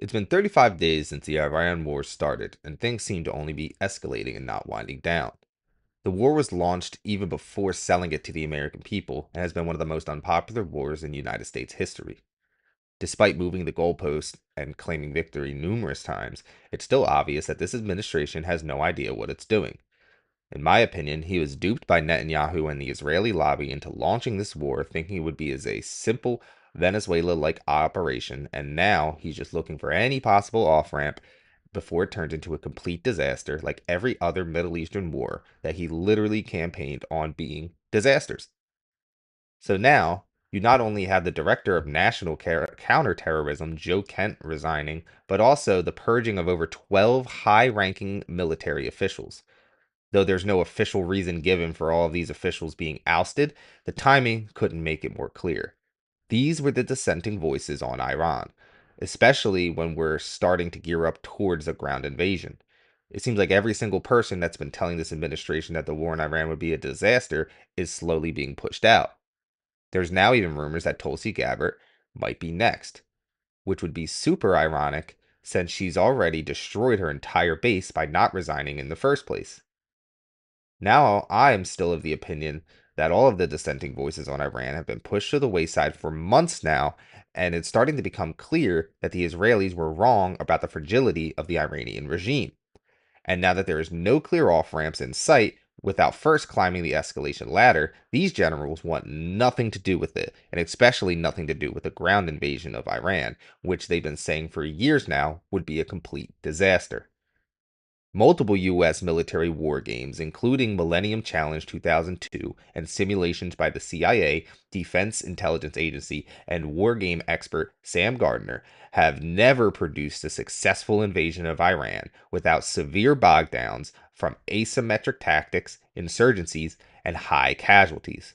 It's been 35 days since the Iran war started, and things seem to only be escalating and not winding down. The war was launched even before selling it to the American people and has been one of the most unpopular wars in United States history. Despite moving the goalpost and claiming victory numerous times, it's still obvious that this administration has no idea what it's doing. In my opinion, he was duped by Netanyahu and the Israeli lobby into launching this war thinking it would be as a simple Venezuela-like operation, and now he's just looking for any possible off-ramp before it turns into a complete disaster like every other Middle Eastern war that he literally campaigned on being disasters. So now, you not only have the director of national counterterrorism, Joe Kent, resigning, but also the purging of over 12 high-ranking military officials. Though there's no official reason given for all of these officials being ousted, the timing couldn't make it more clear. These were the dissenting voices on Iran, especially when we're starting to gear up towards a ground invasion. It seems like every single person that's been telling this administration that the war in Iran would be a disaster is slowly being pushed out. There's now even rumors that Tulsi Gabbard might be next, which would be super ironic since she's already destroyed her entire base by not resigning in the first place. Now, I am still of the opinion that all of the dissenting voices on Iran have been pushed to the wayside for months now, and it's starting to become clear that the Israelis were wrong about the fragility of the Iranian regime. And now that there is no clear off ramps in sight, without first climbing the escalation ladder, these generals want nothing to do with it, and especially nothing to do with the ground invasion of Iran, which they've been saying for years now would be a complete disaster. Multiple U.S. military war games, including Millennium Challenge 2002 and simulations by the CIA, Defense Intelligence Agency, and war game expert Sam Gardner, have never produced a successful invasion of Iran without severe bogdowns from asymmetric tactics, insurgencies, and high casualties.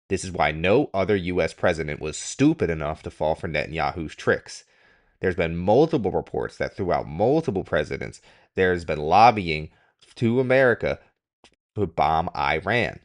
This is why no other U.S. president was stupid enough to fall for Netanyahu's tricks. There's been multiple reports that throughout multiple presidents, there's been lobbying to America to bomb Iran.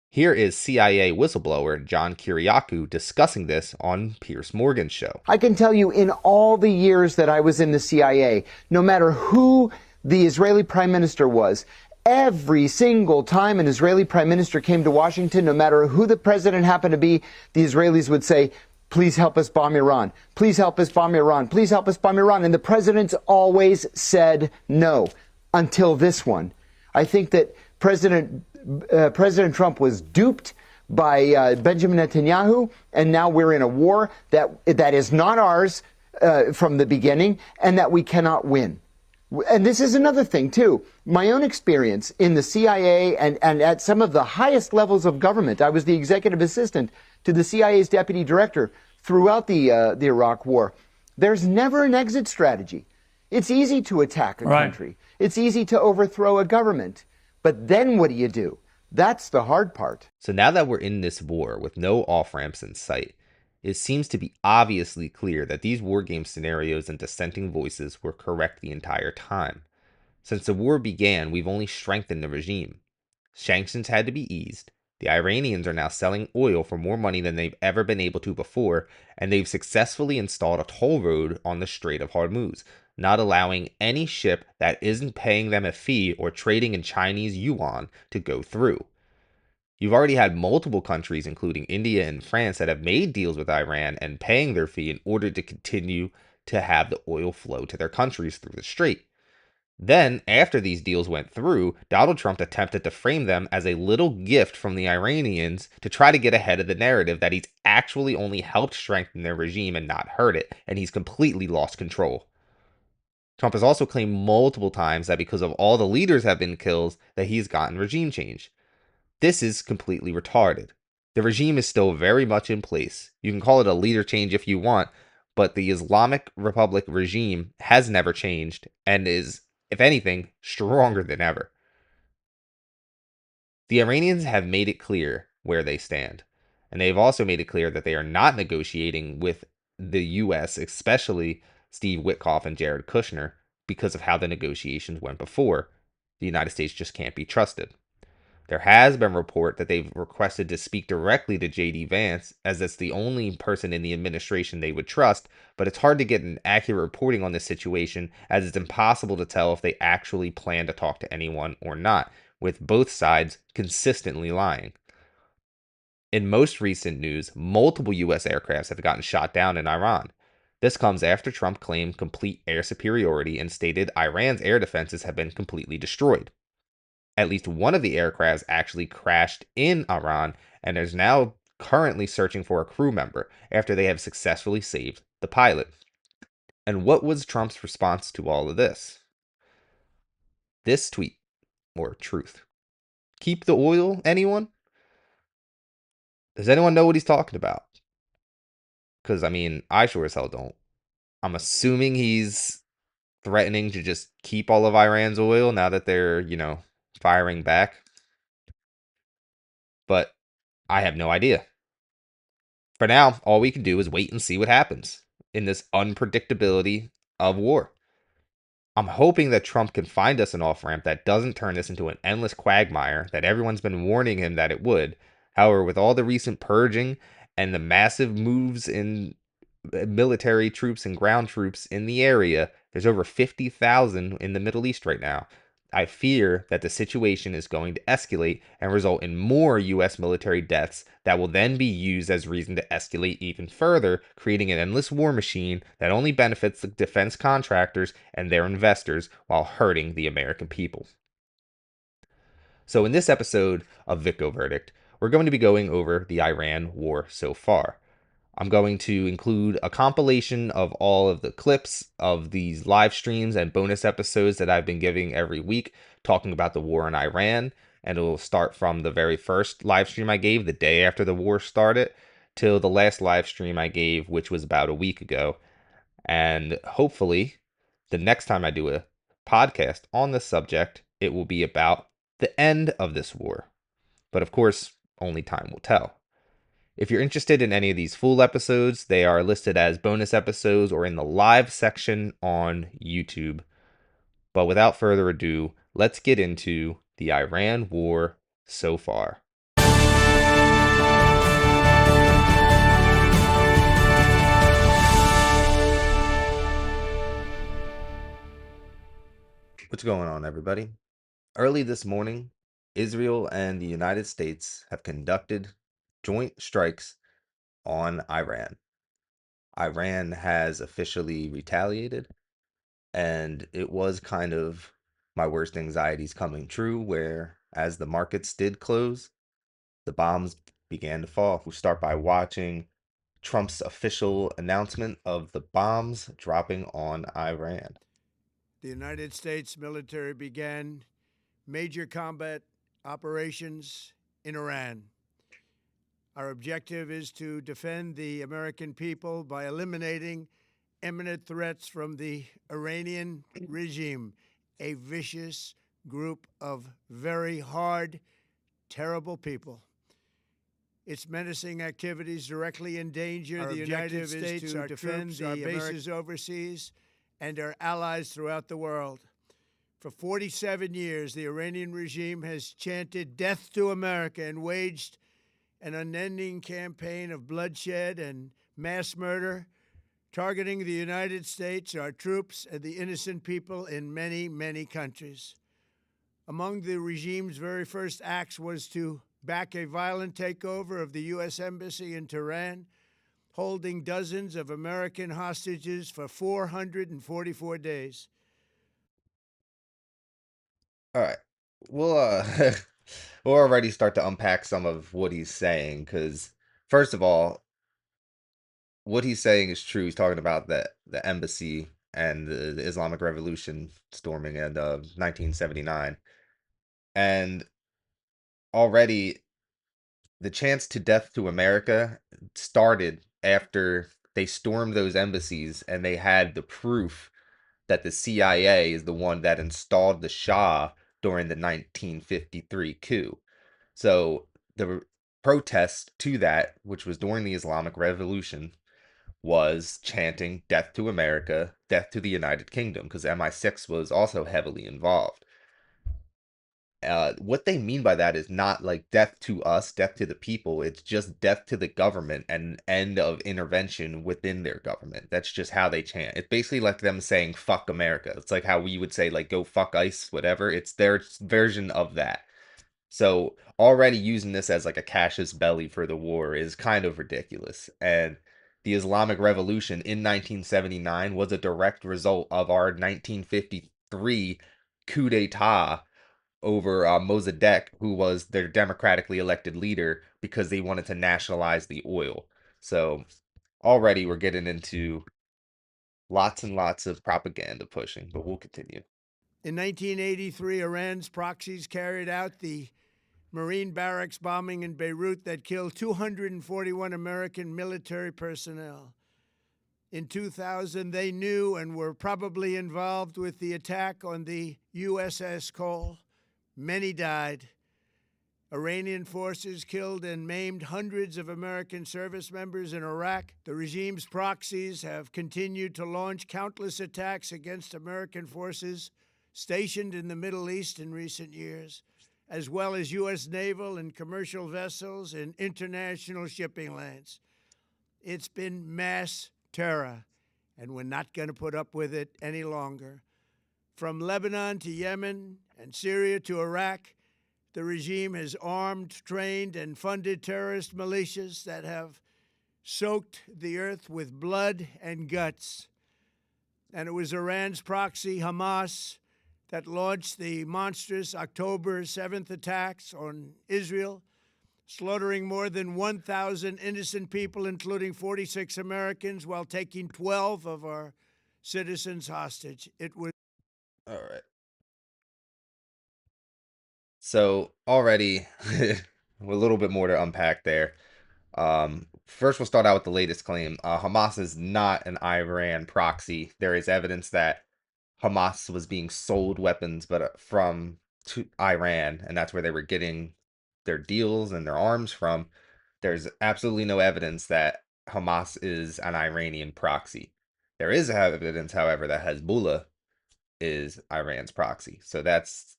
Here is CIA whistleblower John Kiriakou discussing this on Piers Morgan's show. I can tell you in all the years that I was in the CIA, no matter who the Israeli prime minister was, every single time an Israeli prime minister came to Washington, no matter who the president happened to be, the Israelis would say, "Please help us bomb Iran. Please help us bomb Iran. Please help us bomb Iran." And the presidents always said no until this one. I think that President Trump was duped by Benjamin Netanyahu, and now we're in a war that is not ours from the beginning, and that we cannot win. And this is another thing, too. My own experience in the CIA and at some of the highest levels of government. I was the executive assistant to the CIA's deputy director throughout the Iraq war. There's never an exit strategy. It's easy to attack a country. It's easy to overthrow a government. But then what do you do? That's the hard part. So now that we're in this war with no off-ramps in sight, it seems to be obviously clear that these war game scenarios and dissenting voices were correct the entire time. Since the war began, we've only strengthened the regime. Sanctions had to be eased. The Iranians are now selling oil for more money than they've ever been able to before, and they've successfully installed a toll road on the Strait of Hormuz, not allowing any ship that isn't paying them a fee or trading in Chinese yuan to go through. You've already had multiple countries, including India and France, that have made deals with Iran and paying their fee in order to continue to have the oil flow to their countries through the strait. Then, after these deals went through, Donald Trump attempted to frame them as a little gift from the Iranians to try to get ahead of the narrative that he's actually only helped strengthen their regime and not hurt it, and he's completely lost control. Trump has also claimed multiple times that because of all the leaders have been killed, that he's gotten regime change. This is completely retarded. The regime is still very much in place. You can call it a leader change if you want, but the Islamic Republic regime has never changed and is, if anything, stronger than ever. The Iranians have made it clear where they stand, and they've also made it clear that they are not negotiating with the U.S., especially Steve Witkoff and Jared Kushner, because of how the negotiations went before. The United States just can't be trusted. There has been report that they've requested to speak directly to JD Vance, as that's the only person in the administration they would trust, but it's hard to get an accurate reporting on this situation, as it's impossible to tell if they actually plan to talk to anyone or not, with both sides consistently lying. In most recent news, multiple U.S. aircrafts have gotten shot down in Iran. This comes after Trump claimed complete air superiority and stated Iran's air defenses have been completely destroyed. At least one of the aircrafts actually crashed in Iran and is now currently searching for a crew member after they have successfully saved the pilot. And what was Trump's response to all of this? This tweet, or truth. Keep the oil, anyone? Does anyone know what he's talking about? Because, I mean, I sure as hell don't. I'm assuming he's threatening to just keep all of Iran's oil now that they're, firing back. But I have no idea. For now, all we can do is wait and see what happens in this unpredictability of war. I'm hoping that Trump can find us an off ramp that doesn't turn this into an endless quagmire that everyone's been warning him that it would. However, with all the recent purging and the massive moves in military troops and ground troops in the area, there's over 50,000 in the Middle East right now. I fear that the situation is going to escalate and result in more U.S. military deaths that will then be used as reason to escalate even further, creating an endless war machine that only benefits the defense contractors and their investors while hurting the American people. So, in this episode of Vitko Verdict, we're going to be going over the Iran war so far. I'm going to include a compilation of all of the clips of these live streams and bonus episodes that I've been giving every week talking about the war in Iran. And it will start from the very first live stream I gave the day after the war started till the last live stream I gave, which was about a week ago. And hopefully, the next time I do a podcast on this subject, it will be about the end of this war. But of course, only time will tell. If you're interested in any of these full episodes, they are listed as bonus episodes or in the live section on YouTube. But without further ado, let's get into the Iran war so far. What's going on, everybody? Early this morning, Israel and the United States have conducted joint strikes on Iran. Iran has officially retaliated, and it was kind of my worst anxieties coming true, where as the markets did close, the bombs began to fall. We start by watching Trump's official announcement of the bombs dropping on Iran. The United States military began major combat operations in Iran. Our objective is to defend the American people by eliminating imminent threats from the Iranian regime, a vicious group of very hard, terrible people. Its menacing activities directly endanger the United States, our defend our bases overseas, and our allies throughout the world. For 47 years, the Iranian regime has chanted death to America and waged an unending campaign of bloodshed and mass murder, targeting the United States, our troops, and the innocent people in many, many countries. Among the regime's very first acts was to back a violent takeover of the U.S. Embassy in Tehran, holding dozens of American hostages for 444 days. All right. We'll we'll already start to unpack some of what he's saying, because first of all, what he's saying is true. He's talking about the embassy and the Islamic Revolution storming in 1979, and already the chance to death to America started after they stormed those embassies and they had the proof that the CIA is the one that installed the Shah during the 1953 coup. So the protest to that, which was during the Islamic Revolution, was chanting death to America, death to the United Kingdom, because MI6 was also heavily involved. What they mean by that is not like death to us, death to the people. It's just death to the government and end of intervention within their government. That's just how they chant. It's basically like them saying fuck America. It's like how we would say like go fuck ICE, whatever. It's their version of that. So already using this as like a casus belli for the war is kind of ridiculous. And the Islamic Revolution in 1979 was a direct result of our 1953 coup d'etat over Mossadegh, who was their democratically elected leader, because they wanted to nationalize the oil. So already we're getting into lots and lots of propaganda pushing, but we'll continue. In 1983, Iran's proxies carried out the Marine barracks bombing in Beirut that killed 241 American military personnel. In 2000, they knew and were probably involved with the attack on the USS Cole. Many died. Iranian forces killed and maimed hundreds of American service members in Iraq. The regime's proxies have continued to launch countless attacks against American forces stationed in the Middle East in recent years, as well as U.S. naval and commercial vessels in international shipping lanes. It's been mass terror, and we're not going to put up with it any longer. From Lebanon to Yemen and Syria to Iraq, the regime has armed, trained, and funded terrorist militias that have soaked the earth with blood and guts. And it was Iran's proxy, Hamas, that launched the monstrous October 7th attacks on Israel, slaughtering more than 1,000 innocent people, including 46 Americans, while taking 12 of our citizens hostage. It was All right. So already a little bit more to unpack there. First, we'll start out with the latest claim. Hamas is not an Iran proxy. There is evidence that Hamas was being sold weapons, but from to Iran, and that's where they were getting their deals and their arms from. There's absolutely no evidence that Hamas is an Iranian proxy. There is evidence, however, that Hezbollah is Iran's proxy. So that's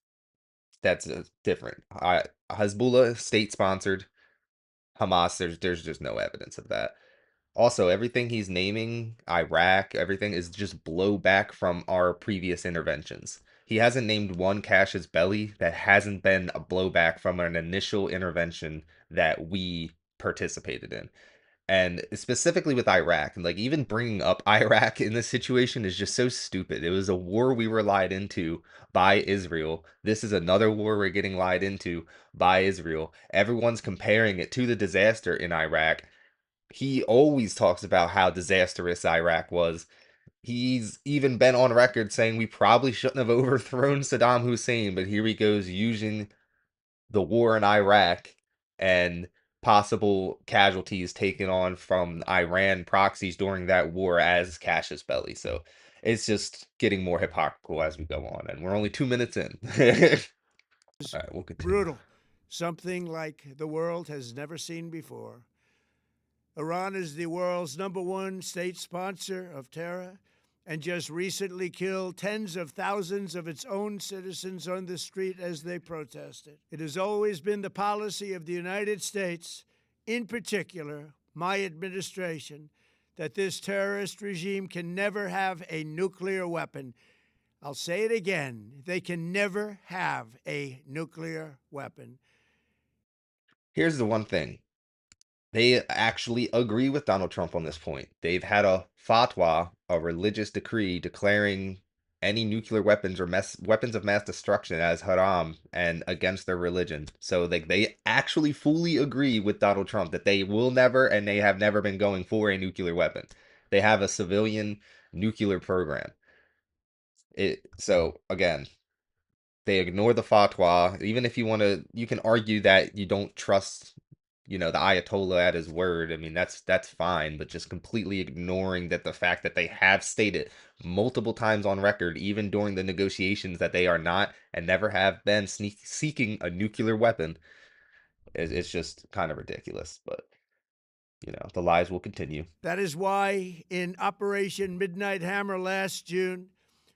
different. Hezbollah state sponsored. Hamas, there's just no evidence of that. Also, everything he's naming, Iraq, everything is just blowback from our previous interventions. He hasn't named one casus belli that hasn't been a blowback from an initial intervention that we participated in. And specifically with Iraq, and like even bringing up Iraq in this situation is just so stupid. It was a war we were lied into by Israel. This is another war we're getting lied into by Israel. Everyone's comparing it to the disaster in Iraq. He always talks about how disastrous Iraq was. He's even been on record saying we probably shouldn't have overthrown Saddam Hussein, but here he goes using the war in Iraq and possible casualties taken on from Iran proxies during that war as casus belli. So it's just getting more hypocritical as we go on, and we're only 2 minutes in. All right, we'll continue. brutal, something like the world has never seen before. Iran is the world's #1 state sponsor of terror and just recently killed tens of thousands of its own citizens on the street as they protested. It has always been the policy of the United States, in particular, my administration, that this terrorist regime can never have a nuclear weapon. I'll say it again. They can never have a nuclear weapon. Here's the one thing. They actually agree with Donald Trump on this point. They've had a fatwa, a religious decree declaring any nuclear weapons or weapons of mass destruction as haram and against their religion. So they actually fully agree with Donald Trump that they will never and they have never been going for a nuclear weapon. They have a civilian nuclear program. So again, they ignore the fatwa. Even if you want to, you can argue that you don't trust, the Ayatollah at his word. I mean, that's fine, but just completely ignoring that the fact that they have stated multiple times on record, even during the negotiations, that they are not and never have been seeking a nuclear weapon, it's just kind of ridiculous. But the lies will continue. That is why, in Operation Midnight Hammer last June,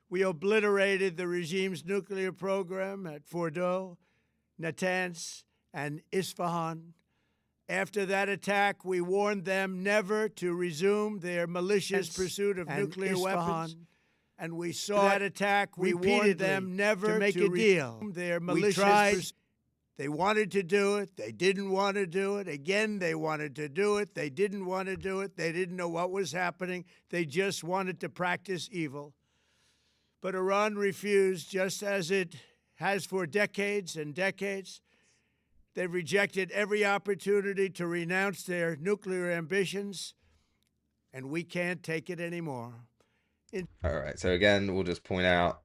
we obliterated the regime's nuclear program at Fordow Natanz, and Isfahan. After that attack, we warned them never to resume their malicious pursuit of nuclear weapons. And we saw that attack. We warned them never to make a deal. Their malicious. They wanted to do it. They didn't want to do it. Again, they wanted to do it. They didn't want to do it. They didn't know what was happening. They just wanted to practice evil. But Iran refused, just as it has for decades and decades. They've rejected every opportunity to renounce their nuclear ambitions, and we can't take it anymore. All right. So again, we'll just point out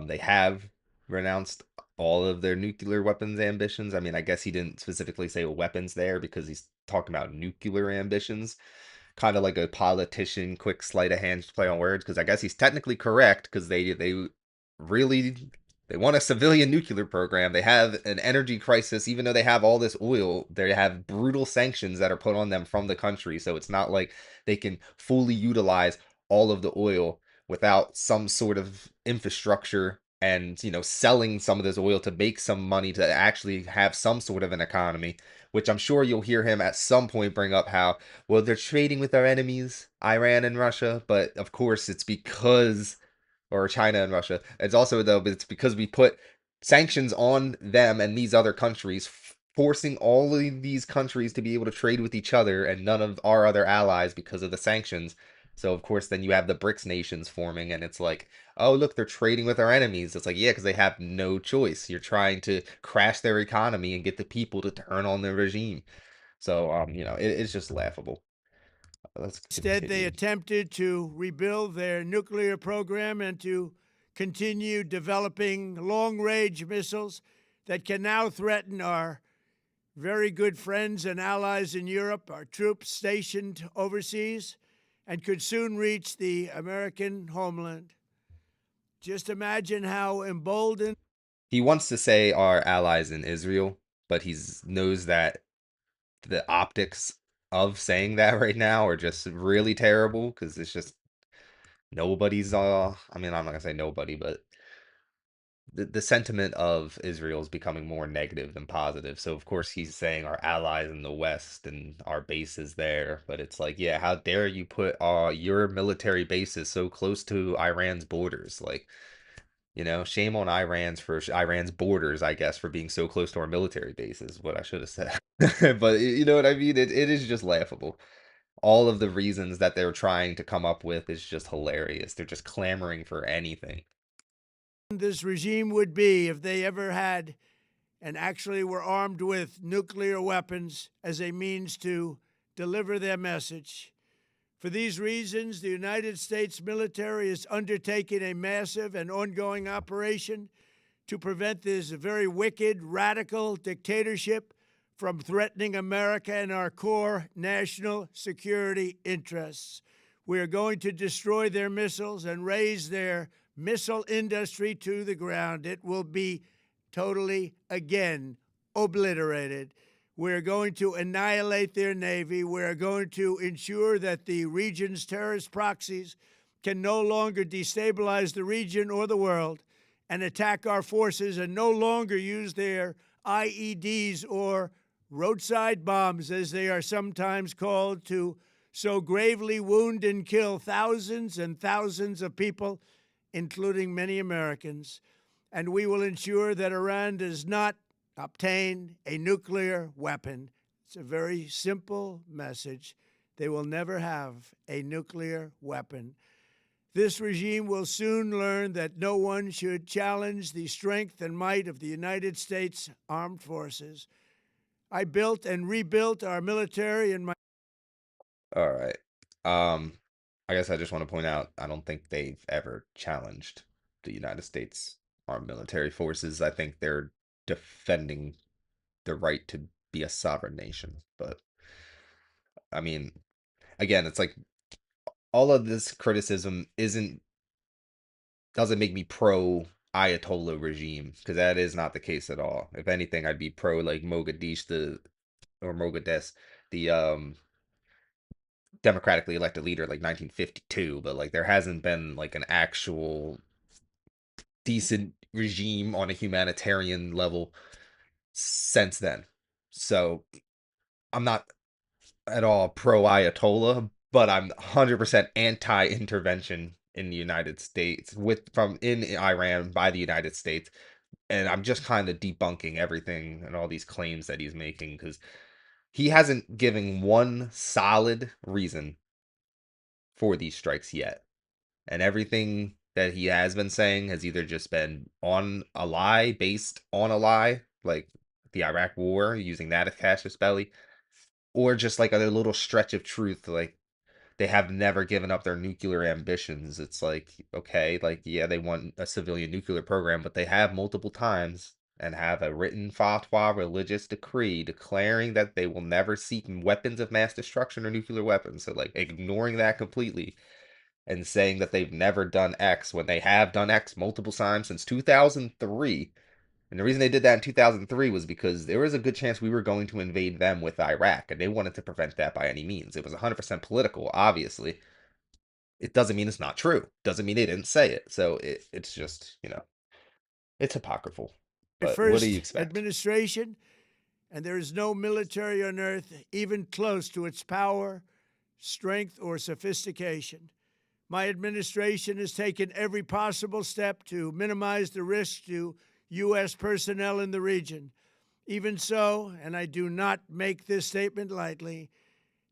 they have renounced all of their nuclear weapons ambitions. I mean, I guess he didn't specifically say weapons there because he's talking about nuclear ambitions. Kind of like a politician, quick sleight of hand play on words, because I guess he's technically correct because they really they want a civilian nuclear program. They have an energy crisis, even though they have all this oil. They have brutal sanctions that are put on them from the country, so it's not like they can fully utilize all of the oil without some sort of infrastructure and selling some of this oil to make some money to actually have some sort of an economy, which I'm sure you'll hear him at some point bring up how, well, they're trading with our enemies, Iran and Russia, but of course it's because, or China and Russia. It's also, though, but it's because we put sanctions on them and these other countries, forcing all of these countries to be able to trade with each other and none of our other allies because of the sanctions. So of course then you have the BRICS nations forming, and it's like, oh look, they're trading with our enemies. It's like, yeah, because they have no choice. You're trying to crash their economy and get the people to turn on their regime. So it's just laughable. Let's Instead, they continue. attempted to rebuild their nuclear program and to continue developing long-range missiles that can now threaten our very good friends and allies in Europe, our troops stationed overseas, and could soon reach the American homeland. Just imagine how emboldened. He wants to say our allies in Israel, but he knows that the optics of saying that right now are just really terrible because it's just nobody's I mean, I'm not gonna say nobody, but the sentiment of Israel is becoming more negative than positive. So of course he's saying our allies in the West and our bases there, but it's like, yeah, how dare you put your military bases so close to Iran's borders? Like, shame on Iran's borders, I guess, for being so close to our military bases, what I should have said. But you know what I mean? It is just laughable. All of the reasons that they're trying to come up with is just hilarious. They're just clamoring for anything. This regime would be if they ever had and actually were armed with nuclear weapons as a means to deliver their message. For these reasons, the United States military is undertaking a massive and ongoing operation to prevent this very wicked, radical dictatorship from threatening America and our core national security interests. We are going to destroy their missiles and raise their missile industry to the ground. It will be totally, again, obliterated. We're going to annihilate their Navy. We're going to ensure that the region's terrorist proxies can no longer destabilize the region or the world and attack our forces and no longer use their IEDs or roadside bombs, as they are sometimes called, to so gravely wound and kill thousands and thousands of people, including many Americans. And we will ensure that Iran does not obtain a nuclear weapon. It's a very simple message. They will never have a nuclear weapon. This regime will soon learn that no one should challenge the strength and might of the United States Armed Forces. I built and rebuilt our military in my. All right. Um, I guess I just want to point out I don't think they've ever challenged the United States armed military forces. I think they're defending the right to be a sovereign nation. But I mean, again, it's like all of this criticism doesn't make me pro Ayatollah regime, because that is not the case at all. If anything, I'd be pro like Mogadis, the democratically elected leader, like 1952. But like there hasn't been like an actual decent regime on a humanitarian level since then. So I'm not at all pro Ayatollah, but I'm 100% anti intervention in the United States with from in Iran by the United States. And I'm just kind of debunking everything and all these claims that he's making because he hasn't given one solid reason for these strikes yet. And everything that he has been saying has either just been on a lie, based on a lie, like the Iraq war, using that as casus belli, or just like a little stretch of truth, like they have never given up their nuclear ambitions. It's like, okay, like, yeah, they want a civilian nuclear program, but they have multiple times and have a written fatwa religious decree declaring that they will never seek weapons of mass destruction or nuclear weapons. So, like, ignoring that completely and saying that they've never done X when they have done X multiple times since 2003. And the reason they did that in 2003 was because there was a good chance we were going to invade them with Iraq, and they wanted to prevent that by any means. It was 100% political, obviously. It doesn't mean it's not true. Doesn't mean they didn't say it. So it's just, it's apocryphal. But what do you First expect? administration, and there is no military on earth even close to its power, strength, or sophistication. My administration has taken every possible step to minimize the risk to U.S. personnel in the region. Even so, and I do not make this statement lightly,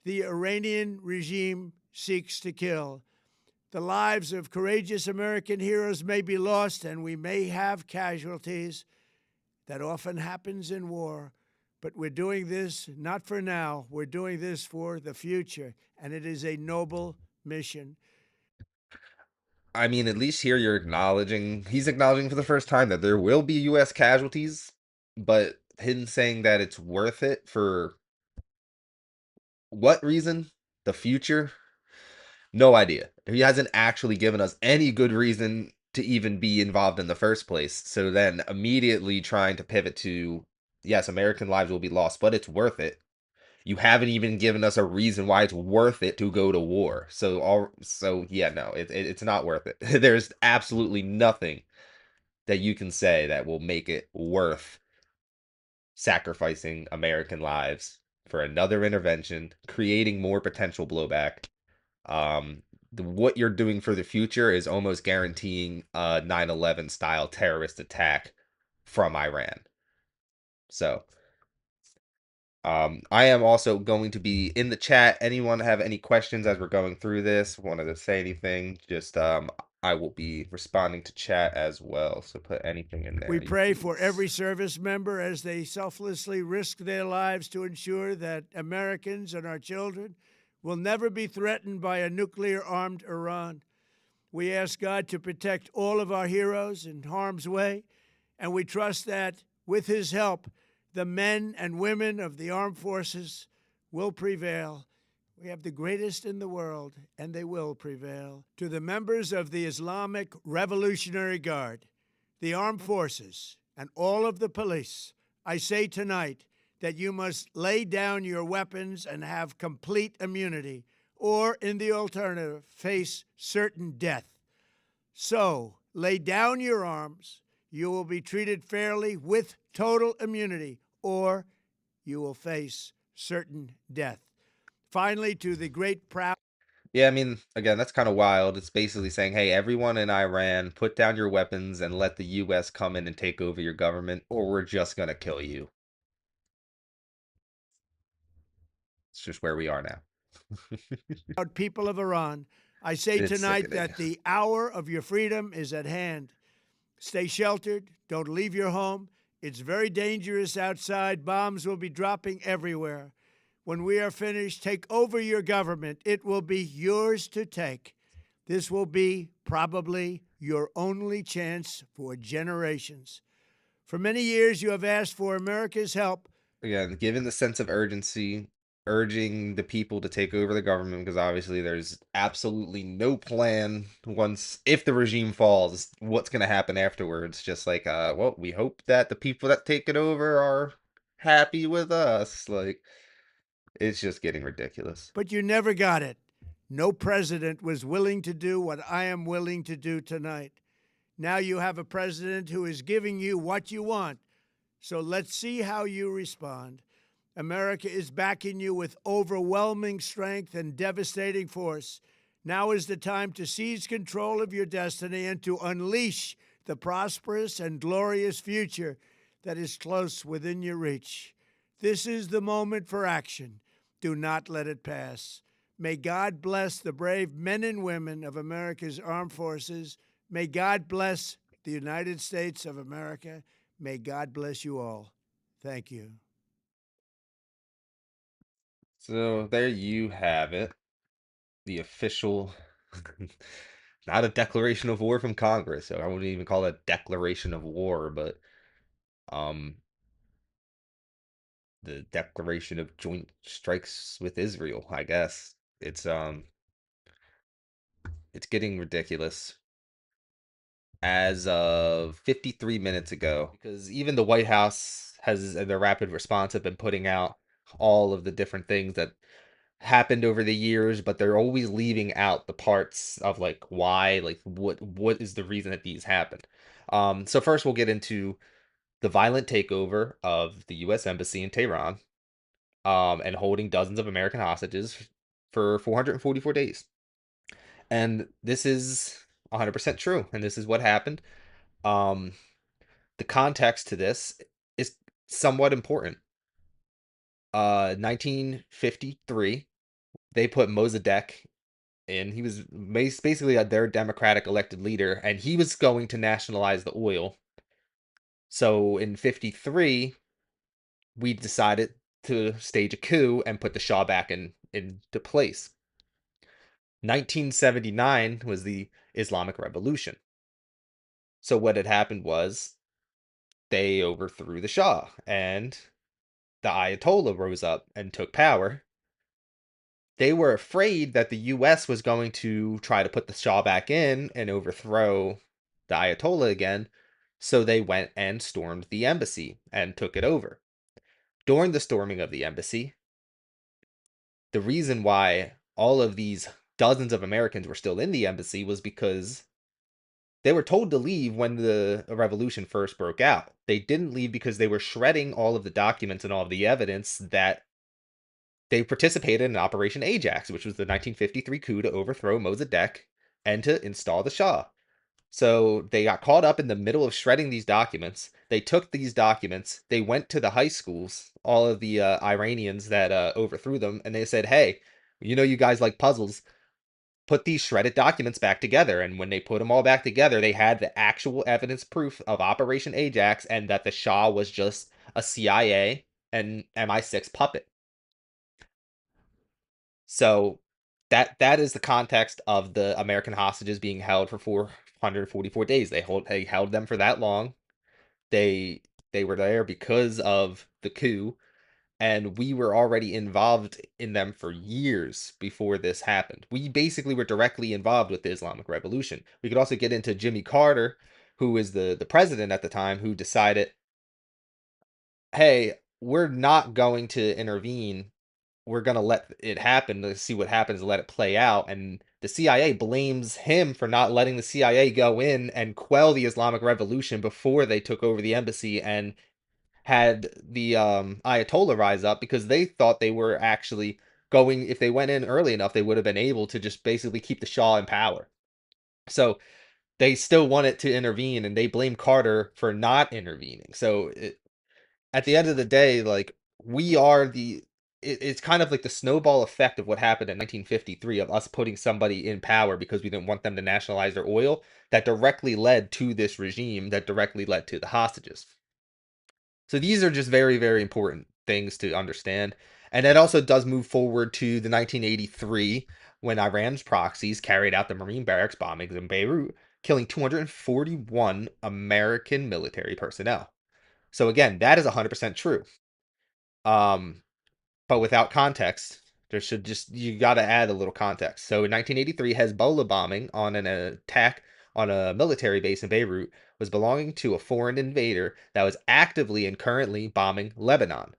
the Iranian regime seeks to kill. The lives of courageous American heroes may be lost, and we may have casualties. That often happens in war. But we're doing this not for now. We're doing this for the future, and it is a noble mission. I mean, at least here he's acknowledging for the first time that there will be U.S. casualties, but him saying that it's worth it for what reason? The future? No idea. He hasn't actually given us any good reason to even be involved in the first place. So then immediately trying to pivot to, yes, American lives will be lost, but it's worth it. You haven't even given us a reason why it's worth it to go to war. So yeah, no, it's not worth it. There's absolutely nothing that you can say that will make it worth sacrificing American lives for another intervention, creating more potential blowback. What you're doing for the future is almost guaranteeing a 9/11 style terrorist attack from Iran. So, I am also going to be in the chat. Anyone have any questions as we're going through this? Wanted to say anything? Just I will be responding to chat as well. So put anything in there, We you pray for please. every service member as they selflessly risk their lives to ensure that Americans and our children will never be threatened by a nuclear armed Iran. We ask God to protect all of our heroes in harm's way, and we trust that with his help, the men and women of the armed forces will prevail. We have the greatest in the world, and they will prevail. To the members of the Islamic Revolutionary Guard, the armed forces, and all of the police, I say tonight that you must lay down your weapons and have complete immunity, or, in the alternative, face certain death. So, lay down your arms. You will be treated fairly with total immunity, or you will face certain death. Finally, to the great proud. Yeah, I mean, again, that's kind of wild. It's basically saying, hey, everyone in Iran, put down your weapons and let the US come in and take over your government, or we're just gonna kill you. It's just where we are now. People of Iran, I say It's tonight sickening. that the hour of your freedom is at hand. Stay sheltered. Don't leave your home. It's very dangerous outside. Bombs will be dropping everywhere. When we are finished, take over your government. It will be yours to take. This will be probably your only chance for generations. For many years, you have asked for America's help. Again, given the sense of urgency, urging the people to take over the government because obviously there's absolutely no plan once if the regime falls, what's going to happen afterwards. Just like, well, we hope that the people that take it over are happy with us. Like, it's just getting ridiculous. But you never got it. No president was willing to do what I am willing to do tonight. Now you have a president who is giving you what you want. So let's see how you respond. America is backing you with overwhelming strength and devastating force. Now is the time to seize control of your destiny and to unleash the prosperous and glorious future that is close within your reach. This is the moment for action. Do not let it pass. May God bless the brave men and women of America's armed forces. May God bless the United States of America. May God bless you all. Thank you. So there you have it. The official, not a declaration of war from Congress. So I wouldn't even call it a declaration of war, but um, the declaration of joint strikes with Israel, I guess. It's getting ridiculous as of 53 minutes ago, because even the White House has their rapid response have been putting out all of the different things that happened over the years, but they're always leaving out the parts of like why, like what is the reason that these happened. So first we'll get into the violent takeover of the U.S. Embassy in Tehran, and holding dozens of American hostages for 444 days. And this is 100% true, and this is what happened. Um, the context to this is somewhat important. 1953, they put Mossadegh in. He was basically their Democratic elected leader, and he was going to nationalize the oil. So in 53, we decided to stage a coup and put the Shah back into place. 1979 was the Islamic Revolution. So what had happened was they overthrew the Shah, and the Ayatollah rose up and took power. They were afraid that the US was going to try to put the Shah back in and overthrow the Ayatollah again, so they went and stormed the embassy and took it over. During the storming of the embassy, the reason why all of these dozens of Americans were still in the embassy was because they were told to leave when the revolution first broke out. They didn't leave because they were shredding all of the documents and all of the evidence that they participated in Operation Ajax, which was the 1953 coup to overthrow Mossadegh and to install the Shah. So they got caught up in the middle of shredding these documents. They took these documents, they went to the high schools, all of the Iranians that overthrew them, and they said, hey, you know, you guys like puzzles. Put these shredded documents back together. And when they put them all back together, they had the actual evidence proof of Operation Ajax and that the Shah was just a CIA and MI6 puppet. So that is the context of the American hostages being held for 444 days. They held them for that long. They they were there because of the coup, and we were already involved in them for years before this happened. We basically were directly involved with the Islamic Revolution. We could also get into Jimmy Carter, who was the president at the time, who decided, hey, we're not going to intervene. We're going to let it happen to see what happens, let it play out. And the CIA blames him for not letting the CIA go in and quell the Islamic Revolution before they took over the embassy and had the Ayatollah rise up, because they thought they were actually going, if they went in early enough, they would have been able to just basically keep the Shah in power. So they still wanted to intervene, and they blame Carter for not intervening. So at the end of the day, like, we are it's kind of like the snowball effect of what happened in 1953 of us putting somebody in power because we didn't want them to nationalize their oil, that directly led to this regime, that directly led to the hostages. So these are just very, very important things to understand. And that also does move forward to the 1983, when Iran's proxies carried out the Marine barracks bombings in Beirut, killing 241 American military personnel. So again, that is 100% true. Um, but without context, you got to add a little context. So in 1983, Hezbollah bombing on an attack on a military base in Beirut was belonging to a foreign invader that was actively and currently bombing Lebanon.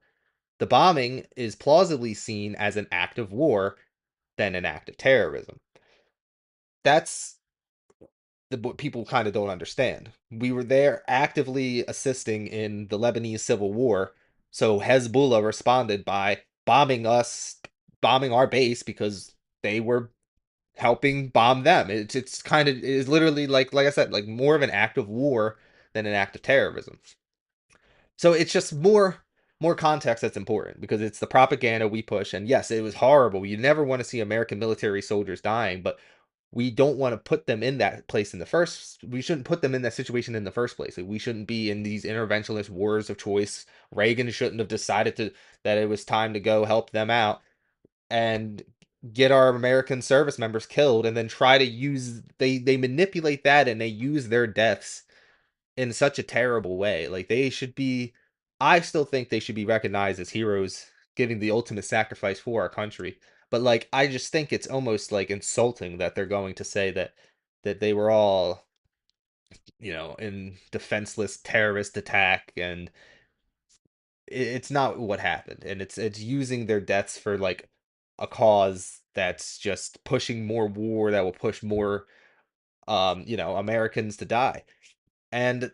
The bombing is plausibly seen as an act of war than an act of terrorism. That's what people kind of don't understand. We were there actively assisting in the Lebanese civil war, so Hezbollah responded by bombing us, bombing our base because they were helping bomb them. It's kind of is literally like I said, like more of an act of war than an act of terrorism. So it's just more context that's important because it's the propaganda we push. And yes, it was horrible. You never want to see American military soldiers dying, but we don't want to put them in that place in the first. We shouldn't put them in that situation in the first place. Like, we shouldn't be in these interventionist wars of choice. Reagan shouldn't have decided to that it was time to go help them out and get our American service members killed, and then try to use they manipulate that and they use their deaths in such a terrible way. Like, they should be, I still think they should be recognized as heroes, giving the ultimate sacrifice for our country. But like, I just think it's almost like insulting that they're going to say that they were all, in defenseless terrorist attack, and it's not what happened. And it's using their deaths for like a cause that's just pushing more war that will push more Americans to die. And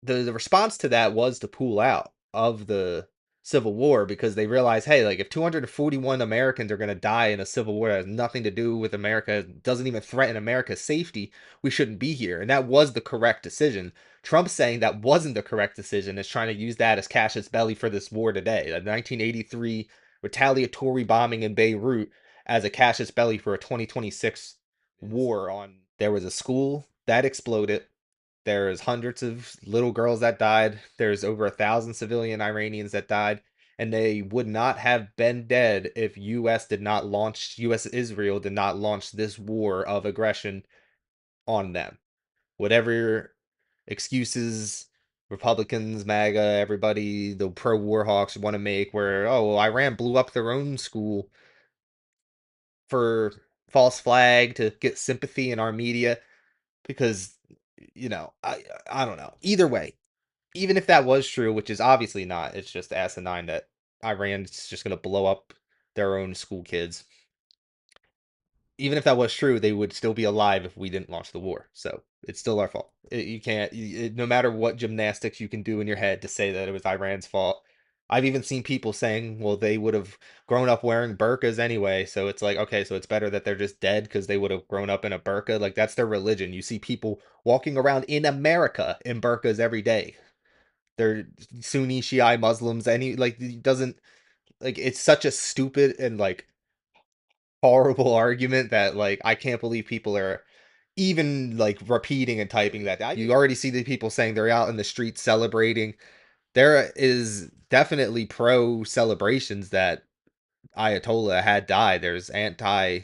the response to that was to pull out of the Civil War because they realized, hey, like if 241 Americans are going to die in a civil war that has nothing to do with America, doesn't even threaten America's safety, we shouldn't be here. And that was the correct decision. Trump saying that wasn't the correct decision is trying to use that as casus belli for this war today. The 1983 retaliatory bombing in Beirut as a casus belli for a 2026 war on. There was a school that exploded. There's hundreds of little girls that died. There's over 1,000 civilian Iranians that died. And they would not have been dead if U.S. Israel did not launch this war of aggression on them. Whatever excuses Republicans, MAGA, everybody, the pro-war hawks want to make where, oh, well, Iran blew up their own school for false flag to get sympathy in our media because I don't know. Either way, even if that was true, which is obviously not, it's just asinine that Iran's just going to blow up their own school kids. Even if that was true, they would still be alive if we didn't launch the war. So it's still our fault. You can't, no matter what gymnastics you can do in your head to say that it was Iran's fault. I've even seen people saying, well, they would have grown up wearing burqas anyway. So it's like, okay, so it's better that they're just dead because they would have grown up in a burqa. Like, that's their religion. You see people walking around in America in burqas every day. They're Sunni Shiite Muslims. Any like it doesn't like it's such a stupid and like horrible argument that like I can't believe people are even like repeating and typing that. You already see the people saying they're out in the streets celebrating. There is definitely pro celebrations that Ayatollah had died. There's anti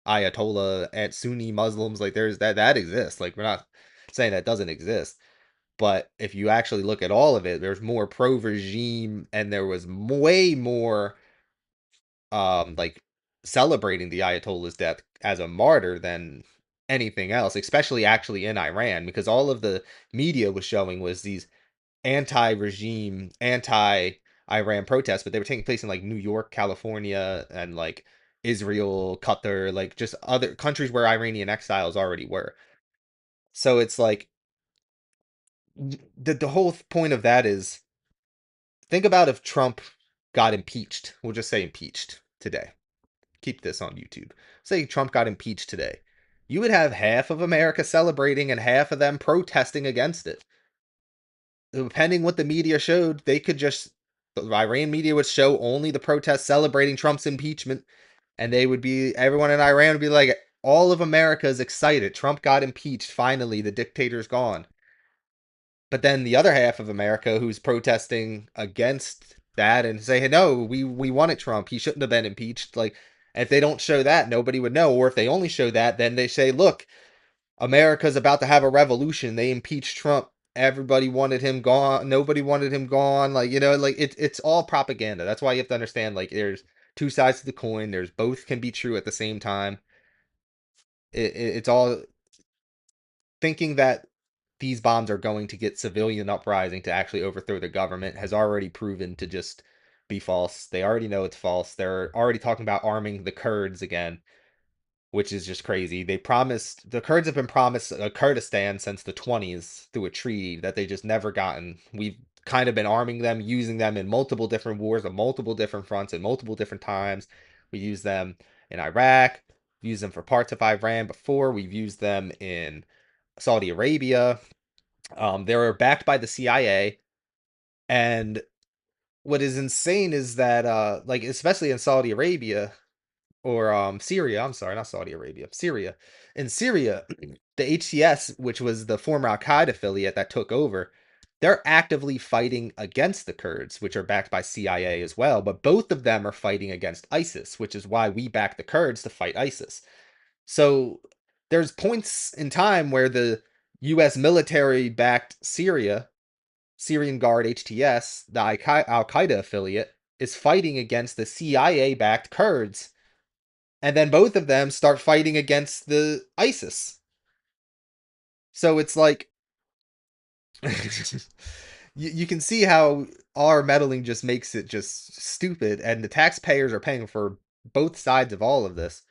Ayatollah at Sunni Muslims. Like, there's that exists. Like, we're not saying that doesn't exist. But if you actually look at all of it, there's more pro regime and there was way more like celebrating the Ayatollah's death as a martyr than anything else, especially actually in Iran, because all of the media was showing was these anti-regime, anti-Iran protests, but they were taking place in like New York, California, and like Israel, Qatar, like just other countries where Iranian exiles already were. So it's like the whole point of that is, think about if Trump got impeached. We'll just say impeached today. Keep this on YouTube. Say Trump got impeached today. You would have half of America celebrating and half of them protesting against it. Depending what the media showed, the Iran media would show only the protests celebrating Trump's impeachment, and everyone in Iran would be like, all of America is excited. Trump got impeached. Finally, the dictator's gone. But then the other half of America who's protesting against that and say, hey, no, we wanted Trump. He shouldn't have been impeached. Like, if they don't show that, nobody would know. Or if they only show that, then they say, look, America's about to have a revolution. They impeached Trump. Everybody wanted him gone. Nobody wanted him gone. Like, like it's all propaganda. That's why you have to understand, like, there's two sides to the coin. There's both can be true at the same time. It's all thinking that these bombs are going to get civilian uprising to actually overthrow the government has already proven to just be false. They already know it's false. They're already talking about arming the Kurds again. which is just crazy. The Kurds have been promised Kurdistan since the 20s through a treaty that they just never gotten. We've kind of been arming them, using them in multiple different wars on multiple different fronts at multiple different times. We use them in Iraq, used them for parts of Iran before. We've used them in Saudi Arabia. They were backed by the CIA, and what is insane is that like especially in Saudi Arabia, or Syria. I'm sorry, not Saudi Arabia. Syria. In Syria, the HTS, which was the former Al Qaeda affiliate that took over, they're actively fighting against the Kurds, which are backed by CIA as well. But both of them are fighting against ISIS, which is why we back the Kurds to fight ISIS. So there's points in time where the U.S. military backed Syrian Guard HTS, the Al Qaeda affiliate, is fighting against the CIA backed Kurds, and then both of them start fighting against the ISIS. So it's like you can see how our meddling just makes it just stupid, and the taxpayers are paying for both sides of all of this.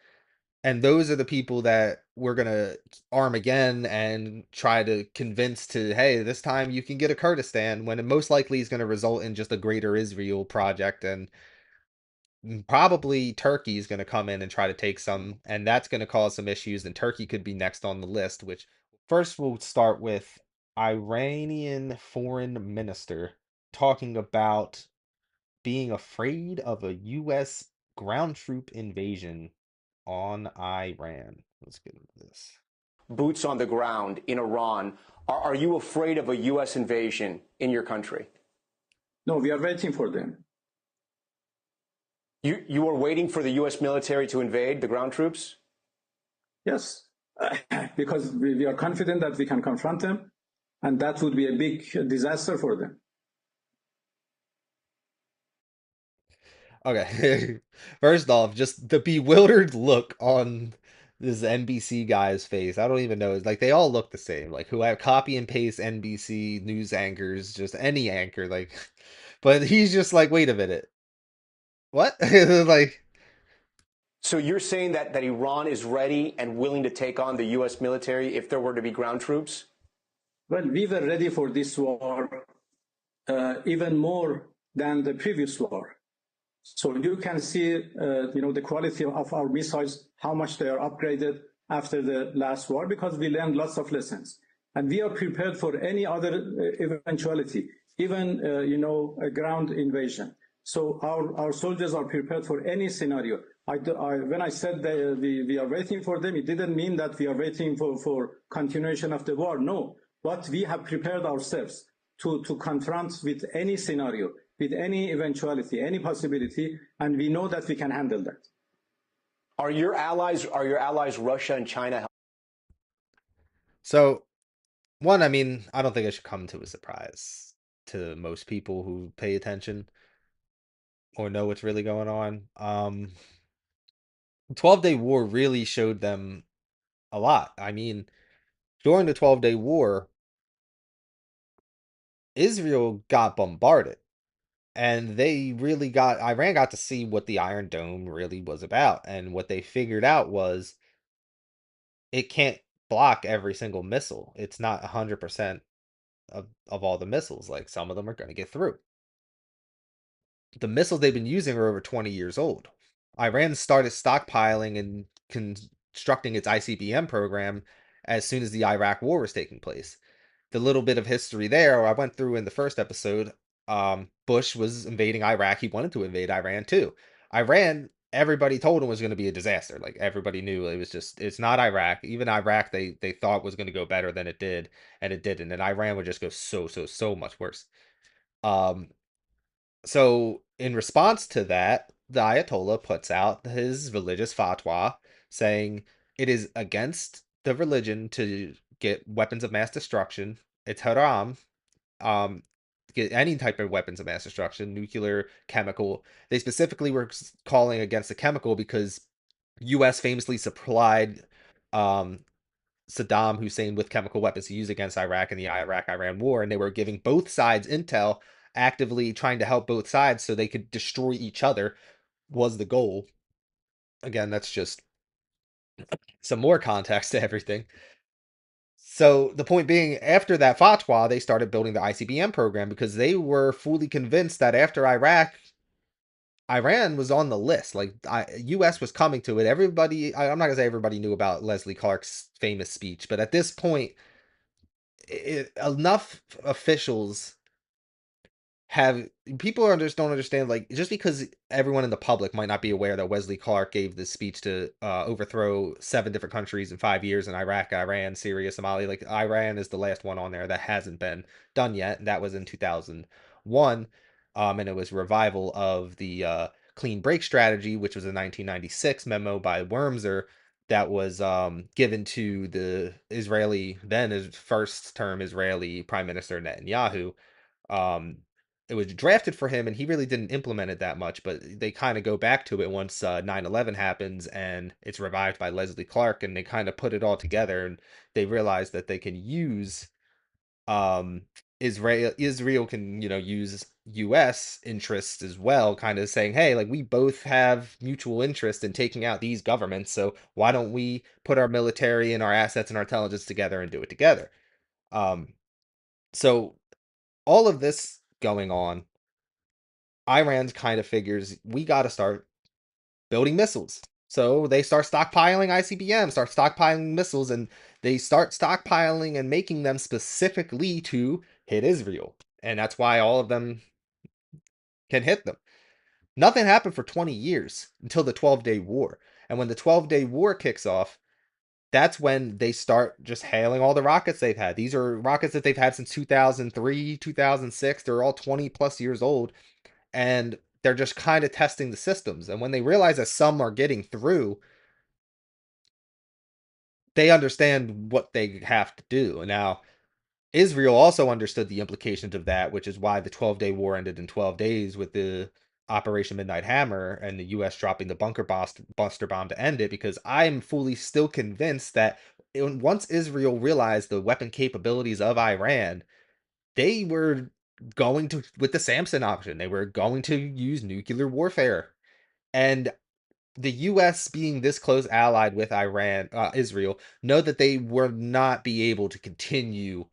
And those are the people that we're gonna arm again and try to convince to, hey, this time you can get a Kurdistan, when it most likely is going to result in just a greater Israel project, and probably Turkey is going to come in and try to take some, and that's going to cause some issues. And Turkey could be next on the list. Which first we'll start with Iranian foreign minister talking about being afraid of a U.S. ground troop invasion on Iran. Let's get into this. Boots on the ground in Iran. Are you afraid of a U.S. invasion in your country? No, we are waiting for them. You are waiting for the U.S. military to invade the ground troops? Yes, because we are confident that we can confront them, and that would be a big disaster for them. Okay. First off, just the bewildered look on this NBC guy's face. I don't even know. It's like they all look the same. Like who have copy and paste NBC news anchors, just any anchor, like but he's just like, wait a minute. What? Like So you're saying that Iran is ready and willing to take on the U.S. military if there were to be ground troops? Well, we were ready for this war even more than the previous war. So you can see, the quality of our missiles, how much they are upgraded after the last war, because we learned lots of lessons. And we are prepared for any other eventuality, even, a ground invasion. So our soldiers are prepared for any scenario. When I said that we are waiting for them, it didn't mean that we are waiting for continuation of the war. No, but we have prepared ourselves to confront with any scenario, with any eventuality, any possibility, and we know that we can handle that. Are your allies Russia and China? so one, I mean, I don't think it should come to a surprise to most people who pay attention or know what's really going on. 12-Day War really showed them a lot. I mean, during the 12-Day War, Israel got bombarded, and Iran got to see what the Iron Dome really was about. And what they figured out was it can't block every single missile. It's not 100% of all the missiles. Like some of them are going to get through. The missiles they've been using are over 20 years old. Iran started stockpiling and constructing its ICBM program as soon as the Iraq war was taking place. The little bit of history there I went through in the first episode, Bush was invading Iraq. He wanted to invade Iran too. Iran, everybody told him was going to be a disaster. Like everybody knew it's not Iraq. Even Iraq, they thought was going to go better than it did, and it didn't. And Iran would just go so much worse. Um, so in response to that, the Ayatollah puts out his religious fatwa saying it is against the religion to get weapons of mass destruction. It's haram, um, get any type of weapons of mass destruction, nuclear, chemical. They specifically were calling against the chemical because U.S. famously supplied um, Saddam Hussein with chemical weapons to use against Iraq in the Iraq-Iran war, and they were giving both sides intel, actively trying to help both sides so they could destroy each other was the goal. Again, that's just some more context to everything. So the point being, after that fatwa, they started building the ICBM program because they were fully convinced that after Iraq, Iran was on the list. Like, U.S. was coming to it. Everybody, I'm not gonna say everybody knew about Leslie Clark's famous speech, but at this point, enough officials have people just don't understand, like, just because everyone in the public might not be aware that Wesley Clark gave this speech to overthrow 7 different countries in 5 years in Iraq, Iran, Syria, Somalia. Like, Iran is the last one on there that hasn't been done yet, and that was in 2001. And it was revival of the clean break strategy, which was a 1996 memo by Wormser that was given to the Israeli, then his first term Israeli Prime Minister Netanyahu. um, it was drafted for him, and he really didn't implement it that much, but they kind of go back to it once 9/11 happens, and it's revived by Leslie Clark, and they kind of put it all together, and they realize that they can use um, Israel can, use US interests as well, kind of saying, hey, like, we both have mutual interest in taking out these governments, so why don't we put our military and our assets and our intelligence together and do it together? Um, so all of this going on, Iran kind of figures we got to start building missiles. So they start stockpiling ICBMs, start stockpiling missiles, and they start stockpiling and making them specifically to hit Israel. And that's why all of them can hit them. Nothing happened for 20 years until the 12-day war. And when the 12-day war kicks off, that's when they start just hailing all the rockets they've had. These are rockets that they've had since 2003, 2006. They're all 20 plus years old, and they're just kind of testing the systems. And when they realize that some are getting through, they understand what they have to do. Now, Israel also understood the implications of that, which is why the 12-day war ended in 12 days with the Operation Midnight Hammer and the US dropping the buster bomb to end it, because I'm fully still convinced that once Israel realized the weapon capabilities of Iran, they were going to, with the Samson option, they were going to use nuclear warfare. And the U.S. being this close allied with Israel, know that they will not be able to continue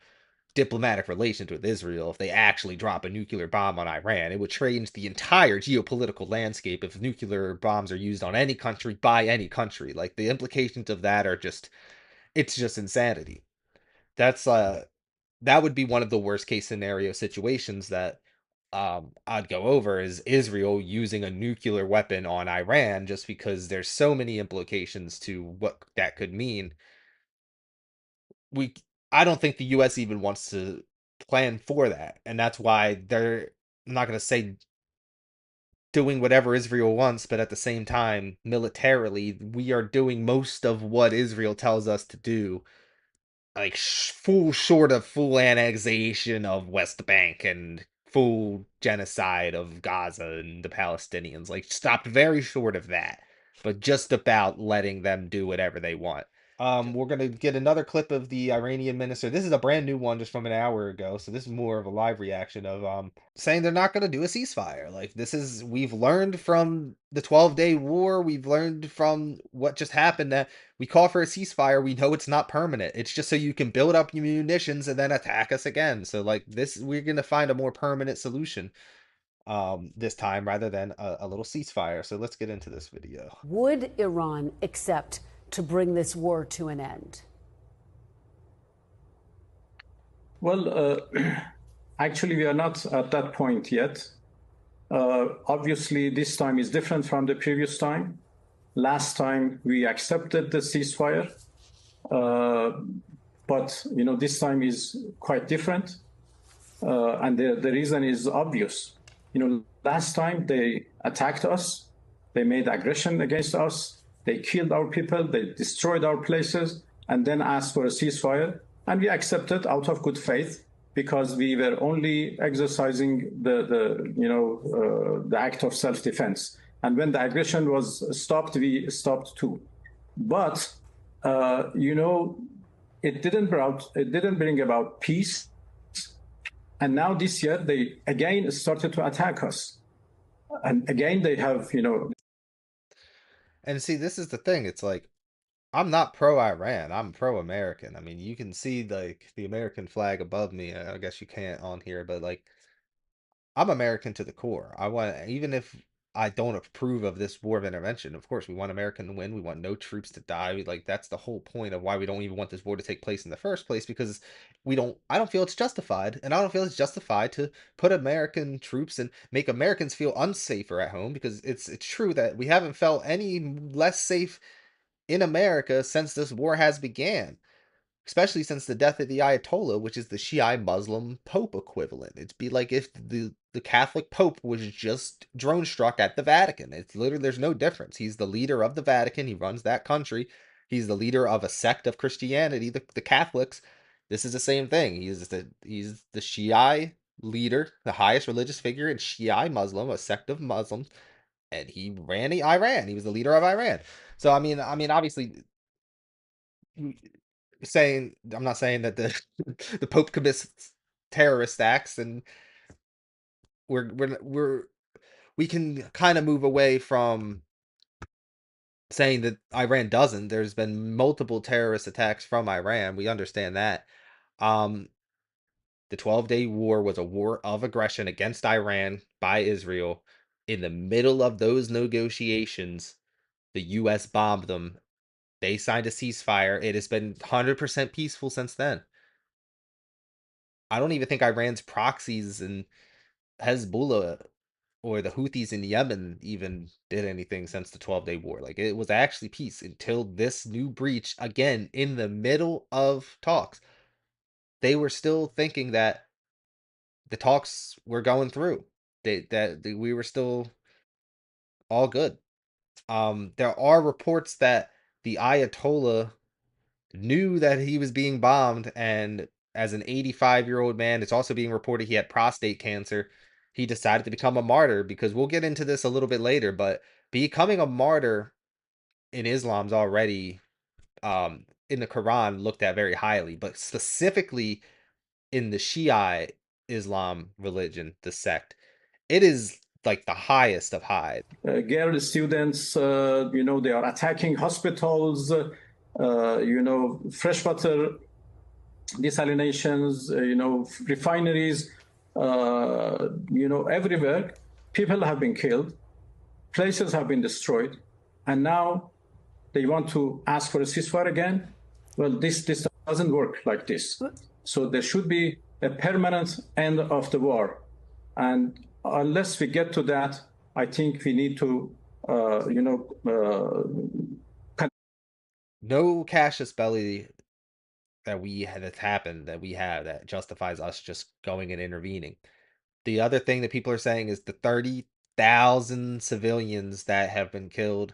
diplomatic relations with Israel if they actually drop a nuclear bomb on Iran. It would change the entire geopolitical landscape if nuclear bombs are used on any country by any country. Like, the implications of that are just, it's just insanity. That's that would be one of the worst case scenario situations that I'd go over, is Israel using a nuclear weapon on Iran, just because there's so many implications to what that could mean. We I don't think the US even wants to plan for that. And that's why they're, I'm not going to say doing whatever Israel wants, but at the same time, militarily, we are doing most of what Israel tells us to do, like full short of full annexation of West Bank and full genocide of Gaza and the Palestinians. Like, stopped very short of that, but just about letting them do whatever they want. We're gonna get another clip of the Iranian minister. This is a brand new one just from an hour ago, so this is more of a live reaction of saying they're not gonna do a ceasefire. Like, this is, we've learned from the 12-day war, we've learned from what just happened that we call for a ceasefire, we know it's not permanent. It's just so you can build up your munitions and then attack us again. So, like, this, we're gonna find a more permanent solution this time, rather than a little ceasefire. So let's get into this video. Would Iran accept to bring this war to an end? Well, actually, we are not at that point yet. Obviously, this time is different from the previous time. Last time we accepted the ceasefire, but this time is quite different, and the reason is obvious. Last time they attacked us, they made aggression against us, they killed our people, they destroyed our places, and then asked for a ceasefire, and we accepted out of good faith, because we were only exercising the act of self-defense. And when the aggression was stopped, we stopped too. But it didn't bring about peace. And now this year they again started to attack us, and again they have And see, this is the thing. It's like, I'm not pro Iran. I'm pro American. I mean, you can see like the American flag above me. I guess you can't on here, but like I'm American to the core. I want, even if I don't approve of this war of intervention, of course, we want America to win. We want no troops to die. Like that's the whole point of why we don't even want this war to take place in the first place, because I don't feel it's justified, and I don't feel it's justified to put American troops and make Americans feel unsafer at home, because it's true that we haven't felt any less safe in America since this war has began, especially since the death of the Ayatollah, which is the Shiite Muslim Pope equivalent. It'd be like if the Catholic Pope was just drone struck at the Vatican. It's literally, there's no difference. He's the leader of the Vatican. He runs that country. He's the leader of a sect of Christianity, the Catholics. This is the same thing. He's the Shiite leader, the highest religious figure in Shiite Muslim, a sect of Muslims, and he ran Iran. He was the leader of Iran. So obviously, saying I'm not saying that the the Pope commits terrorist acts, and we're we can kind of move away from saying that Iran doesn't. There's been multiple terrorist attacks from Iran. We understand that. Um, the 12-day war was a war of aggression against Iran by Israel. In the middle of those negotiations, the U.S. bombed them. They signed a ceasefire. It has been 100% peaceful since then. I don't even think Iran's proxies and Hezbollah or the Houthis in Yemen even did anything since the 12-day war. Like it was actually peace until this new breach, again, in the middle of talks. They were still thinking that the talks were going through. We were still all good. There are reports that the Ayatollah knew that he was being bombed, and as an 85-year-old man, it's also being reported he had prostate cancer. He decided to become a martyr, because we'll get into this a little bit later, but becoming a martyr in Islam's already in the Quran looked at very highly, but specifically in the Shia Islam religion, the sect, it is like the highest of highs. Girl students, they are attacking hospitals, freshwater desalinations, refineries, everywhere. People have been killed, places have been destroyed, and now they want to ask for a ceasefire again. Well, this doesn't work like this. So there should be a permanent end of the war. And unless we get to that, I think we need to, No casus belli that's happened that we have that justifies us just going and intervening. The other thing that people are saying is the 30,000 civilians that have been killed.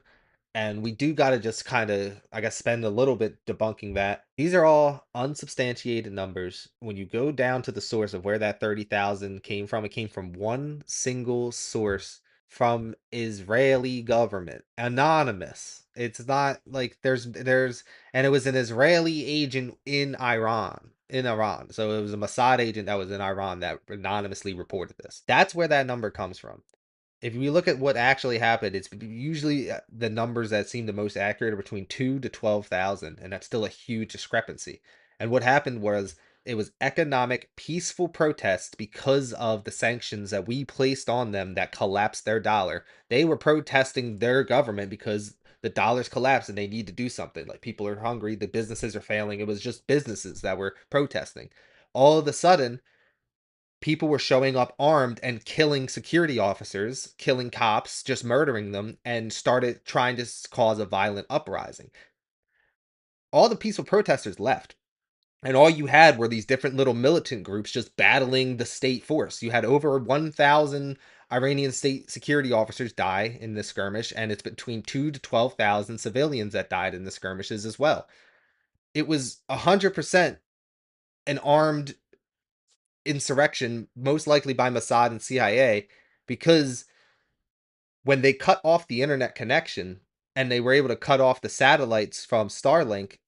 And we do got to just kind of, I guess, spend a little bit debunking that. These are all unsubstantiated numbers. When you go down to the source of where that 30,000 came from, it came from one single source from Israeli government, anonymous. It's not like and it was an Israeli agent in Iran. So it was a Mossad agent that was in Iran that anonymously reported this. That's where that number comes from. If we look at what actually happened, it's usually the numbers that seem the most accurate are between 2 to 12,000, and that's still a huge discrepancy. And what happened was it was economic, peaceful protests because of the sanctions that we placed on them that collapsed their dollar. They were protesting their government because the dollar's collapsed and they need to do something. Like people are hungry, the businesses are failing. It was just businesses that were protesting. All of a sudden, people were showing up armed and killing security officers, killing cops, just murdering them, and started trying to cause a violent uprising. All the peaceful protesters left. And all you had were these different little militant groups just battling the state force. You had over 1,000 Iranian state security officers die in this skirmish, and it's between 2 to 12,000 civilians that died in the skirmishes as well. It was 100% an armed insurrection, most likely by Mossad and CIA, because when they cut off the internet connection and they were able to cut off the satellites from Starlink,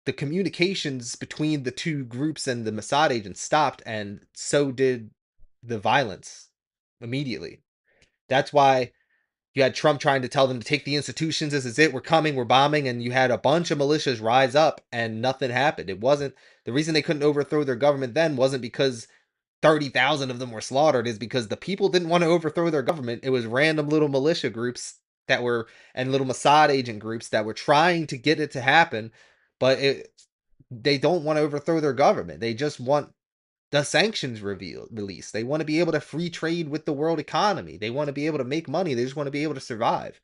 the communications between the two groups and the Mossad agents stopped, and so did the violence immediately. That's why You had Trump trying to tell them to take the institutions. This is it. We're coming. We're bombing. And you had a bunch of militias rise up and nothing happened. It wasn't the reason they couldn't overthrow their government then wasn't because 30,000 of them were slaughtered, is because the people didn't want to overthrow their government. It was random little militia groups that were, and little Mossad agent groups that were trying to get it to happen. But they don't want to overthrow their government. They just want the sanctions released. They want to be able to free trade with the world economy. They want to be able to make money. They just want to be able to survive.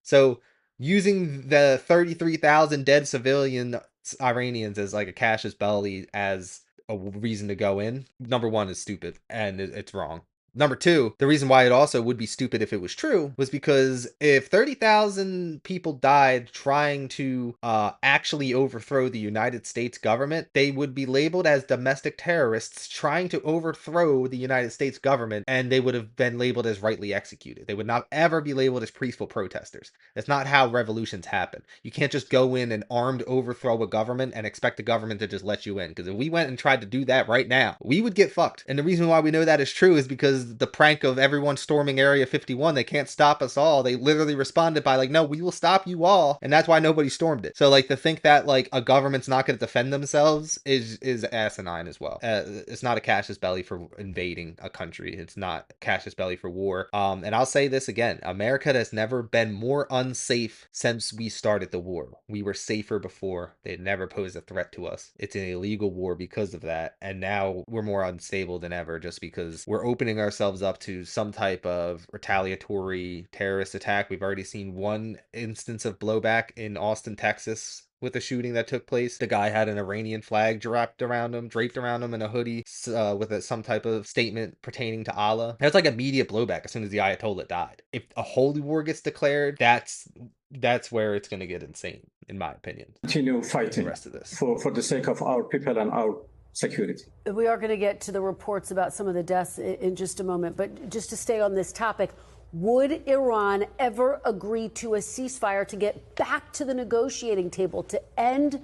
So using the 33,000 dead civilian Iranians as like a casus belli as a reason to go in, number one, is stupid and it's wrong. Number two, the reason why it also would be stupid if it was true was because if 30,000 people died trying to actually overthrow the United States government, they would be labeled as domestic terrorists trying to overthrow the United States government, and they would have been labeled as rightly executed. They would not ever be labeled as peaceful protesters. That's not how revolutions happen. You can't just go in and armed overthrow a government and expect the government to just let you in. Because if we went and tried to do that right now, we would get fucked. And the reason why we know that is true is because the prank of everyone storming Area 51, they can't stop us all. They literally responded by like, no, we will stop you all. And that's why nobody stormed it. So like to think that like a government's not going to defend themselves is asinine as well. It's not a casus belli for invading a country. It's not casus belli for war. And I'll say this again, America has never been more unsafe since we started the war. We were safer before. They had never posed a threat to us. It's an illegal war because of that. And now we're more unstable than ever just because we're opening ourselves up to some type of retaliatory terrorist attack. We've already seen one instance of blowback in Austin, Texas, with a shooting that took place. The guy had an Iranian flag draped around him in a hoodie with some type of statement pertaining to Allah. That's like immediate blowback as soon as the Ayatollah died. If a holy war gets declared, that's where it's going to get insane, in my opinion. Continue fighting the rest of this for the sake of our people and our security. We are going to get to the reports about some of the deaths in just a moment, but just to stay on this topic, would Iran ever agree to a ceasefire to get back to the negotiating table to end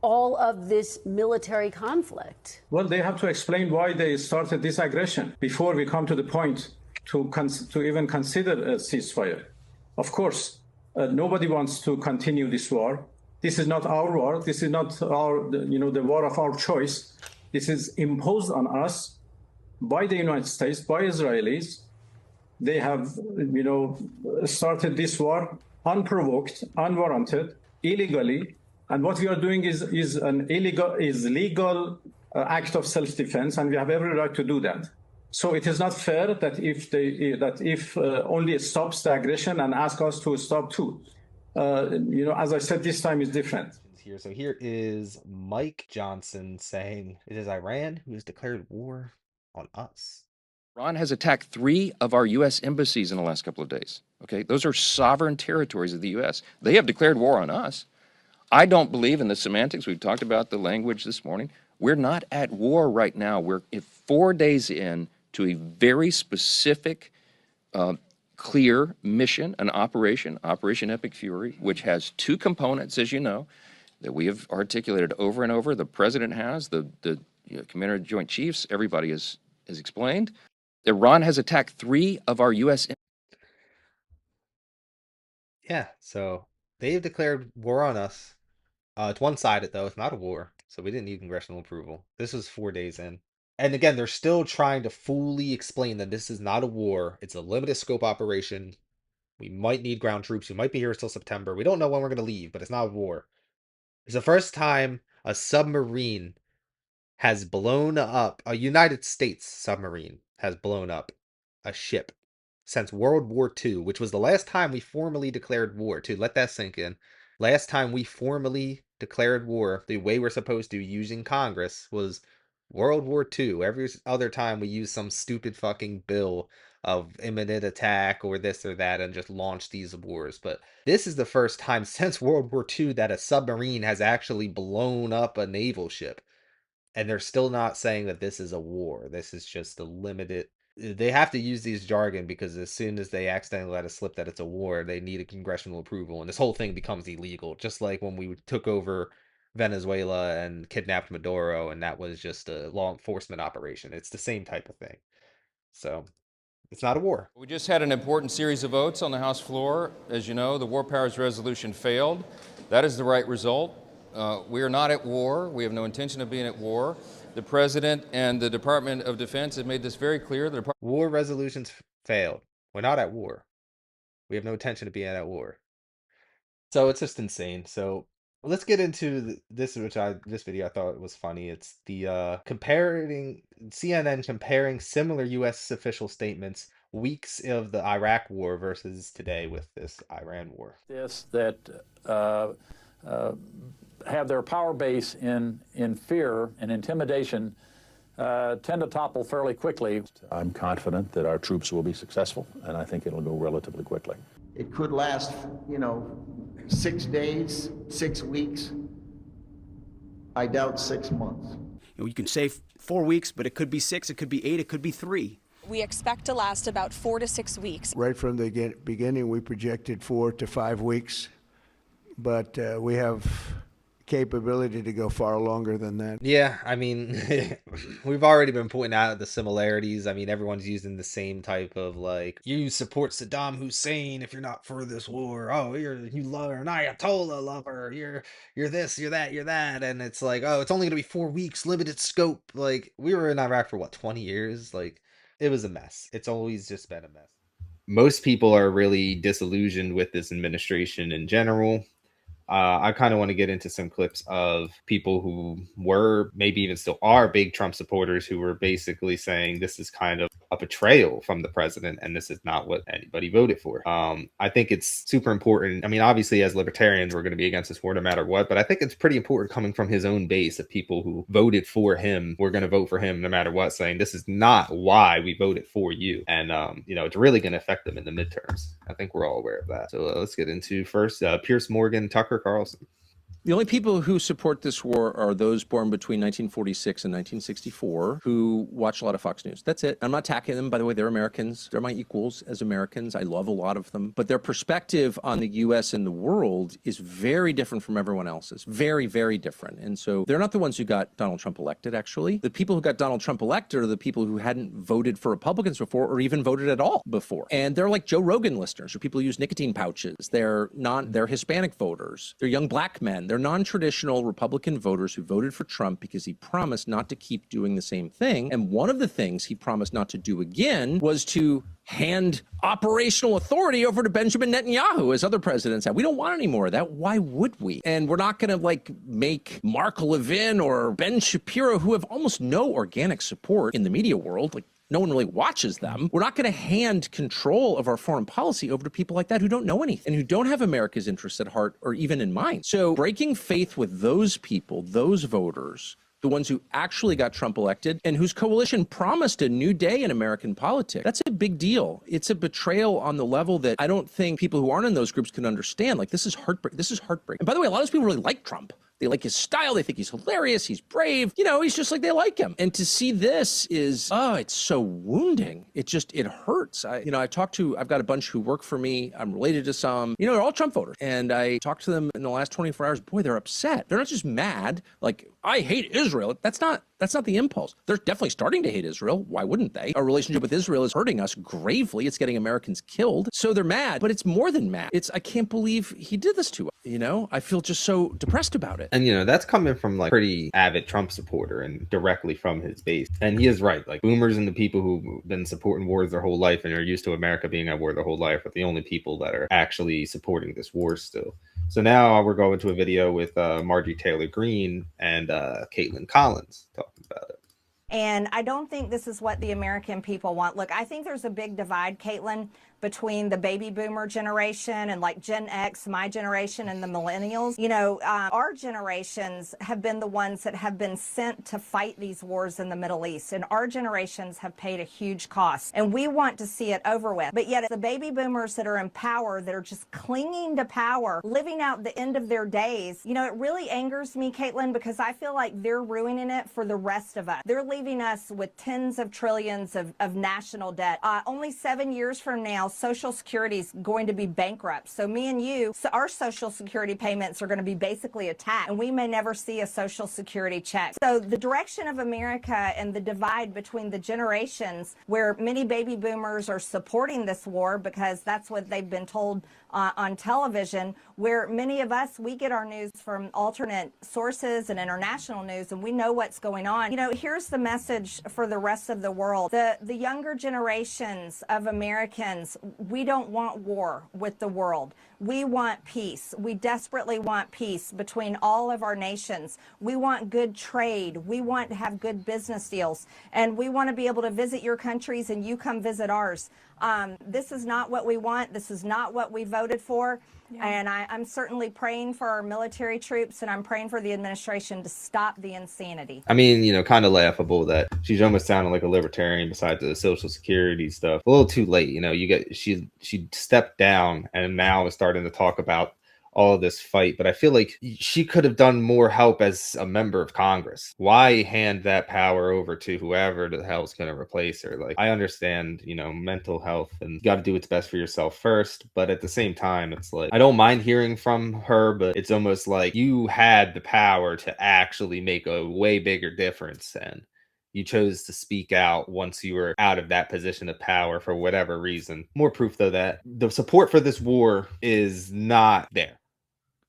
all of this military conflict? Well, they have to explain why they started this aggression before we come to the point to even consider a ceasefire. Of course, nobody wants to continue this war. This is not our war. This is not the war of our choice. This is imposed on us by the United States, by Israelis. They have, started this war unprovoked, unwarranted, illegally, and what we are doing is legal act of self-defense, and we have every right to do that. So it is not fair that if only it stops the aggression and ask us to stop too. As I said, this time is different. So here is Mike Johnson saying it is Iran who has declared war on us. Iran has attacked 3 of our U.S. embassies in the last couple of days. Okay, those are sovereign territories of the U.S. They have declared war on us. I don't believe in the semantics. We've talked about the language this morning. We're not at war right now. We're 4 days in to a very specific, clear mission, an Operation Epic Fury, which has 2 components, as you know, that we have articulated over and over. The president has, the Commander of the Joint Chiefs, everybody has explained. Iran has attacked 3 of our U.S. Yeah, so they've declared war on us. It's one-sided, though. It's not a war, so we didn't need congressional approval. This was 4 days in. And again, they're still trying to fully explain that this is not a war. It's a limited scope operation. We might need ground troops. We might be here until September. We don't know when we're going to leave, but it's not a war. It's the first time a submarine has blown up, a United States submarine has blown up a ship since World War II, which was the last time we formally declared war, too. Let that sink in. Last time we formally declared war the way we're supposed to using Congress was World War II. Every other time we use some stupid fucking bill of imminent attack or this or that and just launch these wars. But this is the first time since World War II that a submarine has actually blown up a naval ship. And they're still not saying that this is a war. This is just a limited... They have to use these jargon because as soon as they accidentally let it slip that it's a war, they need a congressional approval. And this whole thing becomes illegal. Just like when we took over Venezuela and kidnapped Maduro, and that was just a law enforcement operation. It's the same type of thing. So It's not a war. We just had an important series of votes on the House floor. As you know, the War Powers Resolution failed. That is the right result. We are not at war. We have no intention of being at war. The President and the Department of Defense have made this very clear. War resolutions failed. We're not at war. We have no intention of being at war. So it's just insane. So let's get into this, this video I thought was funny. It's the comparing CNN comparing similar U.S. official statements weeks of the Iraq war versus today with this Iran war. That have their power base in fear and intimidation tend to topple fairly quickly. I'm confident that our troops will be successful, and I think it'll go relatively quickly. It could last, 6 days, 6 weeks. I doubt 6 months. You can say 4 weeks, but it could be 6, it could be 8, it could be 3. We expect to last about 4 to 6 weeks. Right from the beginning, we projected 4 to 5 weeks, but we have capability to go far longer than that. Yeah, I mean, we've already been pointing out the similarities. I mean, everyone's using the same type of like, you support Saddam Hussein if you're not for this war. Oh, you love an Ayatollah lover. You're this, you're that, you're that. And it's like, oh, it's only gonna be 4 weeks, limited scope. Like, we were in Iraq for what, 20 years? Like, it was a mess. It's always just been a mess. Most people are really disillusioned with this administration in general. I kind of want to get into some clips of people who were, maybe even still are, big Trump supporters who were basically saying this is kind of a betrayal from the president and this is not what anybody voted for. I think it's super important. I mean, obviously, as libertarians, we're going to be against this war no matter what, but I think it's pretty important coming from his own base of people who voted for him. We're going to vote for him no matter what, saying this is not why we voted for you. And, it's really going to affect them in the midterms. I think we're all aware of that. So let's get into first Pierce Morgan, Tucker Carlson. The only people who support this war are those born between 1946 and 1964 who watch a lot of Fox News. That's it. I'm not attacking them. By the way, they're Americans. They're my equals as Americans. I love a lot of them. But their perspective on the U.S. and the world is very different from everyone else's. Very, very different. And so they're not the ones who got Donald Trump elected, actually. The people who got Donald Trump elected are the people who hadn't voted for Republicans before or even voted at all before. And they're like Joe Rogan listeners, or people who use nicotine pouches. They're Hispanic voters. They're young black men. They're non-traditional Republican voters who voted for Trump because he promised not to keep doing the same thing. And one of the things he promised not to do again was to hand operational authority over to Benjamin Netanyahu, as other presidents have. We don't want any more of that. Why would we? And we're not going to make Mark Levin or Ben Shapiro, who have almost no organic support in the media world, no one really watches them. We're not going to hand control of our foreign policy over to people like that who don't know anything and who don't have America's interests at heart or even in mind. So breaking faith with those people, those voters, the ones who actually got Trump elected and whose coalition promised a new day in American politics, that's a big deal. It's a betrayal on the level that I don't think people who aren't in those groups can understand. This is heartbreak. This is heartbreak. And by the way, a lot of those people really like Trump. They like his style. They think he's hilarious. He's brave. He's just like, they like him. And to see this is, it's so wounding. It hurts. I've got a bunch who work for me. I'm related to some, they're all Trump voters. And I talked to them in the last 24 hours. Boy, they're upset. They're not just mad. Like, I hate Israel. That's not the impulse. They're definitely starting to hate Israel. Why wouldn't they? Our relationship with Israel is hurting us gravely. It's getting Americans killed. So they're mad, but it's more than mad. I can't believe he did this to us. I feel just so depressed about it. And, that's coming from pretty avid Trump supporter and directly from his base. And he is right. Boomers and the people who've been supporting wars their whole life and are used to America being at war their whole life are the only people that are actually supporting this war still. So now we're going to a video with Marjorie Taylor Greene and Caitlin Collins talking about it. And I don't think this is what the American people want. Look, I think there's a big divide, Caitlin, between the baby boomer generation and Gen X, my generation, and the millennials. Our generations have been the ones that have been sent to fight these wars in the Middle East, and our generations have paid a huge cost, and we want to see it over with. But yet it's the baby boomers that are in power, that are just clinging to power, living out the end of their days. It really angers me, Caitlin, because I feel like they're ruining it for the rest of us. They're leaving us with tens of trillions of national debt. Only 7 years from now, Social Security is going to be bankrupt. So me and you, so our Social Security payments are going to be basically attacked, and we may never see a Social Security check. So the direction of America and the divide between the generations, where many baby boomers are supporting this war because that's what they've been told on television, where many of us, we get our news from alternate sources and international news, and we know what's going on. You know, here's the message for the rest of the world. The younger generations of Americans, we don't want war with the world. We want peace. We desperately want peace between all of our nations. We want good trade. We want to have good business deals. And we want to be able to visit your countries and you come visit ours. This is not what we want. This is not what we voted for. Yeah. And I'm certainly praying for our military troops, and I'm praying for the administration to stop the insanity. I mean, you know, kind of laughable that she's almost sounding like a libertarian besides the Social Security stuff. A little too late, you know. She stepped down and now is starting to talk about all of this fight, but I feel like she could have done more help as a member of Congress. Why hand that power over to whoever the hell's going to replace her? Like, I understand, you know, mental health and you got to do what's best for yourself first, but at the same time, it's like, I don't mind hearing from her, but it's almost like you had the power to actually make a way bigger difference, and you chose to speak out once you were out of that position of power for whatever reason. More proof, though, that the support for this war is not there.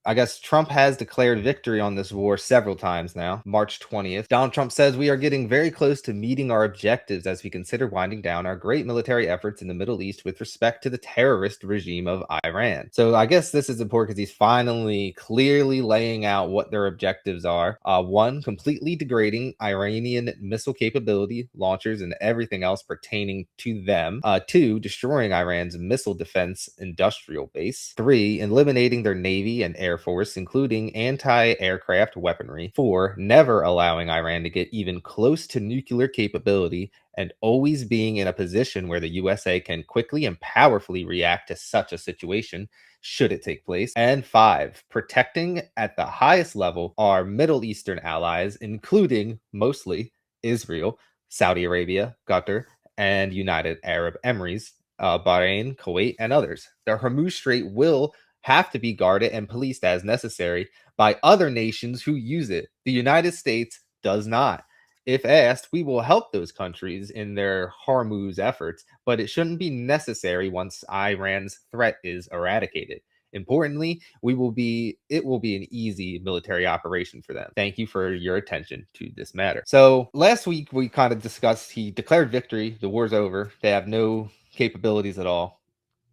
I guess Trump has declared victory on this war several times now. March 20th, Donald Trump says we are getting very close to meeting our objectives as we consider winding down our great military efforts in the Middle East with respect to the terrorist regime of Iran. So I guess this is important because he's finally clearly laying out what their objectives are. One, completely degrading Iranian missile capability, launchers, and everything else pertaining to them. Two, destroying Iran's missile defense industrial base. Three, eliminating their navy and air force, including anti-aircraft weaponry. 4, never allowing Iran to get even close to nuclear capability, and always being in a position where the USA can quickly and powerfully react to such a situation should it take place. And 5, protecting at the highest level our Middle Eastern allies, including mostly Israel, Saudi Arabia, Qatar, and United Arab Emirates, Bahrain, Kuwait, and others. The Hormuz Strait will have to be guarded and policed as necessary by other nations who use it. The United States does not. If asked, we will help those countries in their Hormuz efforts, but it shouldn't be necessary once Iran's threat is eradicated. Importantly, it will be an easy military operation for them. Thank you for your attention to this matter. So last week we kind of discussed, he declared victory, the war's over, they have no capabilities at all.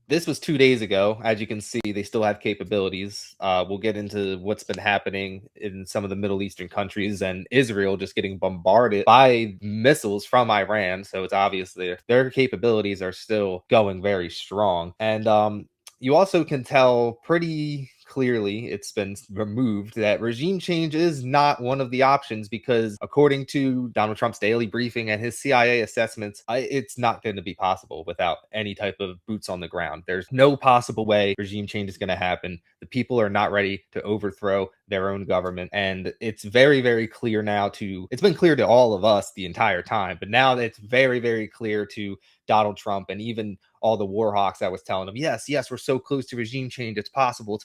This was 2 days ago. As you can see, they still have capabilities. We'll get into what's been happening in some of the Middle Eastern countries and Israel just getting bombarded by missiles from Iran. So it's obvious their capabilities are still going very strong. And you also can tell pretty clearly, it's been removed, that regime change is not one of the options because according to Donald Trump's daily briefing and his CIA assessments, it's not going to be possible without any type of boots on the ground. There's no possible way regime change is going to happen. The people are not ready to overthrow their own government. And it's very, very clear now it's been clear to all of us the entire time, but now it's very, very clear to Donald Trump and even all the war hawks that was telling them, yes, we're so close to regime change. It's possible.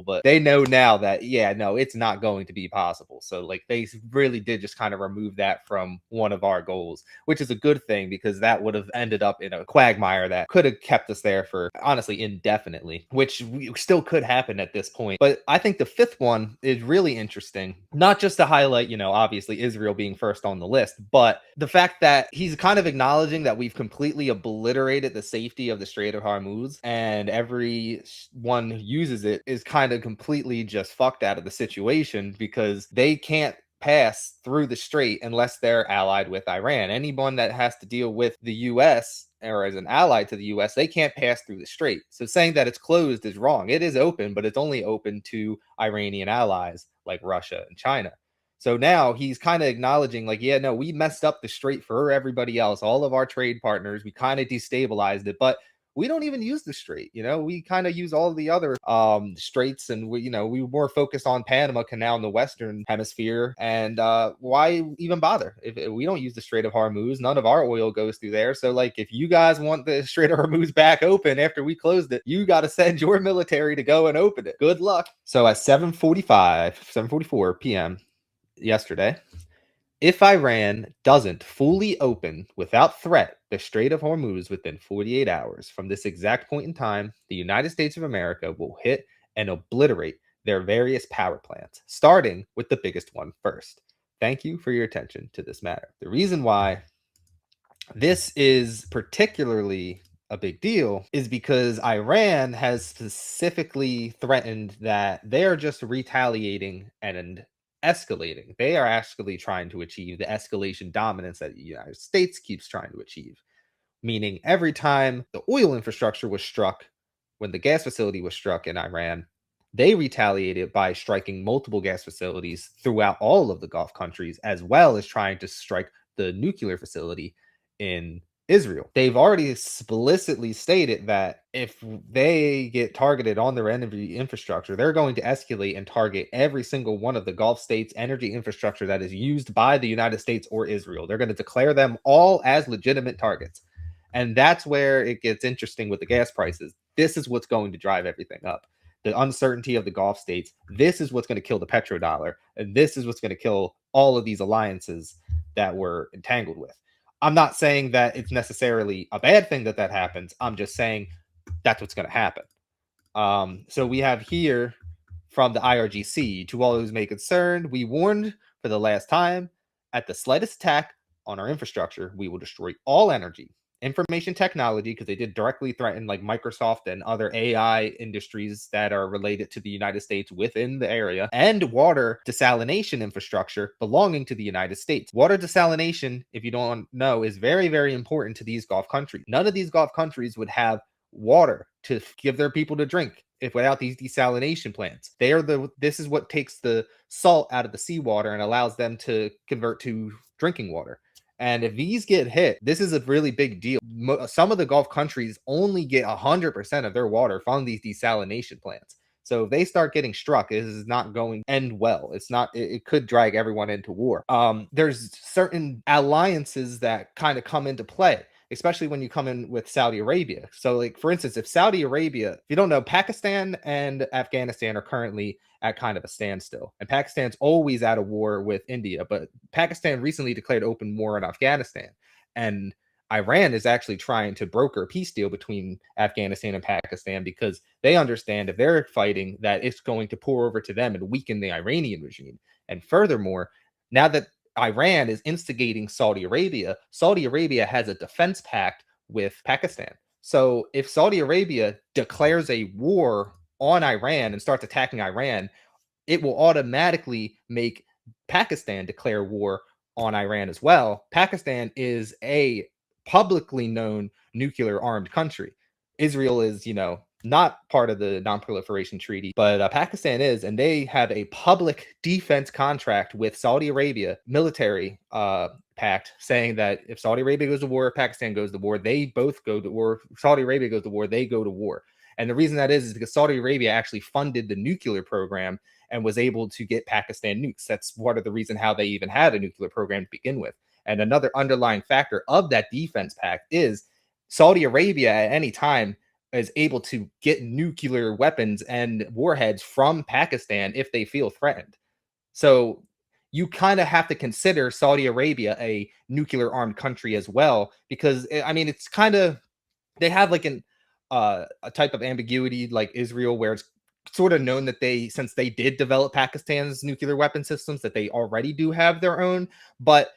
But they know now that, it's not going to be possible. So like they really did just kind of remove that from one of our goals, which is a good thing because that would have ended up in a quagmire that could have kept us there for honestly indefinitely, which still could happen at this point. But I think the fifth one is really interesting, not just to highlight, obviously Israel being first on the list, but the fact that he's kind of acknowledging that we've completely obliterated the safety of the Strait of Hormuz, and everyone who uses it is kind of completely just fucked out of the situation because they can't pass through the strait unless they're allied with Iran. Anyone that has to deal with the US or as an ally to the US, they can't pass through the strait. So saying that it's closed is wrong. It is open, but it's only open to Iranian allies like Russia and China. So now he's kind of acknowledging we messed up the strait for everybody else, all of our trade partners. We kind of destabilized it, but we don't even use the strait. We kind of use all the other straits, and we more focused on Panama Canal in the Western Hemisphere. And why even bother if we don't use the Strait of Hormuz? None of our oil goes through there. So like, if you guys want the Strait of Hormuz back open after we closed it, you got to send your military to go and open it. Good luck. So at 7:44 p.m. yesterday, if Iran doesn't fully open without threat the Strait of Hormuz within 48 hours from this exact point in time, the United States of America will hit and obliterate their various power plants, starting with the biggest one first. Thank you for your attention to this matter. The reason why this is particularly a big deal is because Iran has specifically threatened that they are just retaliating and escalating. They are actually trying to achieve the escalation dominance that the United States keeps trying to achieve. Meaning every time the oil infrastructure was struck, when the gas facility was struck in Iran, they retaliated by striking multiple gas facilities throughout all of the Gulf countries, as well as trying to strike the nuclear facility in Israel. They've already explicitly stated that if they get targeted on their energy infrastructure, they're going to escalate and target every single one of the Gulf states' energy infrastructure that is used by the United States or Israel. They're going to declare them all as legitimate targets. And that's where it gets interesting with the gas prices. This is what's going to drive everything up. The uncertainty of the Gulf states. This is what's going to kill the petrodollar. And this is what's going to kill all of these alliances that we're entangled with. I'm not saying that it's necessarily a bad thing that happens. I'm just saying that's what's going to happen. So we have here from the IRGC, to all those may concerned, we warned for the last time, at the slightest attack on our infrastructure, we will destroy all energy, information technology, because they did directly threaten like Microsoft and other AI industries that are related to the United States within the area, and water desalination infrastructure belonging to the United States. Water desalination, if you don't know, is very, very important to these Gulf countries. None of these Gulf countries would have water to give their people to drink if without these desalination plants. This is what takes the salt out of the seawater and allows them to convert to drinking water. And if these get hit, this is a really big deal. Some of the Gulf countries only get 100% of their water from these desalination plants. So if they start getting struck, this is not going to end well. It could drag everyone into war. There's certain alliances that kind of come into play, especially when you come in with Saudi Arabia. So like, for instance, if Saudi Arabia, if you don't know, Pakistan and Afghanistan are currently at kind of a standstill. And Pakistan's always at a war with India, but Pakistan recently declared open war in Afghanistan. And Iran is actually trying to broker a peace deal between Afghanistan and Pakistan because they understand if they're fighting that it's going to pour over to them and weaken the Iranian regime. And furthermore, now that Iran is instigating Saudi Arabia has a defense pact with Pakistan. So if Saudi Arabia declares a war on Iran and starts attacking Iran, it will automatically make Pakistan declare war on Iran as well. Pakistan is a publicly known nuclear armed country. Israel is, not part of the non-proliferation treaty, but Pakistan is, and they have a public defense contract with Saudi Arabia military pact saying that if Saudi Arabia goes to war, Pakistan goes to war, they both go to war. Saudi Arabia goes to war, they go to war. And the reason that is because Saudi Arabia actually funded the nuclear program and was able to get Pakistan nukes. That's part of the reason how they even had a nuclear program to begin with. And another underlying factor of that defense pact is Saudi Arabia at any time is able to get nuclear weapons and warheads from Pakistan if they feel threatened. So you kind of have to consider Saudi Arabia a nuclear armed country as well, because it's kind of, they have like a type of ambiguity like Israel, where it's sort of known that since they did develop Pakistan's nuclear weapon systems, that they already do have their own, but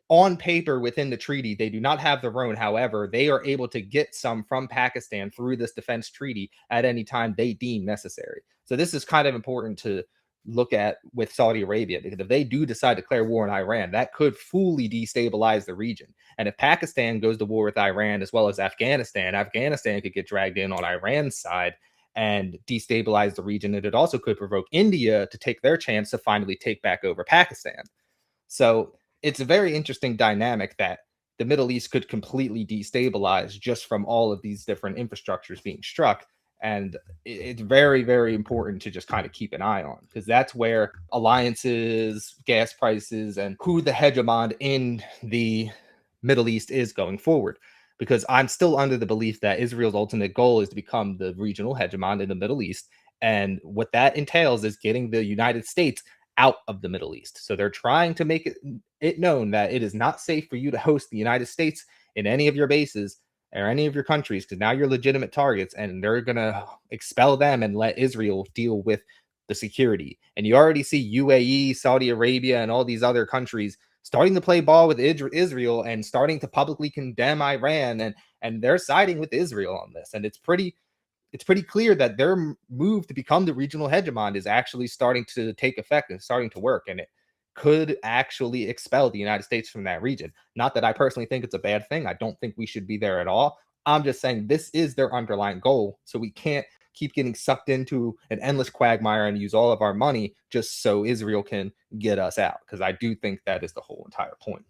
on paper within the treaty, they do not have their own. However, they are able to get some from Pakistan through this defense treaty at any time they deem necessary. So this is kind of important to look at with Saudi Arabia, because if they do decide to declare war on Iran, that could fully destabilize the region. And if Pakistan goes to war with Iran as well as Afghanistan could get dragged in on Iran's side and destabilize the region. And it also could provoke India to take their chance to finally take back over Pakistan. So it's a very interesting dynamic that the Middle East could completely destabilize just from all of these different infrastructures being struck. And it's very, very important to just kind of keep an eye on, because that's where alliances, gas prices, and who the hegemon in the Middle East is going forward. Because I'm still under the belief that Israel's ultimate goal is to become the regional hegemon in the Middle East. And what that entails is getting the United States out of the Middle East. So they're trying to make it known that it is not safe for you to host the United States in any of your bases or any of your countries, because now you're legitimate targets, and they're going to expel them and let Israel deal with the security. And you already see UAE, Saudi Arabia, and all these other countries starting to play ball with Israel and starting to publicly condemn Iran, and they're siding with Israel on this. And it's pretty clear that their move to become the regional hegemon is actually starting to take effect and starting to work, and it could actually expel the United States from that region. Not that I personally think it's a bad thing. I don't think we should be there at all. I'm just saying this is their underlying goal, so we can't keep getting sucked into an endless quagmire and use all of our money just so Israel can get us out, because I do think that is the whole entire point.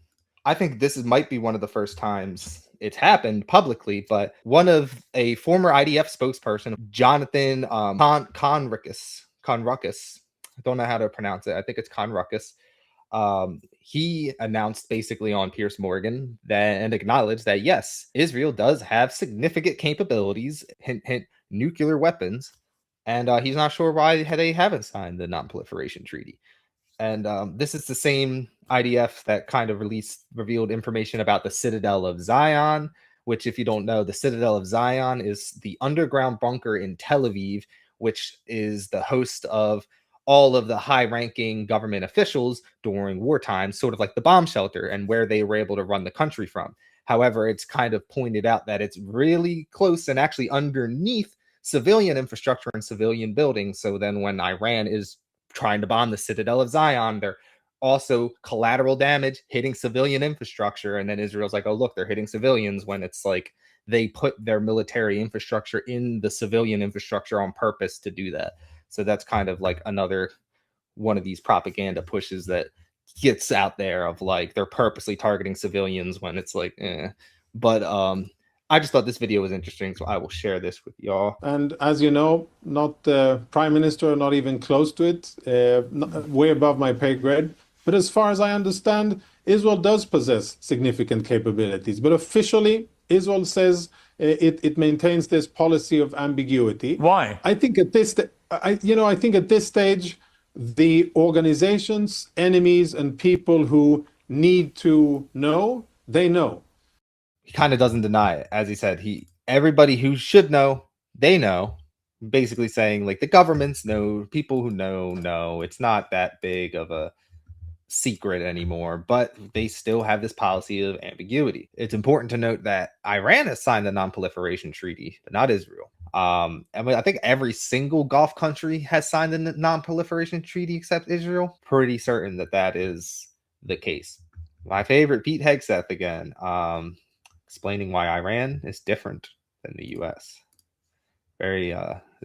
I think this might be one of the first times it's happened publicly, but one of a former IDF spokesperson, Jonathan Conricus, I don't know how to pronounce it. I think it's Conricus. He announced basically on Piers Morgan and acknowledged that, yes, Israel does have significant capabilities, hint, nuclear weapons, and he's not sure why they haven't signed the non-proliferation treaty. And this is the same IDF that kind of revealed information about the Citadel of Zion, which, if you don't know, the Citadel of Zion is the underground bunker in Tel Aviv, which is the host of all of the high-ranking government officials during wartime, sort of like the bomb shelter, and where they were able to run the country from. However, it's kind of pointed out that it's really close and actually underneath civilian infrastructure and civilian buildings. So then when Iran is trying to bomb the Citadel of Zion, they're also collateral damage hitting civilian infrastructure. And then Israel's like, oh, look, they're hitting civilians, when it's like they put their military infrastructure in the civilian infrastructure on purpose to do that. So that's kind of like another one of these propaganda pushes that gets out there of like they're purposely targeting civilians when it's like, eh. But I just thought this video was interesting, so I will share this with y'all. And as you know, not the prime minister, not even close to it, way above my pay grade. But as far as I understand, Israel does possess significant capabilities. But officially, Israel says it maintains this policy of ambiguity. Why? I think at this, I think at this stage, the organizations, enemies, and people who need to know, they know. He kind of doesn't deny it. As he said, everybody who should know, they know. Basically saying like the governments know, people who know, it's not that big of a secret anymore, but they still have this policy of ambiguity. It's important to note that Iran has signed the non-proliferation treaty, but not Israel. I think every single Gulf country has signed the non-proliferation treaty except Israel. Pretty certain that is the case. My favorite, Pete Hegseth again, explaining why Iran is different than the U.S. There's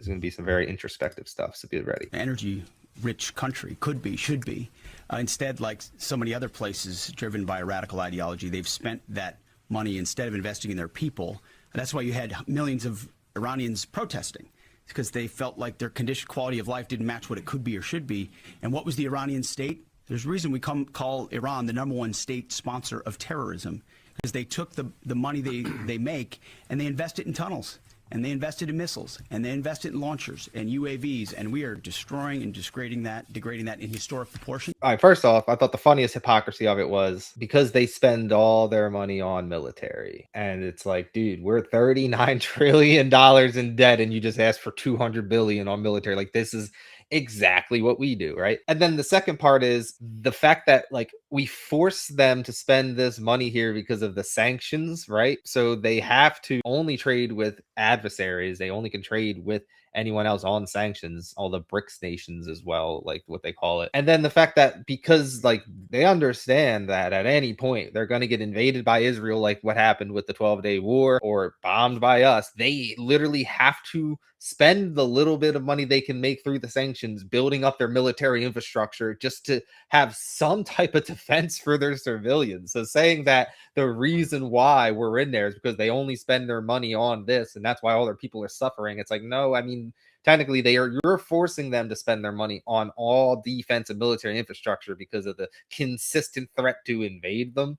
going to be some very introspective stuff, so get ready. Energy-rich country, could be, should be. Instead, like so many other places driven by a radical ideology, they've spent that money instead of investing in their people. And that's why you had millions of Iranians protesting, because they felt like their quality of life didn't match what it could be or should be. And what was the Iranian state? There's a reason we call Iran the #1 state sponsor of terrorism, because they took the money they make and they invest it in tunnels, and they invested in missiles, and they invested in launchers and UAVs, and we are destroying and degrading that in historic proportion. All right, first off, I thought the funniest hypocrisy of it was because they spend all their money on military, and it's like, dude, we're $39 trillion in debt, and you just asked for $200 billion on military. Like, this is exactly what we do, right? And then the second part is the fact that like we force them to spend this money here because of the sanctions, right? So they have to only trade with adversaries. They only can trade with anyone else on sanctions, all the BRICS nations as well, like what they call it. And then the fact that because like they understand that at any point they're going to get invaded by Israel, like what happened with the 12-day war, or bombed by us, they literally have to spend the little bit of money they can make through the sanctions building up their military infrastructure just to have some type of defense for their civilians. So saying that the reason why we're in there is because they only spend their money on this and that's why all their people are suffering, it's like, no, I mean, technically you're forcing them to spend their money on all defense and military infrastructure because of the consistent threat to invade them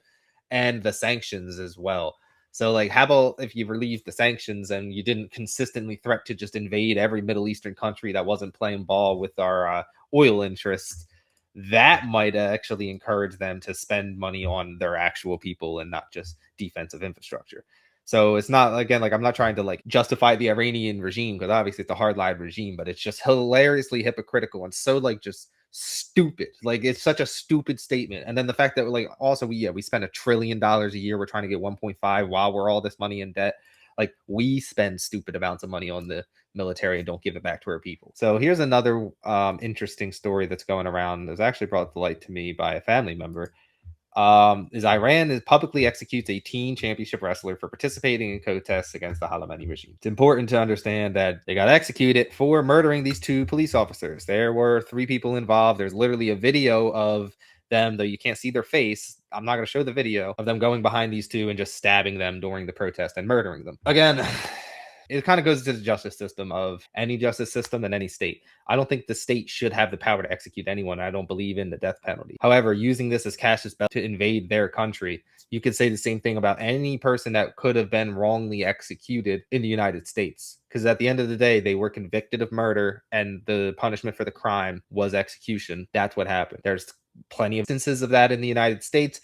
and the sanctions as well. So like, how about if you relieved the sanctions and you didn't consistently threat to just invade every Middle Eastern country that wasn't playing ball with our oil interests? That might actually encourage them to spend money on their actual people and not just defensive infrastructure. So it's not, again, like I'm not trying to like justify the Iranian regime because obviously it's a hardline regime, but it's just hilariously hypocritical and so like just stupid. Like it's such a stupid statement. And then the fact that like also we spend $1 trillion a year, we're trying to get 1.5 while we're all this money in debt. Like we spend stupid amounts of money on the military and don't give it back to our people. So here's another interesting story that's going around. It was actually brought to light to me by a family member. Is Iran publicly executes a teen championship wrestler for participating in protests against the Khamenei regime. It's important to understand that they got executed for murdering these 2 police officers. There were 3 people involved. There's literally a video of them, though you can't see their face. I'm not going to show the video of them going behind these 2 and just stabbing them during the protest and murdering them. Again, it kind of goes to the justice system of any justice system in any state. I don't think the state should have the power to execute anyone. I don't believe in the death penalty. However, using this as casus belli to invade their country, you could say the same thing about any person that could have been wrongly executed in the United States. Because at the end of the day, they were convicted of murder and the punishment for the crime was execution. That's what happened. There's plenty of instances of that in the United States.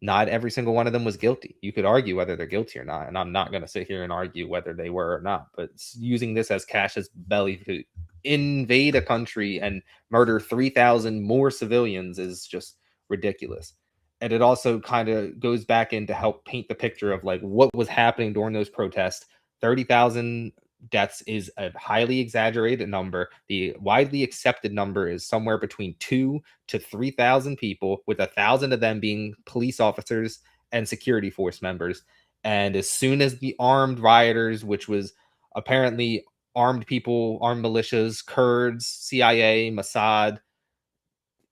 Not every single one of them was guilty. You could argue whether they're guilty or not, and I'm not going to sit here and argue whether they were or not, but using this as casus belli to invade a country and murder 3,000 more civilians is just ridiculous. And it also kind of goes back in to help paint the picture of like what was happening during those protests. 30,000 deaths is a highly exaggerated number. The widely accepted number is somewhere between 2,000 to 3,000 people, with 1,000 of them being police officers and security force members. And as soon as the armed rioters, which was apparently armed people, armed militias, Kurds, CIA, Mossad,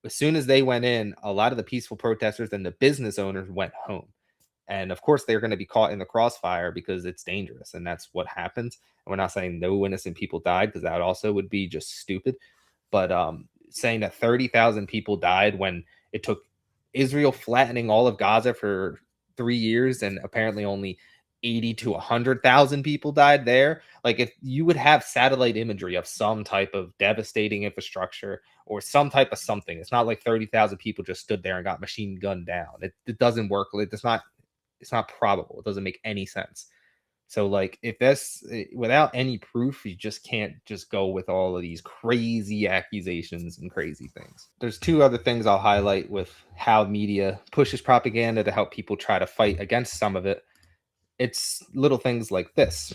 as soon as they went in, a lot of the peaceful protesters and the business owners went home. And of course, they're going to be caught in the crossfire because it's dangerous. And that's what happens. And we're not saying no innocent people died, because that also would be just stupid. But saying that 30,000 people died when it took Israel flattening all of Gaza for 3 years and apparently only 80 to 100,000 people died there. Like if you would have satellite imagery of some type of devastating infrastructure or some type of something, it's not like 30,000 people just stood there and got machine gunned down. It doesn't work. It's not probable. It doesn't make any sense. So like if this, without any proof, you just can't just go with all of these crazy accusations and crazy things. There's 2 other things I'll highlight with how media pushes propaganda to help people try to fight against some of it. It's little things like this.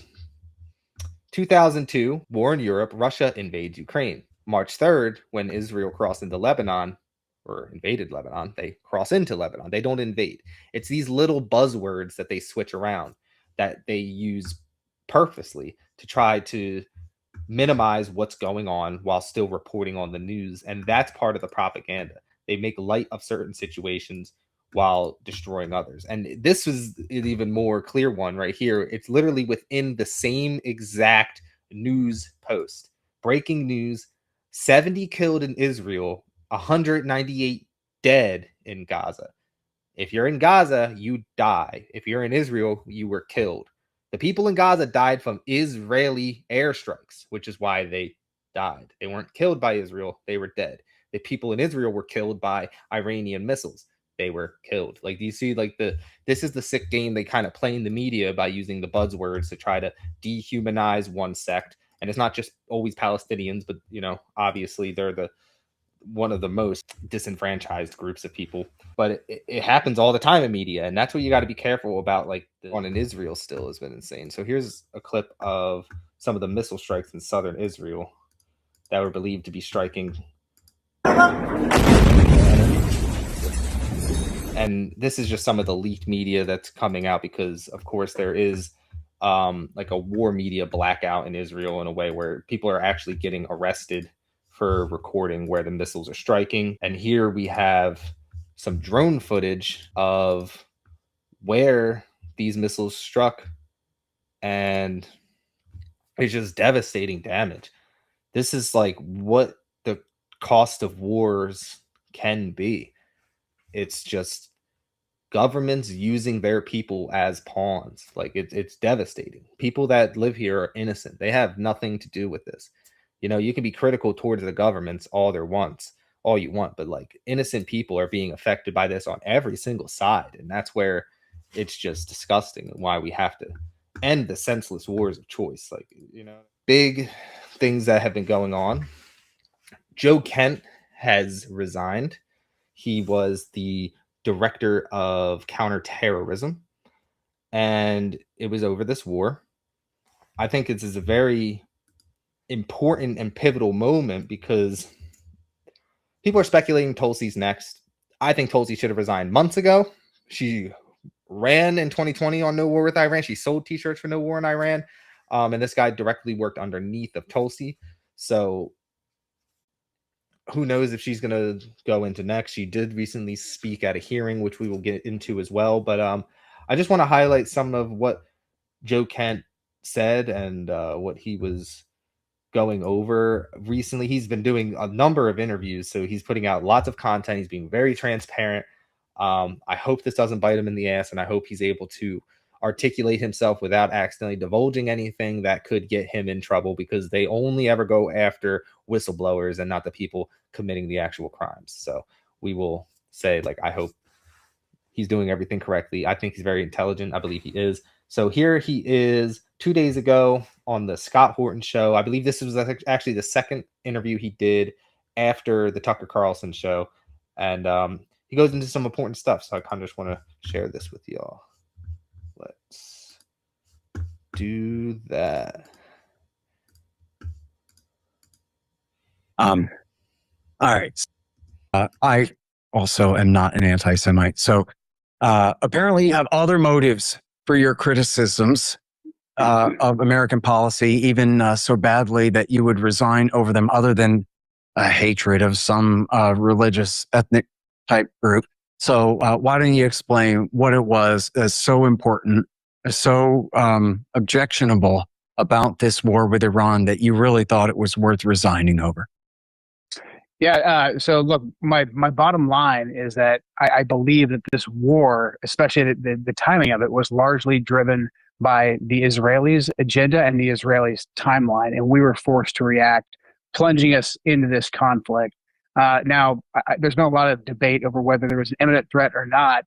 2002, war in Europe, Russia invades Ukraine. March 3rd, when Israel crossed into Lebanon, or invaded Lebanon, they cross into Lebanon. They don't invade. It's these little buzzwords that they switch around, that they use purposely to try to minimize what's going on while still reporting on the news. And that's part of the propaganda. They make light of certain situations while destroying others. And this was an even more clear one right here. It's literally within the same exact news post. Breaking news: 70 killed in Israel, 198 dead in Gaza. If you're in Gaza, you die. If you're in Israel, you were killed. The people in Gaza died from Israeli airstrikes, which is why they died. They weren't killed by Israel, they were dead. The people in Israel were killed by Iranian missiles. They were killed. Like, do you see, like, this is the sick game they kind of play in the media by using the buzzwords to try to dehumanize one sect. And it's not just always Palestinians, but, you know, obviously they're one of the most disenfranchised groups of people. But it happens all the time in media, and that's what you got to be careful about. Like, the one in Israel still has been insane. So here's a clip of some of the missile strikes in southern Israel that were believed to be striking. And this is just some of the leaked media that's coming out because, of course, there is like a war media blackout in Israel in a way where people are actually getting arrested for recording where the missiles are striking. And here we have some drone footage of where these missiles struck, and it's just devastating damage. This is like what the cost of wars can be. It's just governments using their people as pawns. Like it's devastating. People that live here are innocent. They have nothing to do with this. You know, you can be critical towards the governments all you want, but like innocent people are being affected by this on every single side. And that's where it's just disgusting and why we have to end the senseless wars of choice. Like, you know, big things that have been going on. Joe Kent has resigned. He was the director of counterterrorism, and it was over this war. I think this is a very important and pivotal moment because people are speculating Tulsi's next. I think Tulsi should have resigned months ago. She ran in 2020 on No War with Iran. She sold t-shirts for No War in Iran. And this guy directly worked underneath of Tulsi. So who knows if she's going to go into next. She did recently speak at a hearing, which we will get into as well. But I just want to highlight some of what Joe Kent said and what he was going over recently. He's been doing a number of interviews, so he's putting out lots of content. He's being very transparent. I hope this doesn't bite him in the ass, and I hope he's able to articulate himself without accidentally divulging anything that could get him in trouble, because they only ever go after whistleblowers and not the people committing the actual crimes. So we will say, like, I hope he's doing everything correctly. I think he's very intelligent. I believe he is. So here he is 2 days ago on the Scott Horton show. I believe this was actually the second interview he did after the Tucker Carlson show. And he goes into some important stuff. So I kind of just want to share this with y'all. Let's do that. All right. I also am not an anti-Semite. So apparently you have other motives for your criticisms of American policy, even so badly that you would resign over them, other than a hatred of some religious, ethnic type group. So why don't you explain what it was that's so important, so objectionable about this war with Iran that you really thought it was worth resigning over? Yeah. So look, my bottom line is that I believe that this war, especially the timing of it, was largely driven by the Israelis' agenda and the Israelis' timeline, and we were forced to react, plunging us into this conflict. Now, there's been a lot of debate over whether there was an imminent threat or not.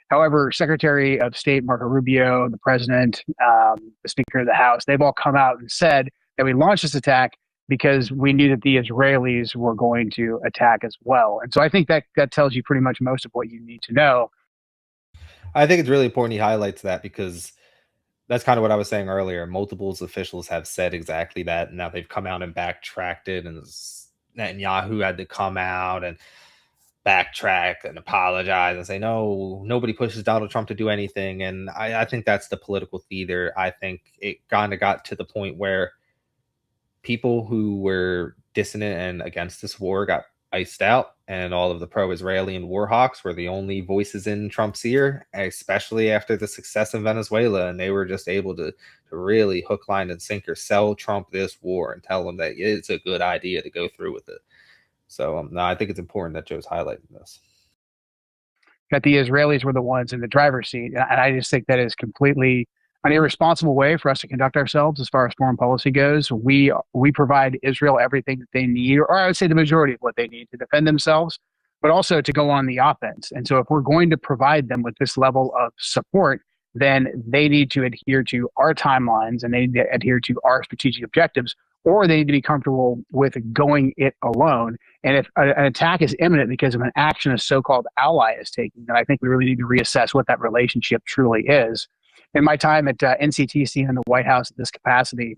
However, Secretary of State Marco Rubio, the President, the Speaker of the House, they've all come out and said that we launched this attack because we knew that the Israelis were going to attack as well. And so I think that tells you pretty much most of what you need to know. I think it's really important he highlights that, because that's kind of what I was saying earlier. Multiple officials have said exactly that, and now they've come out and backtracked it, and Netanyahu had to come out and backtrack and apologize and say, no, nobody pushes Donald Trump to do anything. And I think that's the political theater. I think it kind of got to the point where people who were dissonant and against this war got iced out, and all of the pro-Israeli and war hawks were the only voices in Trump's ear, especially after the success in Venezuela. And they were just able to really hook, line, and sinker sell Trump this war and tell him that it's a good idea to go through with it. So no, I think it's important that Joe's highlighting this. That the Israelis were the ones in the driver's seat. And I just think that is completely an irresponsible way for us to conduct ourselves as far as foreign policy goes. We provide Israel everything that they need, or I would say the majority of what they need to defend themselves, but also to go on the offense. And so if we're going to provide them with this level of support, then they need to adhere to our timelines and they need to adhere to our strategic objectives, or they need to be comfortable with going it alone. And if an attack is imminent because of an action a so-called ally is taking, then I think we really need to reassess what that relationship truly is. In my time at NCTC and the White House at this capacity,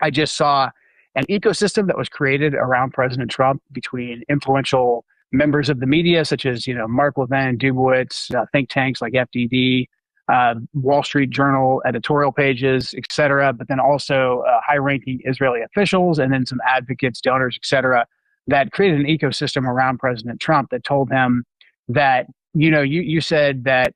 I just saw an ecosystem that was created around President Trump between influential members of the media, such as Mark Levin, Dubowitz, think tanks like FDD, Wall Street Journal editorial pages, et cetera, but then also high-ranking Israeli officials and then some advocates, donors, et cetera, that created an ecosystem around President Trump that told him that, you said that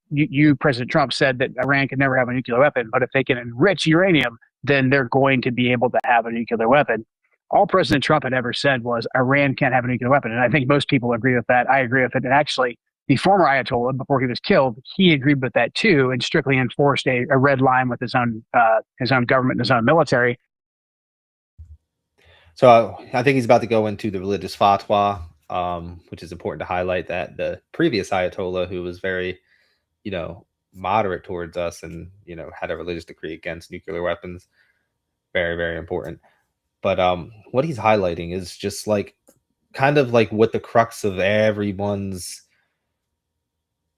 President Trump said that Iran could never have a nuclear weapon, but if they can enrich uranium, then they're going to be able to have a nuclear weapon. All President Trump had ever said was Iran can't have a nuclear weapon. And I think most people agree with that. I agree with it. And actually, the former Ayatollah, before he was killed, he agreed with that too, and strictly enforced a red line with his own government and his own military. So I think he's about to go into the religious fatwa, which is important to highlight that the previous Ayatollah, who was very, moderate towards us and, had a religious decree against nuclear weapons, very, very important. But what he's highlighting is just kind of what the crux of everyone's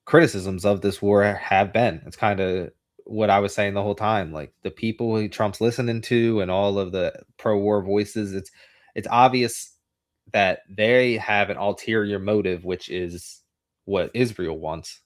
criticisms of this war have been. It's kind of what I was saying the whole time. The people who Trump's listening to and all of the pro-war voices, it's obvious that they have an ulterior motive, which is what Israel wants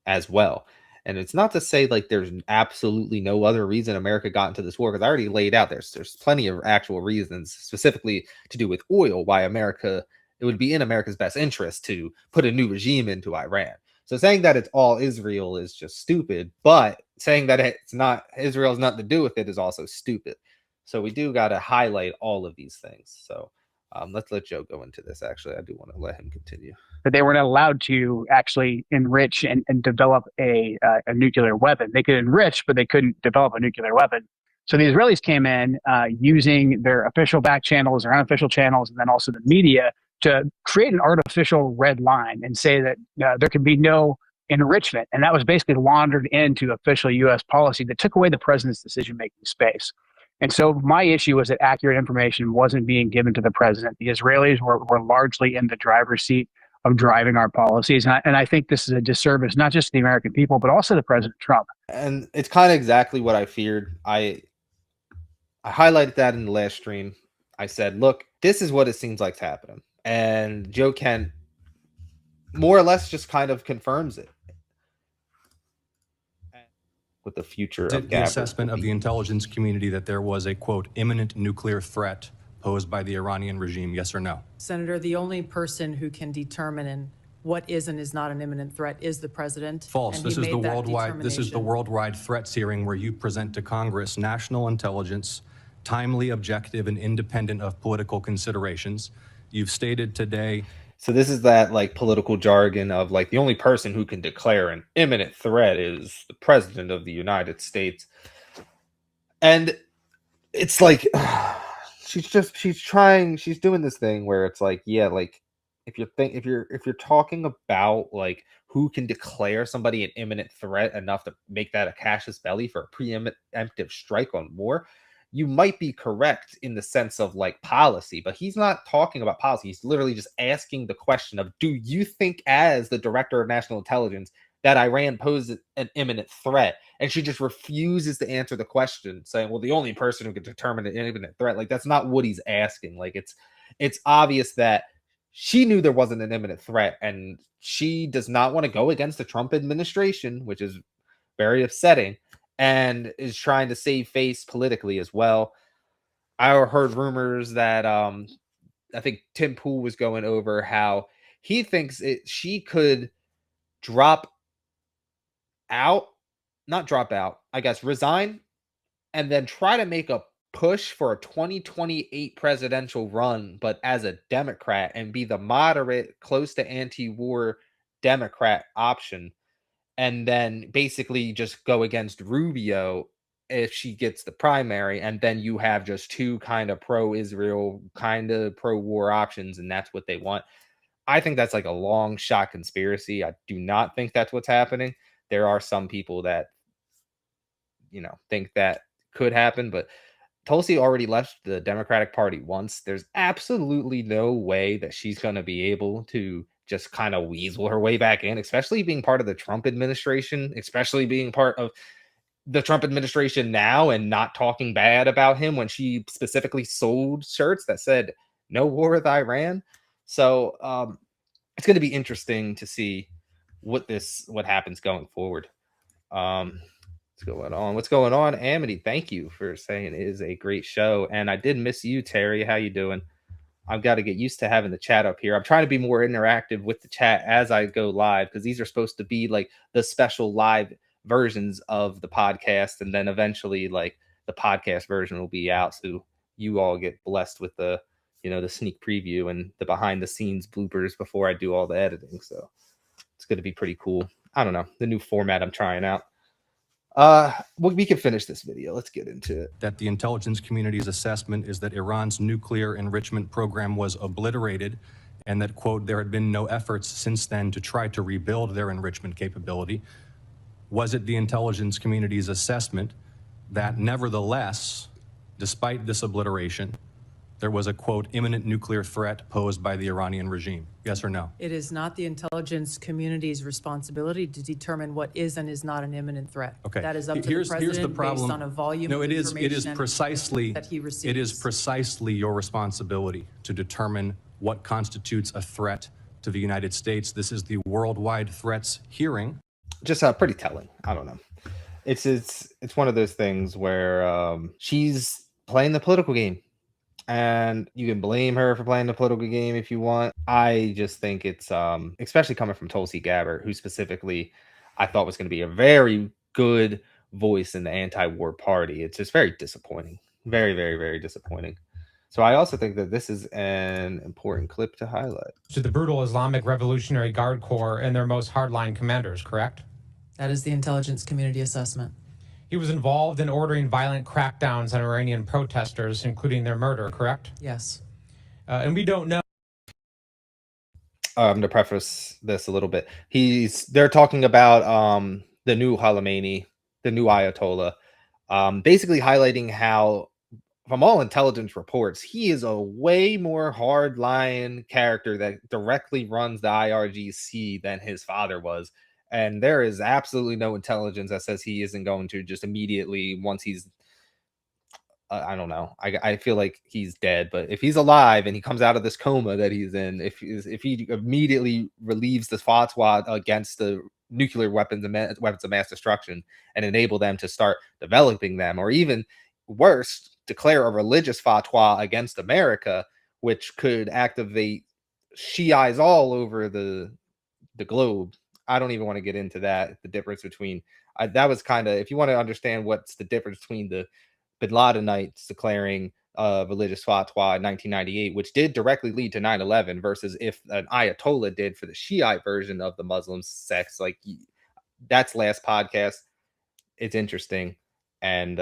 as well. And it's not to say there's absolutely no other reason America got into this war, because I already laid out there's plenty of actual reasons, specifically to do with oil, why it would be in America's best interest to put a new regime into Iran. So saying that it's all Israel is just stupid, but saying that it's not Israel has nothing to do with it is also stupid. So we do got to highlight all of these things. So let's let Joe go into this. Actually, I do want to let him continue. But they were not allowed to actually enrich and develop a nuclear weapon. They could enrich, but they couldn't develop a nuclear weapon. So the Israelis came in using their official back channels, their unofficial channels, and then also the media to create an artificial red line and say that there could be no enrichment. And that was basically laundered into official U.S. policy that took away the president's decision-making space. And so my issue was that accurate information wasn't being given to the president. The Israelis were largely in the driver's seat of driving our policies. And I think this is a disservice, not just to the American people, but also to President Trump. And it's kind of exactly what I feared. I highlighted that in the last stream. I said, look, this is what it seems like's happening. And Joe Kent more or less just kind of confirms it with the future of the assessment of the intelligence community that there was a, quote, imminent nuclear threat posed by the Iranian regime, yes or no? Senator, the only person who can determine what is and is not an imminent threat is the president. False. This is the worldwide threats hearing where you present to Congress national intelligence, timely, objective, and independent of political considerations. You've stated today. So this is that political jargon of the only person who can declare an imminent threat is the president of the United States. And it's she's doing this thing where it's if you're talking about who can declare somebody an imminent threat enough to make that a casus belli for a preemptive strike on war, you might be correct in the sense of policy, but he's not talking about policy. He's literally just asking the question of, do you think as the director of national intelligence that Iran poses an imminent threat? And she just refuses to answer the question, saying, well, the only person who can determine an imminent threat, that's not what he's asking. It's obvious that she knew there wasn't an imminent threat, and she does not want to go against the Trump administration, which is very upsetting, and is trying to save face politically as well. I heard rumors that I think Tim Pool was going over how he thinks she could resign, and then try to make a push for a 2028 presidential run, but as a Democrat, and be the moderate, close to anti-war Democrat option. And then basically just go against Rubio if she gets the primary. And then you have just two kind of pro-Israel, kind of pro-war options. And that's what they want. I think that's a long shot conspiracy. I do not think that's what's happening. There are some people that, think that could happen. But Tulsi already left the Democratic Party once. There's absolutely no way that she's going to be able to just kind of weasel her way back in, especially being part of the Trump administration, especially being part of the Trump administration now and not talking bad about him when she specifically sold shirts that said no war with Iran. So it's going to be interesting to see what happens going forward. What's going on, Amity? Thank you for saying it is a great show, and I did miss you, Terry. How you doing? I've got to get used to having the chat up here. I'm trying to be more interactive with the chat as I go live, because these are supposed to be like the special live versions of the podcast, and then eventually like the podcast version will be out, so you all get blessed with the the sneak preview and the behind the scenes bloopers before I do all the editing. So it's going to be pretty cool. I don't know, the new format I'm trying out. We can finish this video. Let's get into it. That the intelligence community's assessment is that Iran's nuclear enrichment program was obliterated, and that, quote, there had been no efforts since then to try to rebuild their enrichment capability. Was it the intelligence community's assessment that nevertheless, despite this obliteration, there was a, quote, imminent nuclear threat posed by the Iranian regime? Yes or no? It is not the intelligence community's responsibility to determine what is and is not an imminent threat. Okay. That is up to the Here's president the problem. based on a volume No, of it is information precisely that he receives. it is precisely your responsibility to determine what constitutes a threat to the United States. This is the worldwide threats hearing. Just pretty telling. I don't know. It's one of those things where she's playing the political game. And you can blame her for playing the political game if you want. I just think it's, especially coming from Tulsi Gabbard, who specifically I thought was going to be a very good voice in the anti-war party. It's just very disappointing. Very, very, very disappointing. So I also think that this is an important clip to highlight. To the brutal Islamic Revolutionary Guard Corps and their most hardline commanders, correct? That is the intelligence community assessment. He was involved in ordering violent crackdowns on Iranian protesters, including their murder, correct? Yes. And we don't know. I'm going to preface this a little bit. They're talking about the new Khamenei, the new Ayatollah, basically highlighting how, from all intelligence reports, he is a way more hardline character that directly runs the IRGC than his father was. And there is absolutely no intelligence that says he isn't going to just immediately, once he's, I don't know. I feel like he's dead, but if he's alive and he comes out of this coma that he's in, if he immediately relieves the fatwa against the nuclear weapons and weapons of mass destruction and enable them to start developing them, or even worse, declare a religious fatwa against America, which could activate Shiites all over the globe. I don't even want to get into that. The difference between that was kind of, if you want to understand what's the difference between the Bin Ladenites declaring religious fatwa in 1998, which did directly lead to 9/11, versus if an Ayatollah did for the Shiite version of the Muslim sects. Like, that's last podcast. It's interesting, and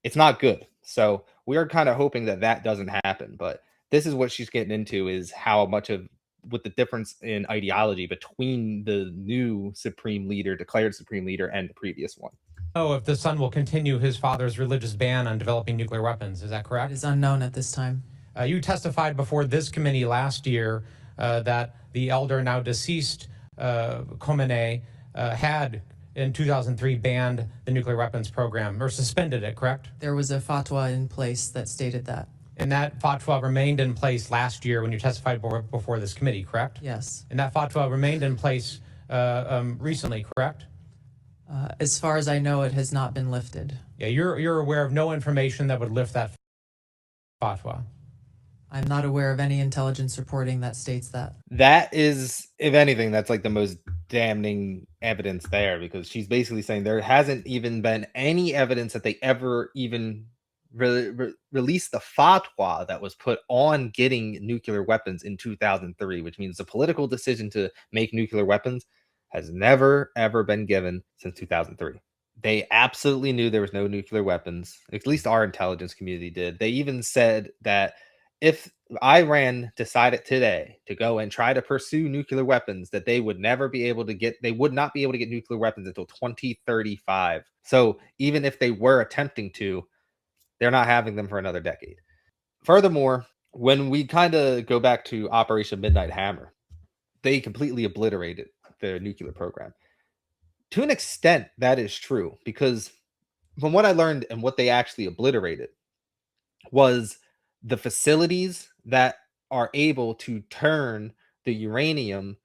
it's not good. So we're kind of hoping that doesn't happen. But this is what she's getting into, is how much of with the difference in ideology between the new supreme leader, declared supreme leader, and the previous one. Oh, if the son will continue his father's religious ban on developing nuclear weapons, is that correct? It is unknown at this time. You testified before this committee last year that the elder, now deceased Khamenei, had in 2003 banned the nuclear weapons program, or suspended it, correct? There was a fatwa in place that stated that. And that fatwa remained in place last year when you testified before this committee, correct? Yes. And that fatwa remained in place recently, correct? As far as I know, it has not been lifted. Yeah, you're aware of no information that would lift that fatwa. I'm not aware of any intelligence reporting that states that. That is, if anything, that's like the most damning evidence there, because she's basically saying there hasn't even been any evidence that they ever even released the fatwa that was put on getting nuclear weapons in 2003, which means the political decision to make nuclear weapons has never, ever been given since 2003. They absolutely knew there was no nuclear weapons. At least our intelligence community did. They even said that if Iran decided today to go and try to pursue nuclear weapons, that they would never be able to get, they would not be able to get nuclear weapons until 2035. So even if they were attempting to, they're not having them for another decade. Furthermore, when we kind of go back to Operation Midnight Hammer, they completely obliterated the nuclear program. To an extent, that is true, because from what I learned and what they actually obliterated was the facilities that are able to turn the uranium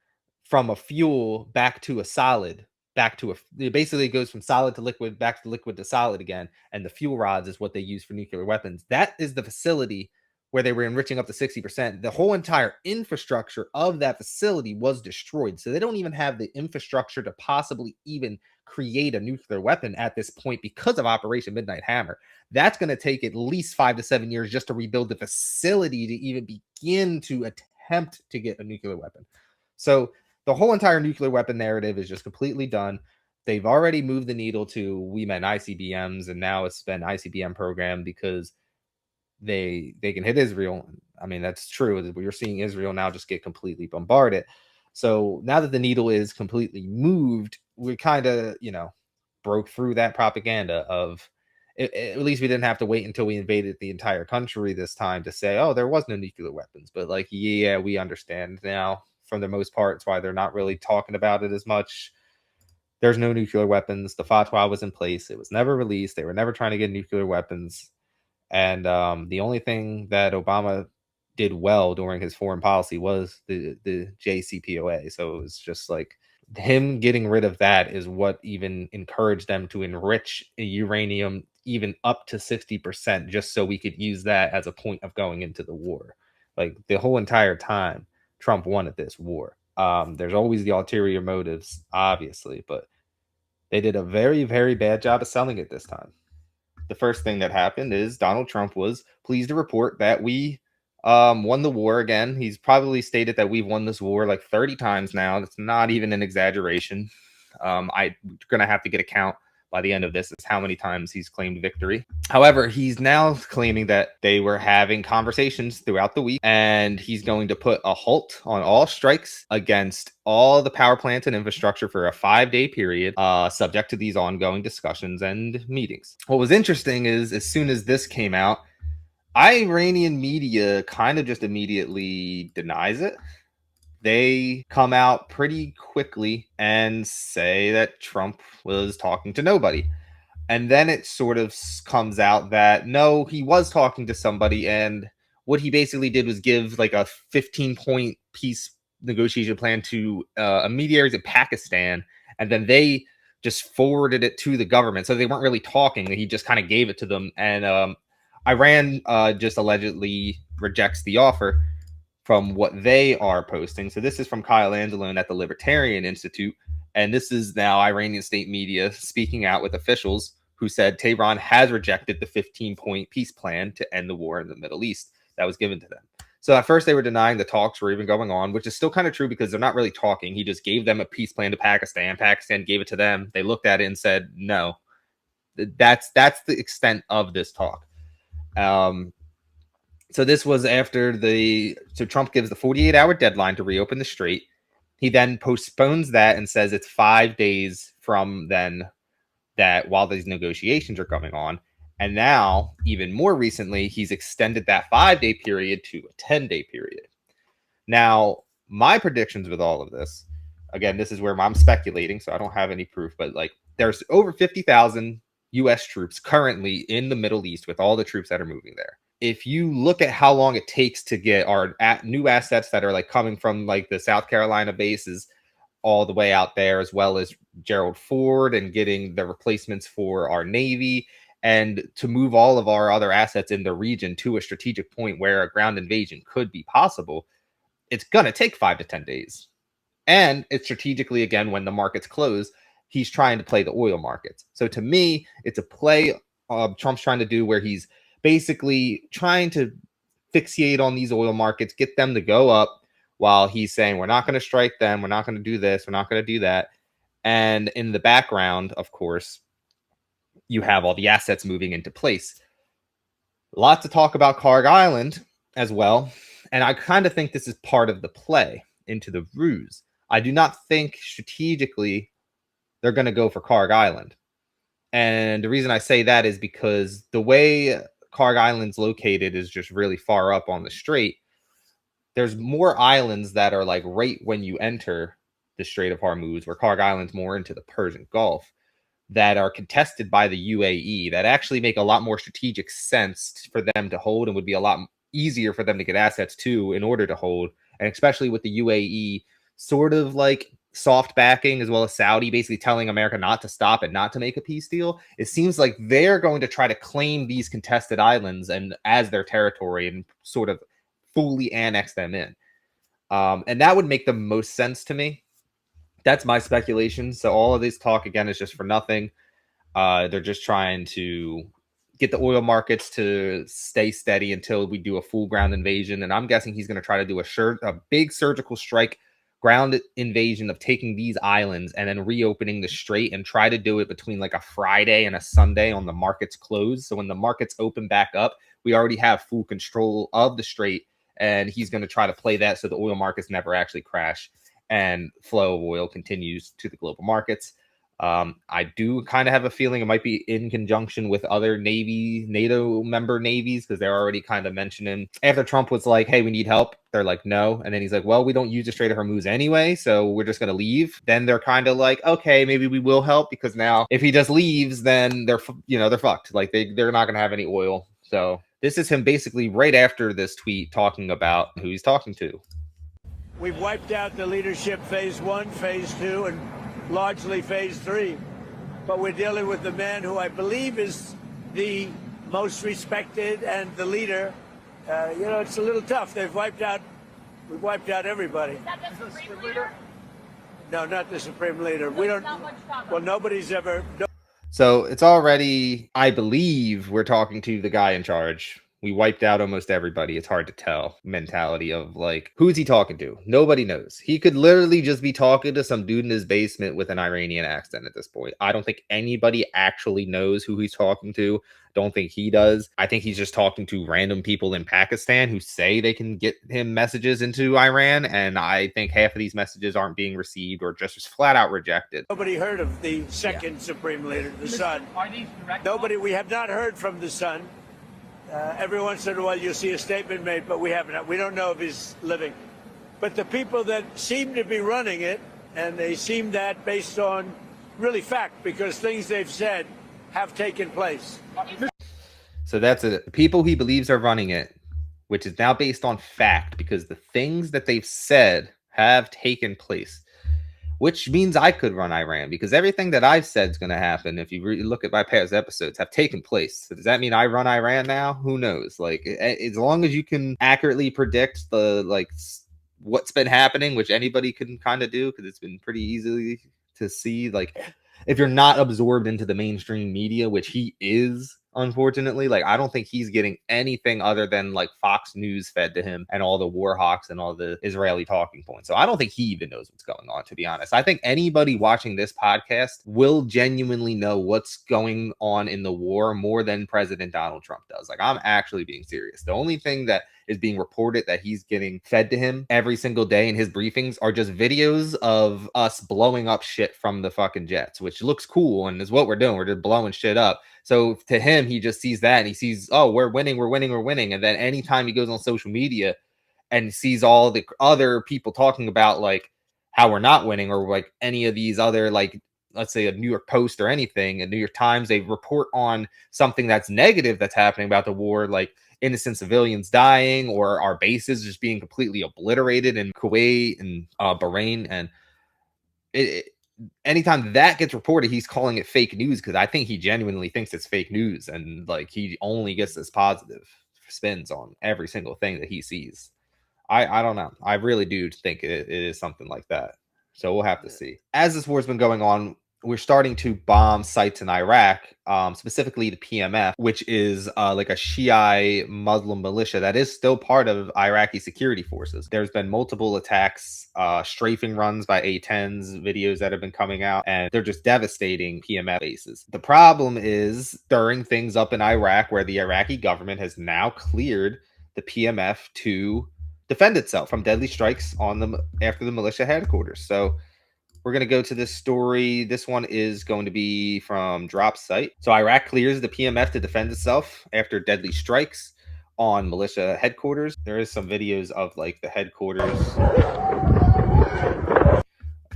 from a fuel back to a solid, it basically goes from solid to liquid, back to liquid to solid again. And the fuel rods is what they use for nuclear weapons. That is the facility where they were enriching up to 60%. The whole entire infrastructure of that facility was destroyed. So they don't even have the infrastructure to possibly even create a nuclear weapon at this point because of Operation Midnight Hammer. That's going to take at least 5 to 7 years just to rebuild the facility to even begin to attempt to get a nuclear weapon. So the whole entire nuclear weapon narrative is just completely done. They've already moved the needle to we meant ICBMs, and now it's been ICBM program because they can hit Israel. I mean, that's true. We're seeing Israel now just get completely bombarded. So now that the needle is completely moved, we kind of, broke through that propaganda of, at least we didn't have to wait until we invaded the entire country this time to say, oh, there was no nuclear weapons. But like, yeah, we understand now for the most part. It's why they're not really talking about it as much. There's no nuclear weapons. The fatwa was in place. It was never released. They were never trying to get nuclear weapons. And the only thing that Obama did well during his foreign policy was the JCPOA. So it was just like him getting rid of that is what even encouraged them to enrich uranium even up to 60%, just so we could use that as a point of going into the war. Like the whole entire time, Trump wanted this war. There's always the ulterior motives, obviously, but they did a very, very bad job of selling it this time. The first thing that happened is Donald Trump was pleased to report that we won the war again. He's probably stated that we've won this war like 30 times now. That's not even an exaggeration. I'm going to have to get a count by the end of this as how many times he's claimed victory. However, he's now claiming that they were having conversations throughout the week, and he's going to put a halt on all strikes against all the power plants and infrastructure for a 5-day period, subject to these ongoing discussions and meetings. What was interesting is as soon as this came out, Iranian media kind of just immediately denies it. They come out pretty quickly and say that Trump was talking to nobody. And then it sort of comes out that, no, he was talking to somebody. And what he basically did was give like a 15-point peace negotiation plan to intermediaries in Pakistan. And then they just forwarded it to the government. So they weren't really talking. He just kind of gave it to them. And Iran just allegedly rejects the offer from what they are posting. So this is from Kyle Angelone at the Libertarian Institute. And this is now Iranian state media speaking out with officials who said Tehran has rejected the 15-point peace plan to end the war in the Middle East that was given to them. So at first they were denying the talks were even going on, which is still kind of true because they're not really talking. He just gave them a peace plan to Pakistan. Pakistan gave it to them. They looked at it and said, no. That's the extent of this talk. So this was after so Trump gives the 48-hour deadline to reopen the strait. He then postpones that and says it's 5 days from then that while these negotiations are going on. And now, even more recently, he's extended that 5-day period to a 10-day period. Now, my predictions with all of this, again, this is where I'm speculating, so I don't have any proof, but like there's over 50,000 U.S. troops currently in the Middle East with all the troops that are moving there. If you look at how long it takes to get our new assets that are like coming from like the South Carolina bases all the way out there, as well as Gerald Ford and getting the replacements for our Navy, and to move all of our other assets in the region to a strategic point where a ground invasion could be possible, it's going to take 5 to 10 days. And it's strategically, again, when the markets close, he's trying to play the oil markets. So to me, it's a play Trump's trying to do where he's basically trying to fixate on these oil markets, get them to go up while he's saying, we're not going to strike them. We're not going to do this. We're not going to do that. And in the background, of course, you have all the assets moving into place. Lots of talk about Karg Island as well. And I kind of think this is part of the play into the ruse. I do not think strategically they're going to go for Karg Island. And the reason I say that is because the way Karg Island's located is just really far up on the strait. There's more islands that are like right when you enter the Strait of Hormuz, where Karg Island's more into the Persian Gulf, that are contested by the UAE, that actually make a lot more strategic sense for them to hold and would be a lot easier for them to get assets to in order to hold. And especially with the UAE sort of like soft backing, as well as Saudi basically telling America not to stop and not to make a peace deal, it seems like they're going to try to claim these contested islands and as their territory and sort of fully annex them in. And that would make the most sense to me. That's my speculation. So all of this talk, again, is just for nothing. They're just trying to get the oil markets to stay steady until we do a full ground invasion. And I'm guessing he's going to try to do a big surgical strike ground invasion of taking these islands and then reopening the strait, and try to do it between like a Friday and a Sunday on the markets closed. So when the markets open back up, we already have full control of the strait, and he's going to try to play that so the oil markets never actually crash and flow of oil continues to the global markets. I do kind of have a feeling it might be in conjunction with other NATO member navies, because they're already kind of mentioning, after Trump was like, hey, we need help, they're like, no. And then he's like, well, we don't use the Strait of Hormuz anyway, so we're just going to leave. Then they're kind of like, okay, maybe we will help, because now if he just leaves, then they're fucked. Like they're not going to have any oil. So this is him basically right after this tweet talking about who he's talking to. We've wiped out the leadership phase 1, phase 2, and largely phase 3. But we're dealing with the man who I believe is the most respected and the leader. It's a little tough. We've wiped out everybody. Is that the Supreme Leader? No, not the Supreme Leader. We don't. Well, nobody's ever. So it's already, I believe, we're talking to the guy in charge. We wiped out almost everybody. It's hard to tell. Mentality of like, who's he talking to? Nobody knows. He could literally just be talking to some dude in his basement with an Iranian accent at this point. I don't think anybody actually knows who he's talking to. Don't think he does. I think he's just talking to random people in Pakistan who say they can get him messages into Iran. And I think half of these messages aren't being received or just flat out rejected. Nobody heard of the second Supreme Leader, the son. Are these direct? Nobody. We have not heard from the son. Every once in a while you'll see a statement made, but we haven't. We don't know if he's living. But the people that seem to be running it, and they seem that based on really fact, because things they've said have taken place. So that's it. People he believes are running it, which is now based on fact, because the things that they've said have taken place. Which means I could run Iran, because everything that I've said is going to happen, if you look at my past episodes, have taken place. So does that mean I run Iran now? Who knows? Like, as long as you can accurately predict what's been happening, which anybody can kind of do, because it's been pretty easy to see. Like, if you're not absorbed into the mainstream media, which he is, unfortunately, like, I don't think he's getting anything other than like Fox News fed to him and all the war hawks and all the Israeli talking points. So I don't think he even knows what's going on, to be honest. I think anybody watching this podcast will genuinely know what's going on in the war more than President Donald Trump does. Like, I'm actually being serious. The only thing that is being reported that he's getting fed to him every single day in his briefings are just videos of us blowing up shit from the fucking jets, which looks cool and is what we're doing. We're just blowing shit up. So to him, he just sees that and he sees, oh, we're winning. And then anytime he goes on social media and sees all the other people talking about like how we're not winning, or like any of these other, like, let's say a New York Post or anything, a New York Times, they report on something that's negative that's happening about the war, like innocent civilians dying or our bases just being completely obliterated in Kuwait and Bahrain. And anytime that gets reported, he's calling it fake news, because I think he genuinely thinks it's fake news, and like he only gets this positive spins on every single thing that he sees. I don't know. I really do think it is something like that. So we'll have to see. As this war's been going on, we're starting to bomb sites in Iraq, specifically the PMF, which is like a Shiite Muslim militia that is still part of Iraqi security forces. There's been multiple attacks, strafing runs by A-10s, videos that have been coming out, and they're just devastating PMF bases. The problem is stirring things up in Iraq, where the Iraqi government has now cleared the PMF to defend itself from deadly strikes on them after the militia headquarters. So we're going to go to this story. This one is going to be from Drop Site. So Iraq clears the PMF to defend itself after deadly strikes on militia headquarters. There is some videos of like the headquarters.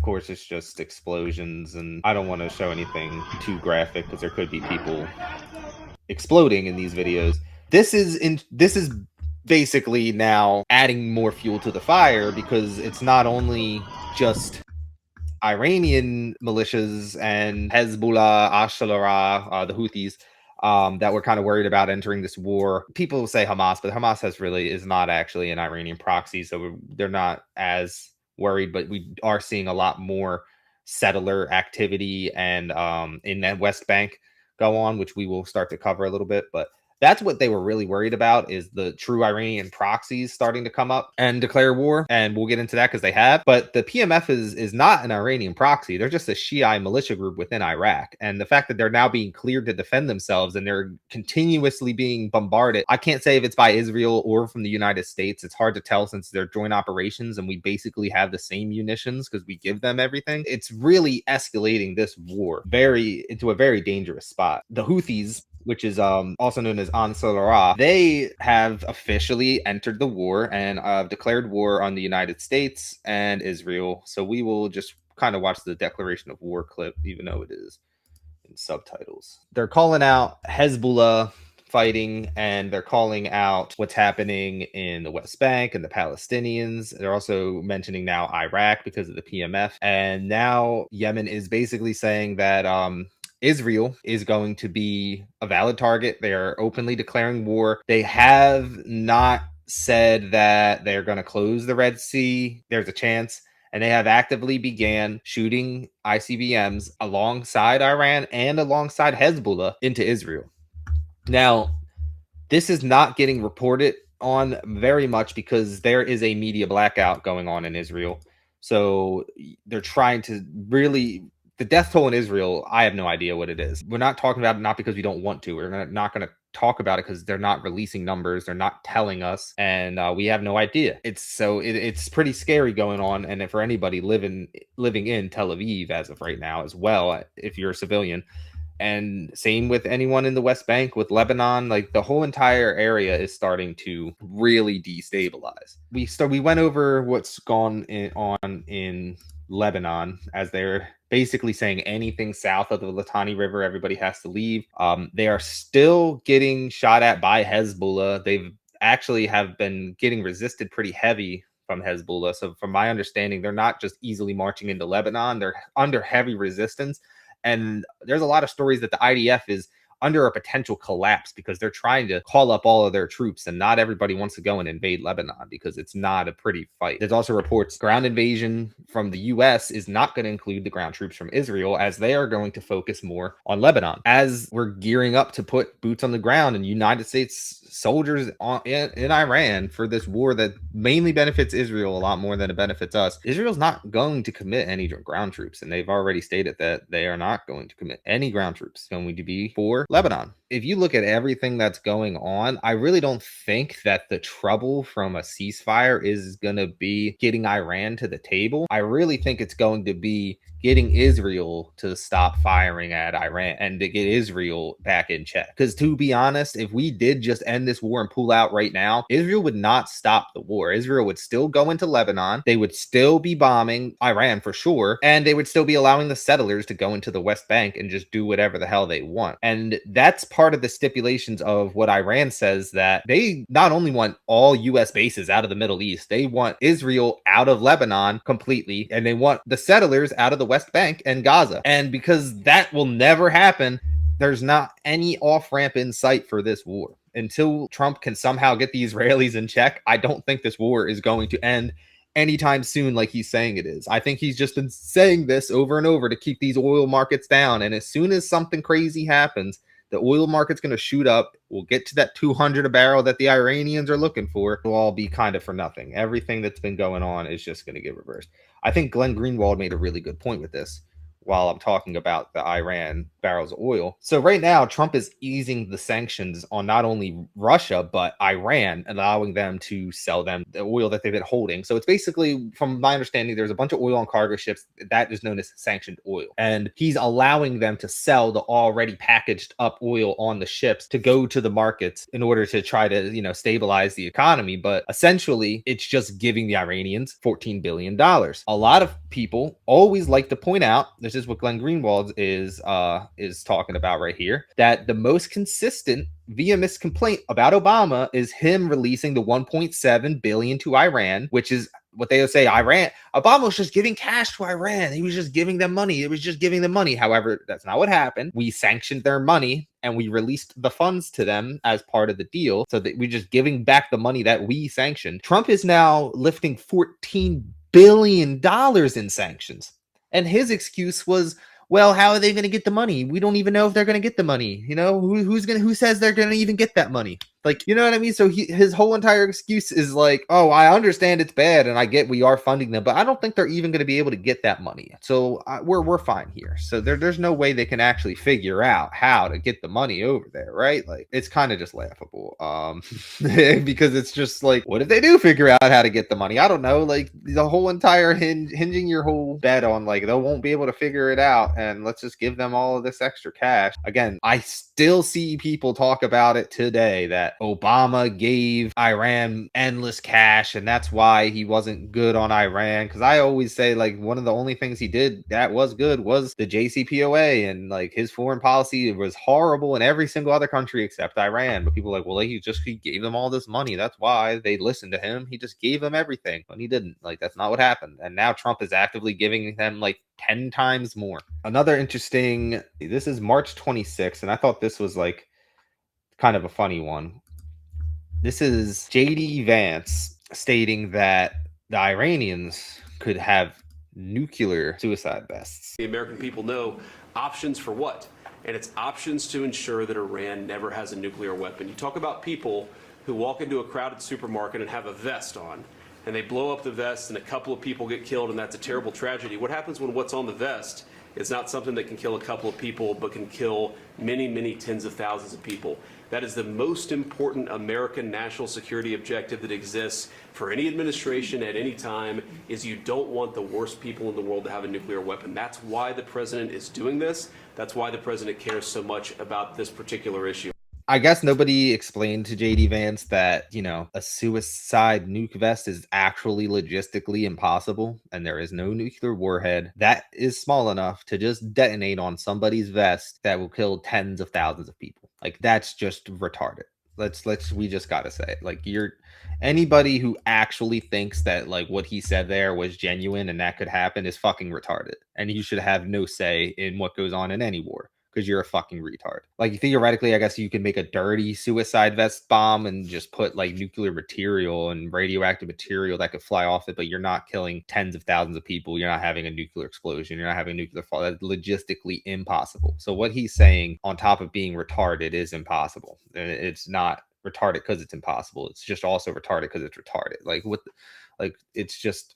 course, it's just explosions, and I don't want to show anything too graphic because there could be people exploding in these videos. This is basically now adding more fuel to the fire, because it's not only just Iranian militias and Hezbollah, Ash'ara, the Houthis, that were kind of worried about entering this war. People say Hamas, but Hamas is not actually an Iranian proxy, so they're not as worried. But we are seeing a lot more settler activity and in that West Bank go on, which we will start to cover a little bit. But that's what they were really worried about, is the true Iranian proxies starting to come up and declare war. And we'll get into that because they have. But the PMF is not an Iranian proxy. They're just a Shiite militia group within Iraq. And the fact that they're now being cleared to defend themselves and they're continuously being bombarded. I can't say if it's by Israel or from the United States. It's hard to tell since they're joint operations and we basically have the same munitions because we give them everything. It's really escalating this war into a very dangerous spot. The Houthis, which is also known as Ansar, they have officially entered the war and declared war on the United States and Israel. So we will just kind of watch the declaration of war clip, even though it is in subtitles. They're calling out Hezbollah fighting, and they're calling out what's happening in the West Bank and the Palestinians. They're also mentioning now Iraq because of the PMF. And now Yemen is basically saying that Israel is going to be a valid target. They are openly declaring war. They have not said that they're going to close the Red Sea. There's a chance. And they have actively began shooting ICBMs alongside Iran and alongside Hezbollah into Israel. Now, this is not getting reported on very much because there is a media blackout going on in Israel. So they're trying to really... The death toll in Israel, I have no idea what it is. We're not talking about it not because we don't want to. We're not going to talk about it because they're not releasing numbers. They're not telling us, and we have no idea. It's pretty scary going on. And for anybody living in Tel Aviv as of right now as well, if you're a civilian, and same with anyone in the West Bank, with Lebanon, like the whole entire area is starting to really destabilize. We went over what's gone on in Lebanon, as they're basically saying anything south of the Litani River, everybody has to leave. They are still getting shot at by Hezbollah. They've actually have been getting resisted pretty heavy from Hezbollah. So from my understanding, they're not just easily marching into Lebanon. They're under heavy resistance. And there's a lot of stories that the IDF is under a potential collapse because they're trying to call up all of their troops, and not everybody wants to go and invade Lebanon because it's not a pretty fight. There's also reports ground invasion from the US is not going to include the ground troops from Israel, as they are going to focus more on Lebanon. As we're gearing up to put boots on the ground and United States soldiers in Iran for this war that mainly benefits Israel a lot more than it benefits us, Israel's not going to commit any ground troops, and they've already stated that they are not going to commit any ground troops. It's going to be for Lebanon. If you look at everything that's going on, I really don't think that the trouble from a ceasefire is going to be getting Iran to the table. I really think it's going to be getting Israel to stop firing at Iran and to get Israel back in check. Because to be honest, if we did just end this war and pull out right now, Israel would not stop the war. Israel would still go into Lebanon. They would still be bombing Iran for sure. And they would still be allowing the settlers to go into the West Bank and just do whatever the hell they want. And that's part of the stipulations of what Iran says, that they not only want all US bases out of the Middle East, they want Israel out of Lebanon completely. And they want the settlers out of the West Bank and Gaza. And because that will never happen, there's not any off-ramp in sight for this war. Until Trump can somehow get the Israelis in check, I don't think this war is going to end anytime soon like he's saying it is. I think he's just been saying this over and over to keep these oil markets down. And as soon as something crazy happens, the oil market's going to shoot up. We'll get to that 200 a barrel that the Iranians are looking for. It'll all be kind of for nothing. Everything that's been going on is just going to get reversed. I think Glenn Greenwald made a really good point with this, while I'm talking about the Iran barrels of oil. So right now, Trump is easing the sanctions on not only Russia, but Iran, allowing them to sell them the oil that they've been holding. So it's basically, from my understanding, there's a bunch of oil on cargo ships that is known as sanctioned oil. And he's allowing them to sell the already packaged up oil on the ships to go to the markets in order to try to, stabilize the economy. But essentially, it's just giving the Iranians $14 billion. A lot of people always like to point out, this is what Glenn Greenwald is talking about right here, that the most consistent vehement complaint about Obama is him releasing the 1.7 billion to Iran, which is what they would say Obama was just giving cash to Iran. He was just giving them money. It was just giving them money. However, that's not what happened. We sanctioned their money and we released the funds to them as part of the deal. So that we're just giving back the money that we sanctioned. Trump is now lifting $14 billion in sanctions. And his excuse was, well, how are they going to get the money? We don't even know if they're going to get the money. Who says they're going to even get that money? Like, you know what I mean? So his whole entire excuse is like, oh, I understand it's bad and I get we are funding them, but I don't think they're even going to be able to get that money. So we're fine here. So there's no way they can actually figure out how to get the money over there, right? Like, it's kind of just laughable. Because it's just like, what if they do figure out how to get the money? I don't know. Like, the whole entire hinging your whole bet on like they won't be able to figure it out, and let's just give them all of this extra cash. Again, I still see people talk about it today that Obama gave Iran endless cash and that's why he wasn't good on Iran. Because I always say, like, one of the only things he did that was good was the JCPOA, and like his foreign policy was horrible in every single other country except Iran. But people are like, well, he gave them all this money, that's why they listened to him. He just gave them everything, but he didn't. Like, that's not what happened. And now Trump is actively giving them like 10 times more. Another interesting, this is March 26th, and I thought this was like kind of a funny one. This is JD Vance stating that the Iranians could have nuclear suicide vests. The American people know options for what? And it's options to ensure that Iran never has a nuclear weapon. You talk about people who walk into a crowded supermarket and have a vest on, and they blow up the vest and a couple of people get killed, and that's a terrible tragedy. What happens when what's on the vest is not something that can kill a couple of people, but can kill many, many tens of thousands of people? That is the most important American national security objective that exists for any administration at any time, is you don't want the worst people in the world to have a nuclear weapon. That's why the president is doing this. That's why the president cares so much about this particular issue. I guess nobody explained to JD Vance that, a suicide nuke vest is actually logistically impossible, and there is no nuclear warhead that is small enough to just detonate on somebody's vest that will kill tens of thousands of people. Like, that's just retarded. We just gotta say it. Like, anybody who actually thinks that like what he said there was genuine and that could happen is fucking retarded, and you should have no say in what goes on in any war, because you're a fucking retard. Like, theoretically, I guess you can make a dirty suicide vest bomb and just put like nuclear material and radioactive material that could fly off it, but you're not killing tens of thousands of people. You're not having a nuclear explosion. You're not having a nuclear fall. That's logistically impossible. So what he's saying, on top of being retarded, is impossible. And it's not retarded because it's impossible. It's just also retarded because it's retarded. It's just...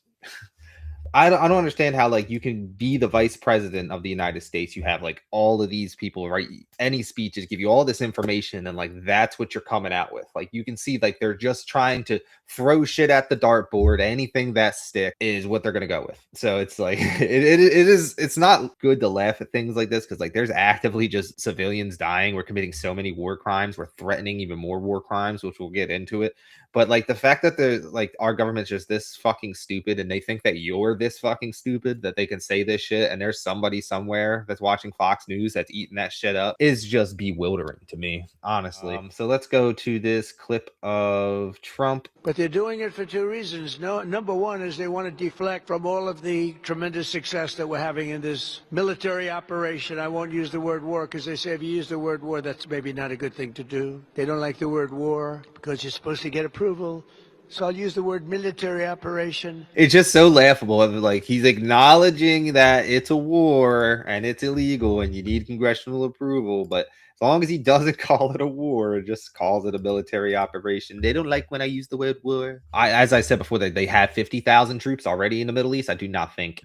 I don't understand how like you can be the vice president of the United States. You have like all of these people, right? Any speeches give you all this information, and like that's what you're coming out with. Like, you can see like they're just trying to throw shit at the dartboard. Anything that sticks is what they're gonna go with. So it's like it's not good to laugh at things like this, because like there's actively just civilians dying. We're committing so many war crimes. We're threatening even more war crimes, which we'll get into it. But like the fact that our government's just this fucking stupid, and they think that you're this fucking stupid that they can say this shit, and there's somebody somewhere that's watching Fox News that's eating that shit up, is just bewildering to me, honestly. So let's go to this clip of Trump. But they're doing it for two reasons. Number one is they want to deflect from all of the tremendous success that we're having in this military operation. I won't use the word war, because they say if you use the word war, that's maybe not a good thing to do. They don't like the word war because you're supposed to get approval So I'll use the word military operation. It's just so laughable. Like, he's acknowledging that it's a war and it's illegal and you need congressional approval, but as long as he doesn't call it a war, just calls it a military operation. They don't like when I use the word war. As I said before, they have 50,000 troops already in the Middle East. I do not think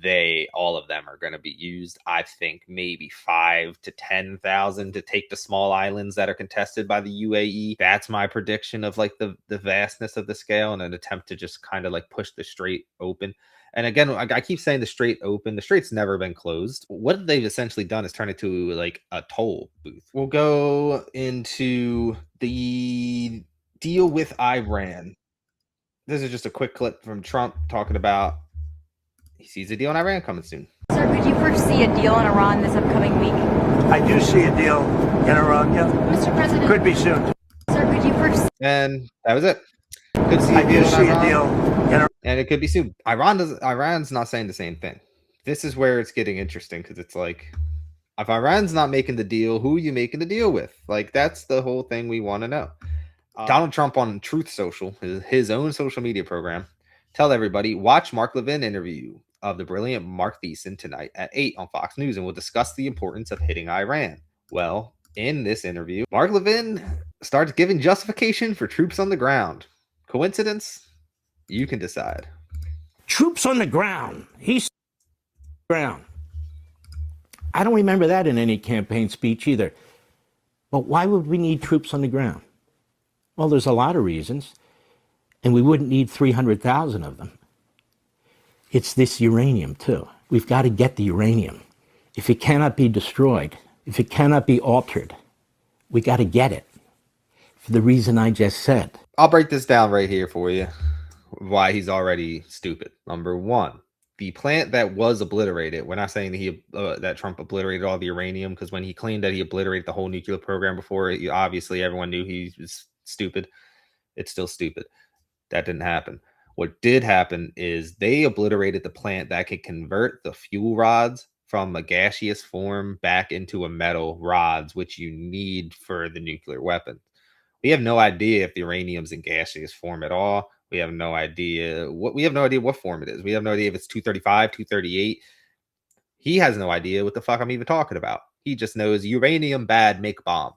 all of them are going to be used. I think maybe 5 to 10,000 to take the small islands that are contested by the UAE. That's my prediction of like the vastness of the scale and an attempt to just kind of like push the strait open. And again, I keep saying the strait open. The strait's never been closed. What they've essentially done is turn it to like a toll booth. We'll go into the deal with Iran. This is just a quick clip from Trump talking about he sees a deal in Iran coming soon. Sir, could you foresee a deal in Iran this upcoming week? I do see a deal in Iran, yeah. Mr. President. Could be soon. Sir, could you foresee? And that was it. Could see I do see a deal in Iran. And it could be soon. Iran's not saying the same thing. This is where it's getting interesting because it's like, if Iran's not making the deal, who are you making the deal with? Like, that's the whole thing we want to know. Donald Trump on Truth Social, his own social media program, tell everybody, watch Mark Levin interview of the brilliant Mark Thiessen tonight at 8 on Fox News, and we'll discuss the importance of hitting Iran. Well, in this interview, Mark Levin starts giving justification for troops on the ground. Coincidence? You can decide. Troops on the ground. He's ground. I don't remember that in any campaign speech either. But why would we need troops on the ground? Well, there's a lot of reasons, and we wouldn't need 300,000 of them. It's this uranium, too. We've got to get the uranium. If it cannot be destroyed, if it cannot be altered, we got to get it for the reason I just said. I'll break this down right here for you. Why he's already stupid. Number one, the plant that was obliterated. We're not saying that that Trump obliterated all the uranium, because when he claimed that he obliterated the whole nuclear program before, obviously everyone knew he was stupid. It's still stupid. That didn't happen. What did happen is they obliterated the plant that could convert the fuel rods from a gaseous form back into a metal rods, which you need for the nuclear weapon. We have no idea if the uranium's in gaseous form at all. We have no idea what form it is. We have no idea if it's 235, 238. He has no idea what the fuck I'm even talking about. He just knows uranium bad, make bomb.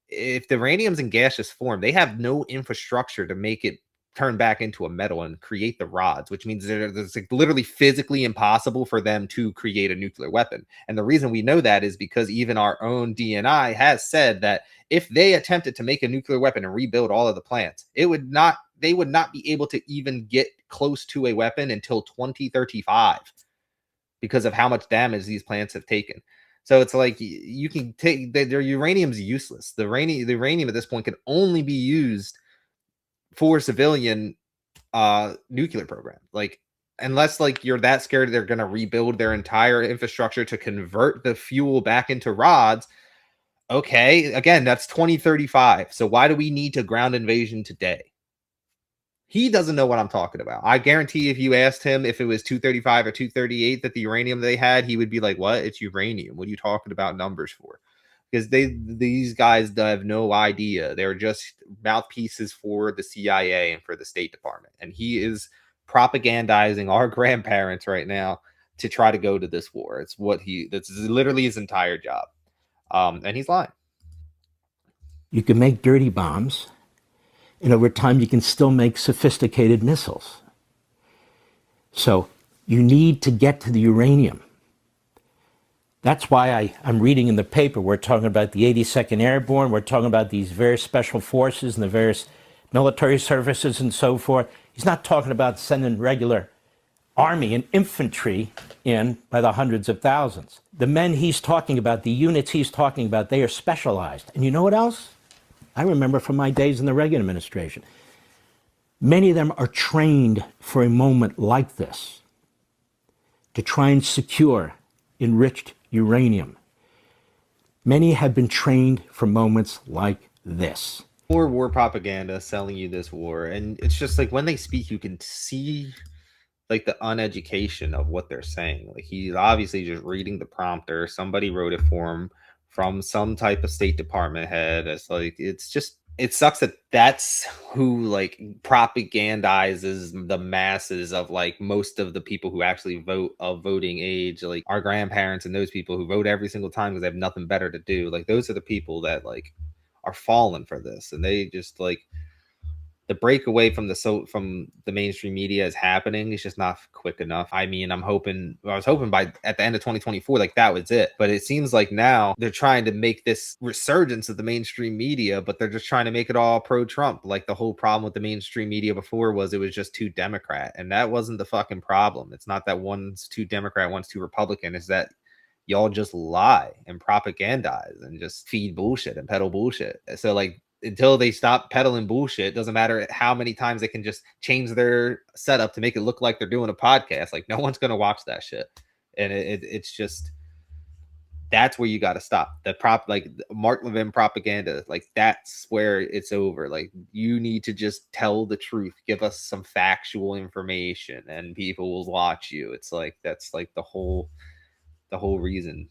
If the uranium's in gaseous form, they have no infrastructure to make it turn back into a metal and create the rods, which means it's like literally physically impossible for them to create a nuclear weapon. And the reason we know that is because even our own DNI has said that if they attempted to make a nuclear weapon and rebuild all of the plants, they would not be able to even get close to a weapon until 2035 because of how much damage these plants have taken. So it's like you can take their uranium's useless. The uranium at this point can only be used for civilian nuclear program. Like, unless like you're that scared they're going to rebuild their entire infrastructure to convert the fuel back into rods. Okay, again, that's 2035. So why do we need to ground invasion today? He doesn't know what I'm talking about. I guarantee if you asked him if it was 235 or 238 that the uranium they had, he would be like, what? It's uranium. What are you talking about numbers for? Because these guys have no idea. They're just mouthpieces for the CIA and for the State Department. And he is propagandizing our grandparents right now to try to go to this war. That's literally his entire job. And he's lying. You can make dirty bombs, and over time you can still make sophisticated missiles. So you need to get to the uranium. That's why I'm reading in the paper, we're talking about the 82nd Airborne, we're talking about these various special forces and the various military services and so forth. He's not talking about sending regular army and infantry in by the hundreds of thousands. The men he's talking about, the units he's talking about, they are specialized. And you know what else? I remember from my days in the Reagan administration. Many of them are trained for a moment like this, to try and secure enriched uranium. Many have been trained for moments like this. More war propaganda selling you this war. And it's just like when they speak, you can see like the uneducation of what they're saying. Like he's obviously just reading the prompter. Somebody wrote it for him from some type of State Department head. It's like, it's just it sucks that that's who like propagandizes the masses of like most of the people who actually vote of voting age, like our grandparents and those people who vote every single time because they have nothing better to do. Like those are the people that like are falling for this, and they just like the breakaway from from the mainstream media is happening. It's just not quick enough. I mean, I was hoping by at the end of 2024, like that was it. But it seems like now they're trying to make this resurgence of the mainstream media, but they're just trying to make it all pro-Trump. Like the whole problem with the mainstream media before was it was just too Democrat, and that wasn't the fucking problem. It's not that one's too Democrat, one's too Republican. It's that y'all just lie and propagandize and just feed bullshit and peddle bullshit. So like until they stop peddling bullshit, it doesn't matter how many times they can just change their setup to make it look like they're doing a podcast. Like no one's gonna watch that shit, and it's just that's where you got to stop the like Mark Levin propaganda. Like that's where it's over. Like you need to just tell the truth, give us some factual information, and people will watch you. It's like that's like the whole reason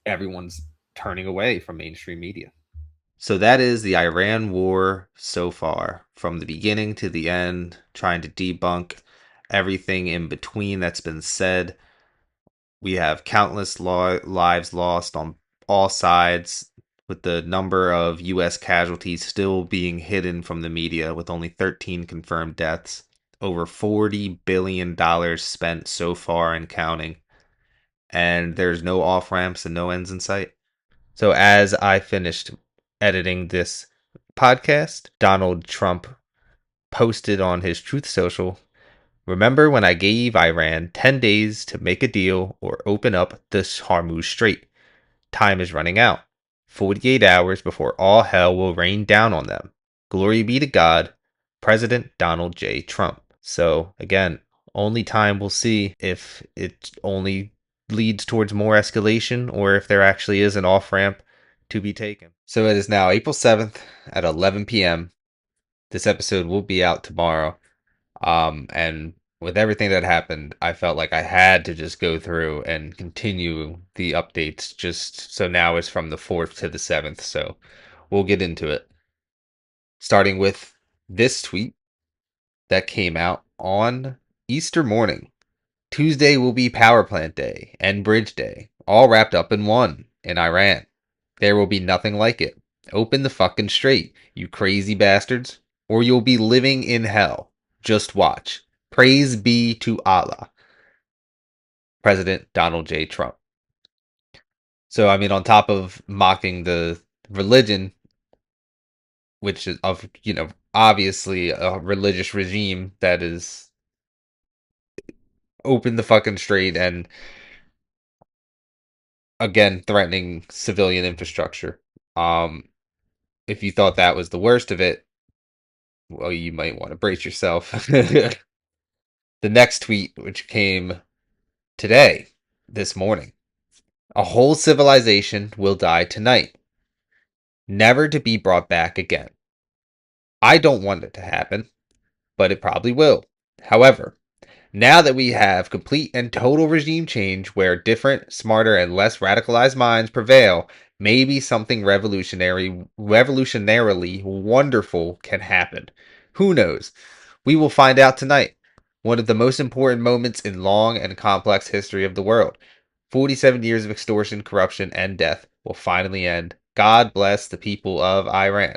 everyone's turning away from mainstream media. So that is the Iran war so far, from the beginning to the end, trying to debunk everything in between that's been said. We have countless lives lost on all sides, with the number of U.S. casualties still being hidden from the media, with only 13 confirmed deaths. Over $40 billion spent so far and counting. And there's no off ramps and no ends in sight. So as I finished editing this podcast, Donald Trump posted on his Truth Social, "Remember when I gave Iran 10 days to make a deal or open up the Hormuz Strait? Time is running out. 48 hours before all hell will rain down on them. Glory be to God, President Donald J. Trump." So again, only time will see if it only leads towards more escalation or if there actually is an off-ramp to be taken. So it is now April 7th at 11 p.m. This episode will be out tomorrow. And with everything that happened, I felt like I had to just go through and continue the updates just so now it's from the 4th to the 7th. So we'll get into it. Starting with this tweet that came out on Easter morning. Tuesday will be Power Plant Day and Bridge Day, all wrapped up in one in Iran. There will be nothing like it. Open the fucking strait, you crazy bastards, or you'll be living in hell. Just watch. Praise be to Allah. President Donald J. Trump. So, I mean, on top of mocking the religion, which is of, obviously a religious regime that is open the fucking strait and again threatening civilian infrastructure. If you thought that was the worst of it, well, you might want to brace yourself. The next tweet, which came today, this morning. "A whole civilization will die tonight, never to be brought back again. I don't want it to happen, but it probably will. However, now that we have complete and total regime change where different, smarter, and less radicalized minds prevail, maybe something revolutionarily wonderful can happen. Who knows? We will find out tonight. One of the most important moments in long and complex history of the world. 47 years of extortion, corruption, and death will finally end. God bless the people of Iran."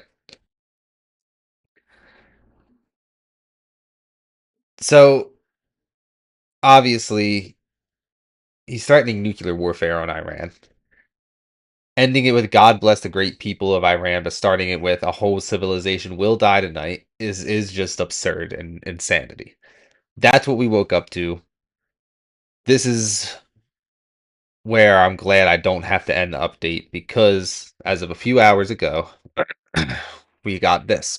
So, obviously, he's threatening nuclear warfare on Iran. Ending it with "God bless the great people of Iran," but starting it with "a whole civilization will die tonight" is just absurd and insanity. That's what we woke up to. This is where I'm glad I don't have to end the update, because as of a few hours ago, we got this.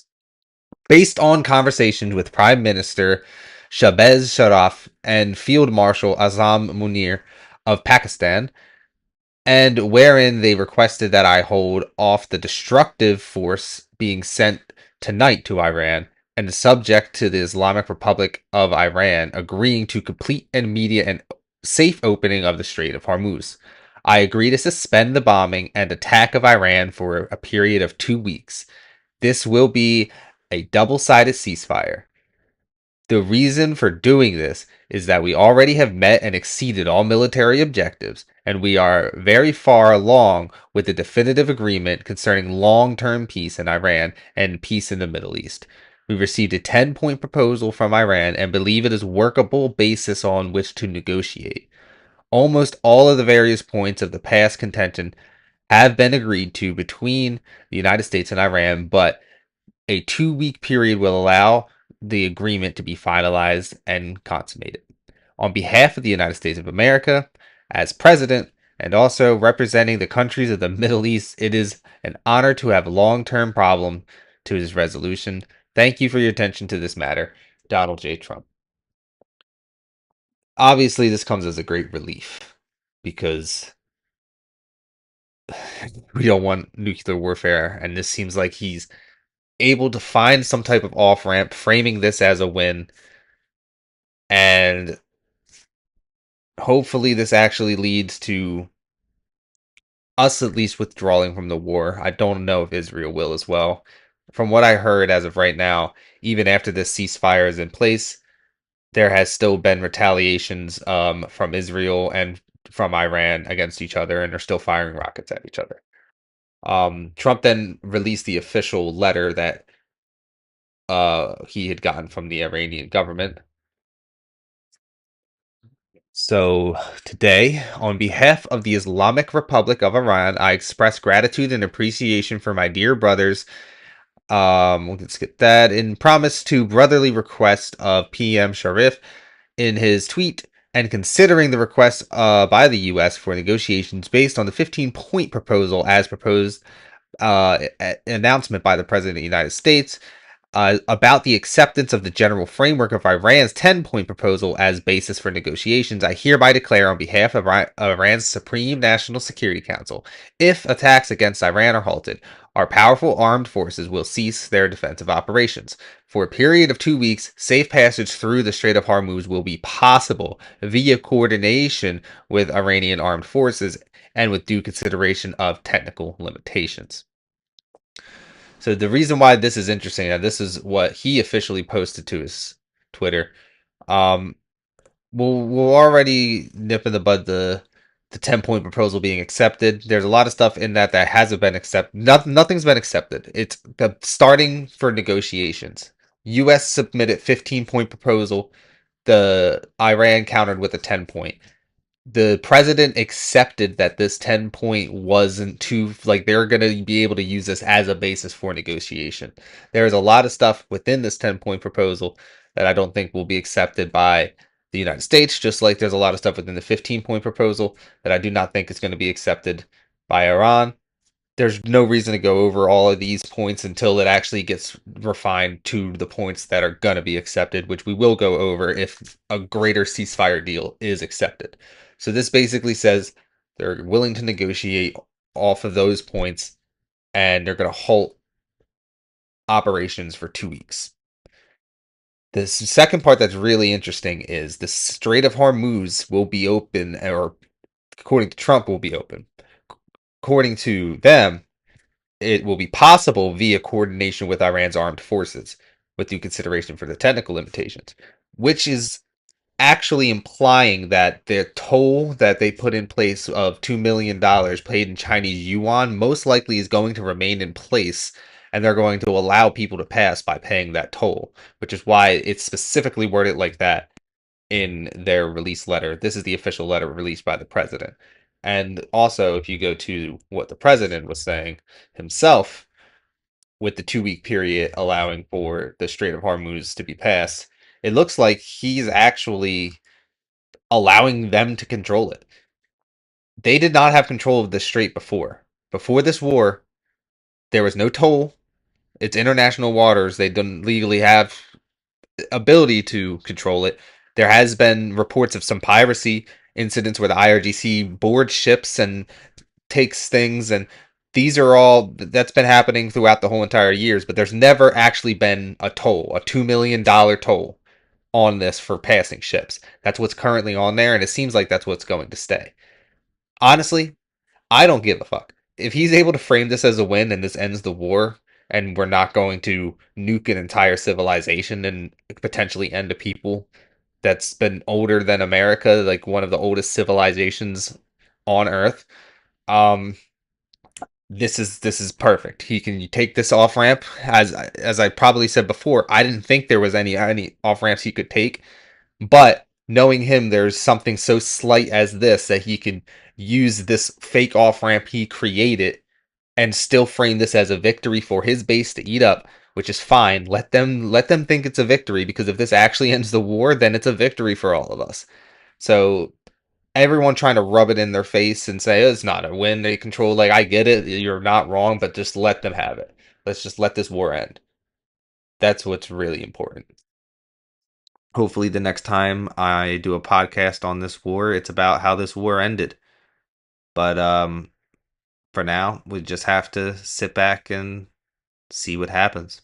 Based on conversations with Prime Minister Shahbaz Sharaf and Field Marshal Azam Munir of Pakistan, and wherein they requested that I hold off the destructive force being sent tonight to Iran, and subject to the Islamic Republic of Iran agreeing to complete and immediate and safe opening of the Strait of Hormuz. I agree to suspend the bombing and attack of Iran for a period of 2 weeks. This will be a double-sided ceasefire. The reason for doing this is that we already have met and exceeded all military objectives, and we are very far along with the definitive agreement concerning long-term peace in Iran and peace in the Middle East. We received a 10-point proposal from Iran and believe it is a workable basis on which to negotiate. Almost all of the various points of the past contention have been agreed to between the United States and Iran, but a 2-week period will allow the agreement to be finalized and consummated. On behalf of the United States of America, as president, and also representing the countries of the Middle East, it is an honor to have a long-term problem to his resolution. Thank you for your attention to this matter, Donald J. Trump. Obviously, this comes as a great relief because we don't want nuclear warfare, and this seems like he's able to find some type of off-ramp, framing this as a win, and hopefully this actually leads to us at least withdrawing from the war. I don't know if Israel will as well. From what I heard as of right now, even after this ceasefire is in place, there has still been retaliations from Israel and from Iran against each other, and they're still firing rockets at each other. Trump then released the official letter that he had gotten from the Iranian government. So today, on behalf of the Islamic Republic of Iran, I express gratitude and appreciation for my dear brothers. Let's get that in promise to brotherly request of PM Sharif in his tweet, and considering the request by the U.S. for negotiations based on the 15-point proposal as proposed announcement by the President of the United States. About the acceptance of the general framework of Iran's 10-point proposal as basis for negotiations, I hereby declare on behalf of Iran's Supreme National Security Council, if attacks against Iran are halted, our powerful armed forces will cease their defensive operations. For a period of 2 weeks, safe passage through the Strait of Hormuz will be possible via coordination with Iranian armed forces and with due consideration of technical limitations. So the reason why this is interesting, and this is what he officially posted to his Twitter. We'll already nip in the bud the 10-point proposal being accepted. There's a lot of stuff in that hasn't been accepted. Nothing's been accepted. It's the starting for negotiations. U.S. submitted 15-point proposal. The Iran countered with a 10-point. The president accepted that this 10-point wasn't too, like, they're going to be able to use this as a basis for negotiation. There's a lot of stuff within this 10-point proposal that I don't think will be accepted by the United States, just like there's a lot of stuff within the 15-point proposal that I do not think is going to be accepted by Iran. There's no reason to go over all of these points until it actually gets refined to the points that are going to be accepted, which we will go over if a greater ceasefire deal is accepted. So this basically says they're willing to negotiate off of those points, and they're going to halt operations for 2 weeks. The second part that's really interesting is the Strait of Hormuz will be open, or according to Trump, will be open. According to them, it will be possible via coordination with Iran's armed forces, with due consideration for the technical limitations, which is actually implying that the toll that they put in place of $2 million paid in Chinese yuan most likely is going to remain in place, and they're going to allow people to pass by paying that toll, which is why it's specifically worded like that in their release letter. This is the official letter released by the president. And also, if you go to what the president was saying himself, with the 2-week period allowing for the Strait of Hormuz to be passed, it looks like he's actually allowing them to control it. They did not have control of the strait before. Before this war, there was no toll. It's international waters. They don't legally have ability to control it. There has been reports of some piracy incidents where the IRGC boards ships and takes things, and these are all that's been happening throughout the whole entire years, but there's never actually been a toll, a $2 million toll on this for passing ships. That's what's currently on there, and it seems like that's what's going to stay. Honestly, I don't give a fuck. If he's able to frame this as a win and this ends the war, and we're not going to nuke an entire civilization and potentially end a people that's been older than America, like one of the oldest civilizations on Earth. Um, this is perfect. He can take this off ramp, as I probably said before. I didn't think there was any off ramps he could take, but knowing him, there's something so slight as this that he can use this fake off ramp he created and still frame this as a victory for his base to eat up, which is fine. Let them think it's a victory, because if this actually ends the war, then it's a victory for all of us. So everyone trying to rub it in their face and say, oh, it's not a win, they control, like, I get it, you're not wrong, but just let them have it. Let's just let this war end. That's what's really important. Hopefully the next time I do a podcast on this war, it's about how this war ended. But for now, we just have to sit back and see what happens.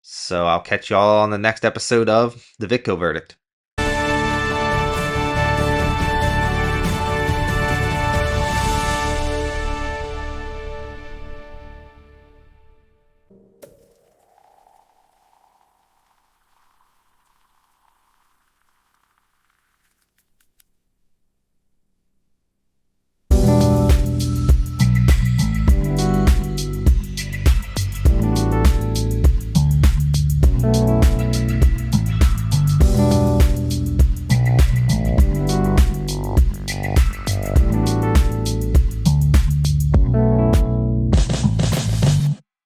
So I'll catch y'all on the next episode of The Vitko Verdict.